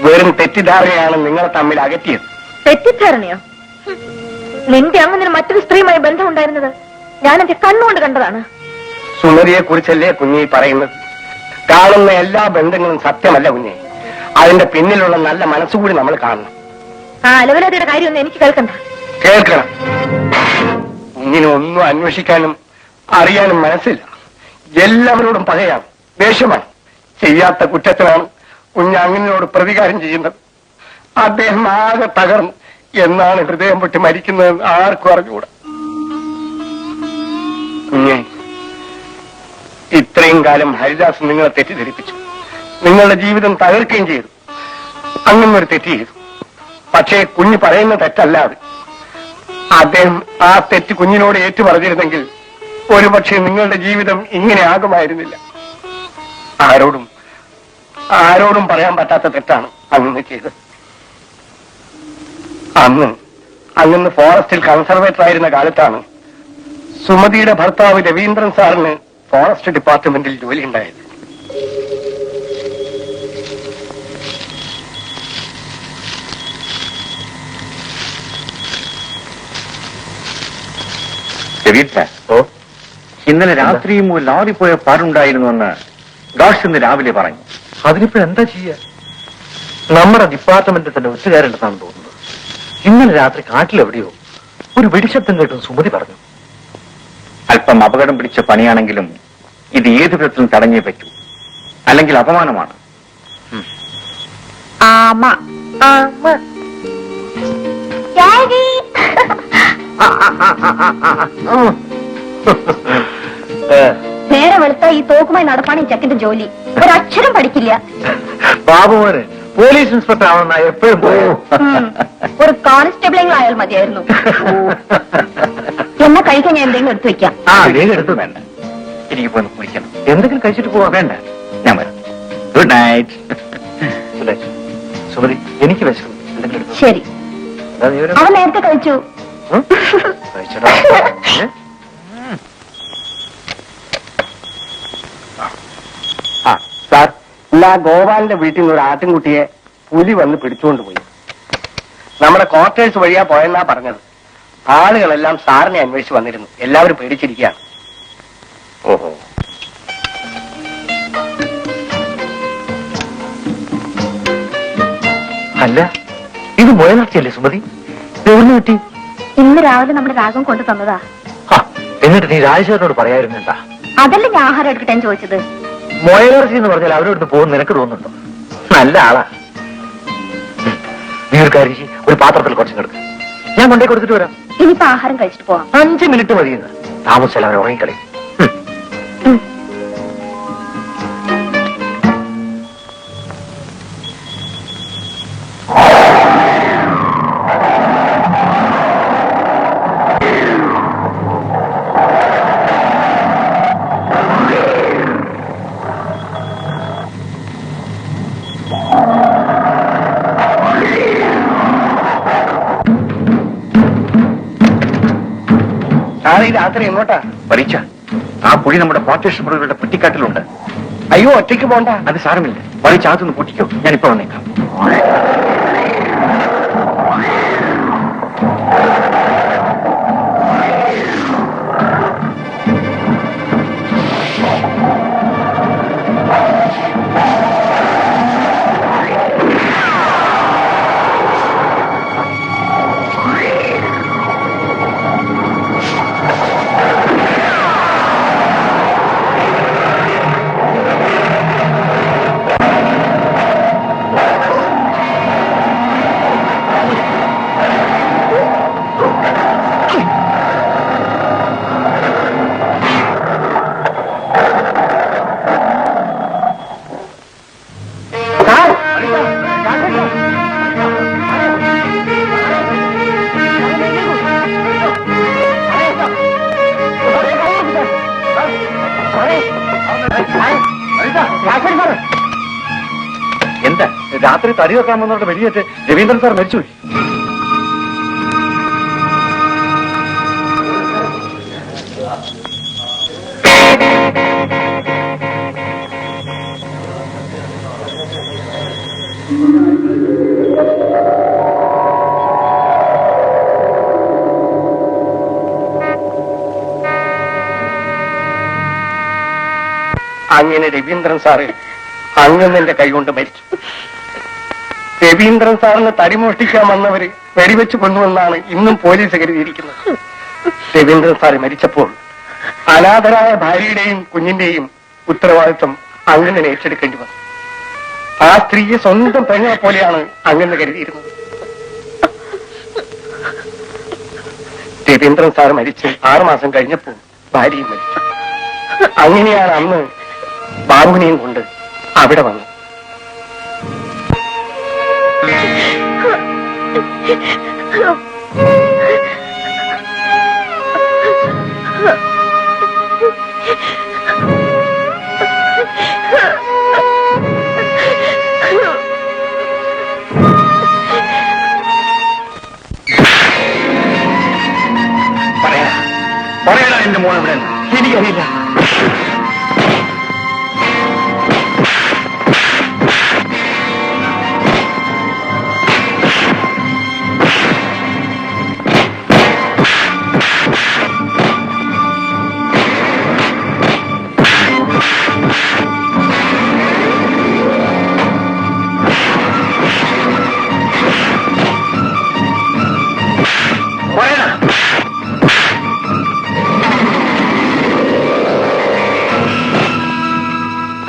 വെറും തെറ്റിദ്ധാരണയാണ് നിങ്ങളെ തമ്മിൽ അകറ്റിയത്. തെറ്റിദ്ധാരണയോ? നിന്റെ അങ്ങനെ മറ്റൊരു സ്ത്രീയുമായി ബന്ധമുണ്ടായിരുന്നത് ഞാൻ എന്റെ കണ്ണുകൊണ്ട് കണ്ടതാണ്. സുമതിയെ കുറിച്ചല്ലേ കുഞ്ഞി പറയുന്നത്? കാണുന്ന എല്ലാ ബന്ധങ്ങളും സത്യമല്ല കുഞ്ഞെ. അതിന്റെ പിന്നിലുള്ള നല്ല മനസ്സുകൂടി നമ്മൾ കാണണം. ആ അലവലാതിയുടെ കാര്യമൊന്നും എനിക്ക് കേൾക്കണ്ട. കേൾക്കണം. കുഞ്ഞിനെ ഒന്നും അന്വേഷിക്കാനും അറിയാനും മനസ്സില്ല. എല്ലാവരോടും പകയാണ്, ദേഷ്യമാണ്. ചെയ്യാത്ത കുറ്റത്തിനാണ് കുഞ്ഞ് അങ്ങനോട് പ്രതികാരം ചെയ്യുന്നത്. അദ്ദേഹം ആകെ തകർന്നു. എന്നാണ് ഹൃദയം പൊട്ടി മരിക്കുന്നതെന്ന് ആർക്കും അറിഞ്ഞുകൂടാ. കുഞ്ഞെ, ഇത്രയും കാലം ഹരിദാസ് നിങ്ങളെ തെറ്റിദ്ധരിപ്പിച്ചു. നിങ്ങളുടെ ജീവിതം തകർക്കുകയും ചെയ്തു. അങ്ങനൊരു തെറ്റ് ചെയ്തു. പക്ഷേ കുഞ്ഞ് പറയുന്ന തെറ്റല്ലാതെ അദ്ദേഹം ആ തെറ്റ് കുഞ്ഞിനോട് ഏറ്റു പറഞ്ഞിരുന്നെങ്കിൽ ഒരുപക്ഷെ നിങ്ങളുടെ ജീവിതം ഇങ്ങനെ ആകുമായിരുന്നില്ല. ആരോടും പറയാൻ പറ്റാത്ത തെറ്റാണ് അങ്ങനെ ചെയ്തത്. അന്ന് ഫോറസ്റ്റിൽ കൺസർവേറ്റർ ആയിരുന്ന കാലത്താണ് സുമതിയുടെ ഭർത്താവ് രവീന്ദ്രൻ സാറിന് ഫോറസ്റ്റ് ഡിപ്പാർട്ട്മെന്റിൽ ജോലി ഉണ്ടായത്. ഇന്നലെ രാത്രിയും ഒരു ലോറി പോയ പാടുണ്ടായിരുന്നുവെന്ന് ഡോക്ടർ ഇന്ന് രാവിലെ പറഞ്ഞു. അതിനിപ്പോഴെന്താ ചെയ്യുക? നമ്മുടെ ഡിപ്പാർട്ട്മെന്റിൽ തന്നെ ഒറ്റുകാരുണ്ടെന്നാണ് തോന്നുന്നത്. ഇന്നലെ രാത്രി കാട്ടിലെവിടെയോ ഒരു വെടിശബ്ദം കേട്ടും സുമതി പറഞ്ഞു. അല്പം അപകടം പിടിച്ച പണിയാണെങ്കിലും ഇത് ഏതു വിധത്തിലും തടഞ്ഞേ പറ്റൂ, അല്ലെങ്കിൽ അപമാനമാണ്. നേരെ വെളുത്ത ഈ തോക്കുമായി നടപ്പാണ് ഈ ചെക്കന്റെ ജോലി. ഒരക്ഷരം പഠിക്കില്ല. ബാബുമോന് പോലീസ് ഇൻസ്പെക്ടർ ആവണമെന്നാ എപ്പോഴും ഒരു കോൺസ്റ്റബിളെങ്കിലും ആയാൽ മതിയായിരുന്നു. എന്നാ കഴിക്കാൻ ഞാൻ എന്തെങ്കിലും എടുത്തു വെക്കാം. വേഗം എടുത്തു. വേണ്ട, എനിക്ക് പോയി കുളിക്കണം. എന്തെങ്കിലും കഴിച്ചിട്ട് പോവാ. വേണ്ട, ഞാൻ വരാം. Good night. സുമതി, എനിക്ക് വിശക്കുന്നു. എന്തെങ്കിലും എടുത്തു. ശരി, അവൻ നേരത്തെ കഴിച്ചു. കഴിച്ചടാ. സാർ, ഇന്ന് ആ ഗോപാലിന്റെ വീട്ടിൽ നിന്ന് ഒരു ആട്ടിൻകുട്ടിയെ പുലി വന്ന് പിടിച്ചുകൊണ്ട് പോയി. നമ്മുടെ ക്വാർട്ടേഴ്സ് വഴിയാ പോയെന്നാ പറഞ്ഞത്. ആളുകളെല്ലാം സാറിനെ അന്വേഷിച്ച് വന്നിരുന്നു. എല്ലാവരും പേടിച്ചിരിക്കുകയാണ്. ഓഹോ. അല്ല, ഇത് മുയലാർച്ചയല്ലേ സുമതി? എവിടുന്ന് കിട്ടി? ഇന്ന് രാവിലെ നമ്മുടെ രാഗം കൊണ്ടു തന്നതാ. എന്നിട്ട് നീ രാജശേഖരനോട് പറയായിരുന്നെന്താ? അതല്ലേ ഞാൻ ആഹാരം എടുക്കട്ടെ ചോദിച്ചത്. മുയലാർച്ചി എന്ന് പറഞ്ഞാൽ അവരോട് പോകുന്ന നിനക്ക് തോന്നുന്നുണ്ടോ? നല്ല ആളാ. നീ ഒരു കാര്യം ചെയ്യ്, ഒരു പാത്രത്തിൽ കുറച്ച് കിടക്ക്. ഞാൻ കൊണ്ടേ കൊടുത്തിട്ട് വരാം. ഇനിയിപ്പോ ആഹാരം കഴിച്ചിട്ട് പോവാം. 5 മിനിറ്റ് മതിയെന്ന്. താമസിച്ചാൽ അവൻ ഉറങ്ങിക്കളയും. സാറ് ഈ രാത്രി എങ്ങോട്ടാ? പരീക്ഷ. ആ കുഴി നമ്മുടെ പാർട്ടേഷൻ മുറികളുടെ പെട്ടിക്കാട്ടിലുണ്ട്. അയ്യോ, ഒറ്റയ്ക്ക് പോണ്ട. അത് സാരമില്ല. പരീക്ഷ അകത്തൊന്ന് പൂട്ടിക്കോ, ഞാനിപ്പോ വന്നേക്കാം. എന്താ രാത്രി തടി വെക്കാമെന്നവരുടെ വെടിയേറ്റ് രവീന്ദ്രൻ സാർ മരിച്ചുപോയി. അങ്ങനെ രവീന്ദ്രൻ സാറ് അങ്ങെന്റെ കൈകൊണ്ട് മരിച്ചു. രവീന്ദ്രൻ സാറിന് തടി മോഷ്ടിക്കാൻ വന്നവര് വെടിവെച്ച് കൊണ്ടുവന്നാണ് ഇന്നും പോലീസ് കരുതിയിരിക്കുന്നത്. രവീന്ദ്രൻ സാറ് മരിച്ചപ്പോൾ അനാഥരായ ഭാര്യയുടെയും കുഞ്ഞിന്റെയും ഉത്തരവാദിത്വം അങ്ങനെ ഏറ്റെടുക്കേണ്ടി വന്നു. ആ സ്ത്രീയെ സ്വന്തം പെങ്ങളെ പോലെയാണ് അങ്ങനെ കരുതിയിരുന്നത്. രവീന്ദ്രൻ സാർ മരിച്ച് 6 മാസം കഴിഞ്ഞപ്പോൾ ഭാര്യയും മരിച്ചു. അങ്ങനെയാണ് അന്ന് ബാബുവിനെയും കൊണ്ട് അവിടെ വന്നു. പറയണ എന്റെ മോൻ ഇവിടെ. എനിക്കറിയില്ല.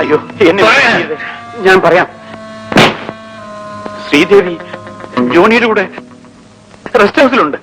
അയ്യോ, എന്നെ ഞാൻ പറയാം. ശ്രീദേവി ജോണിയുടെ കൂടെ റെസ്റ്റ് ഹൗസിലുണ്ട്.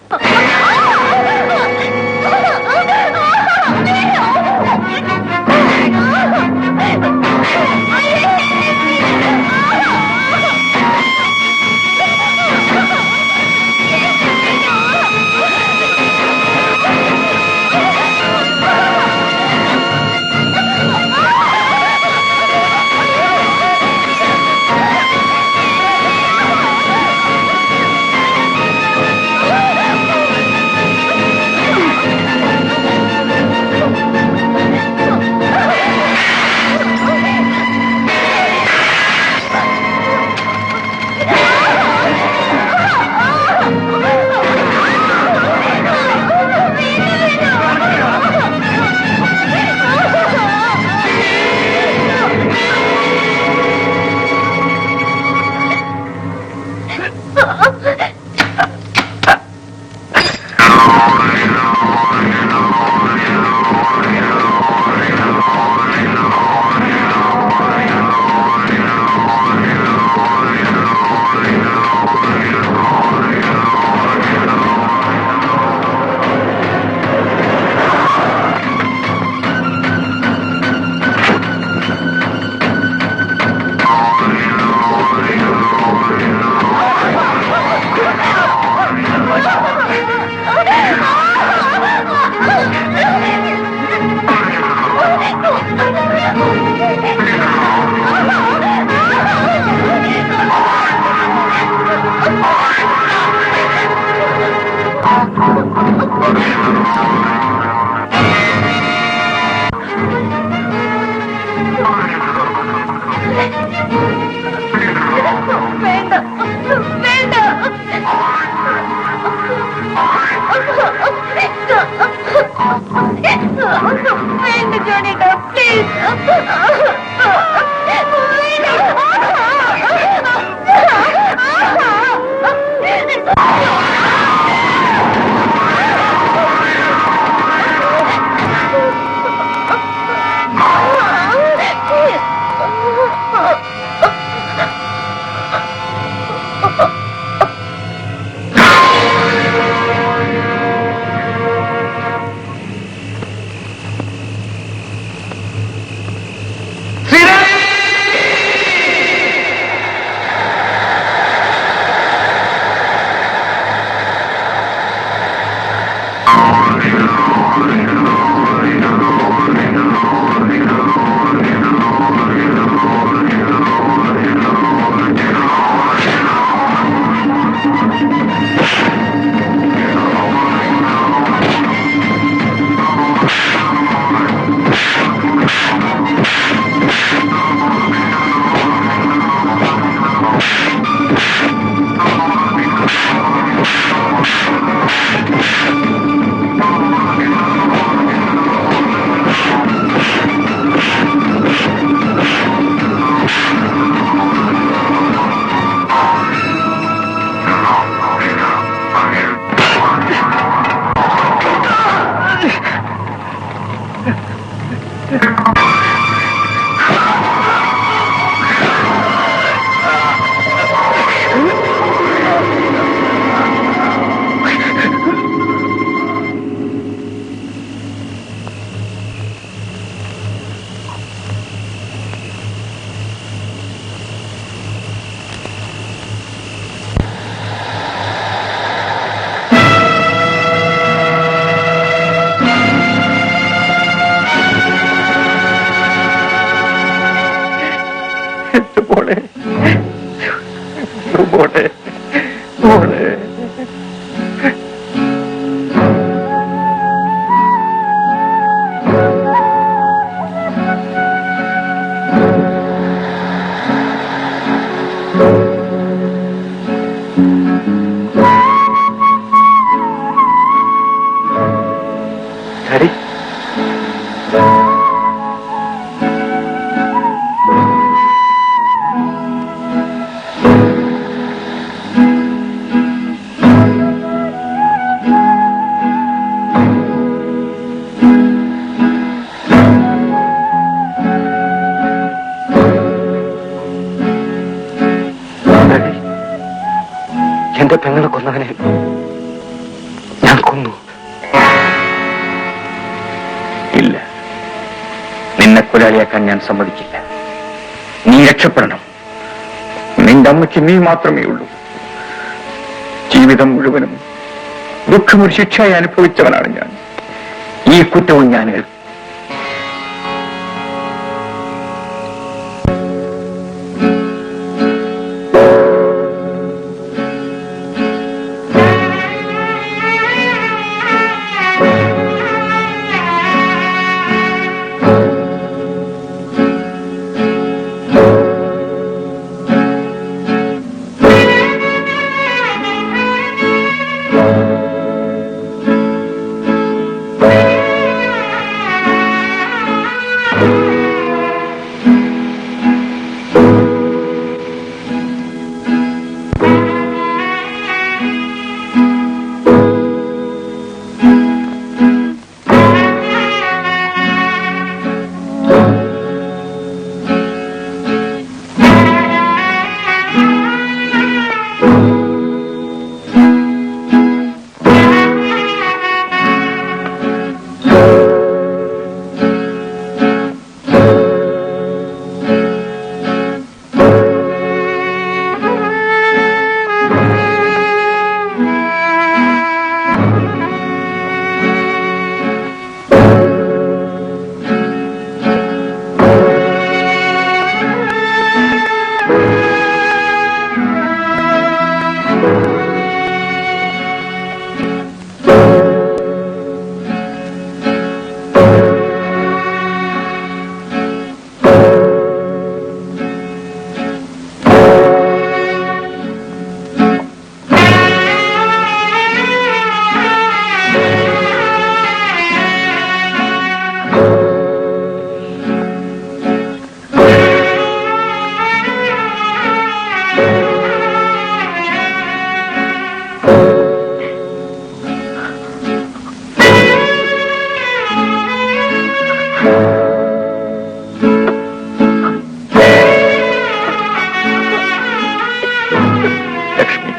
വേണ്ട വേണ്ട വേണ്ട ജോണിട്ടാ പ്ലീസ് മോളെ മോളെ ഡാഡി എന്റെ പെങ്ങളെ കൊന്നവനെ ഞാൻ കൊന്നു. ഇല്ല, നിന്നെ കൊലയാളിയാക്കാൻ ഞാൻ സമ്മതിക്കില്ല. നീ രക്ഷപ്പെടണം. നിന്റെ അമ്മയ്ക്ക് നീ മാത്രമേ ഉള്ളൂ. ജീവിതം മുഴുവനും ദുഃഖമൊരു ശിക്ഷയായി അനുഭവിച്ചവനാണ് ഞാൻ. ഈ കുറ്റവും ഞാൻ ഏൽക്കും. ലക്ഷ്മി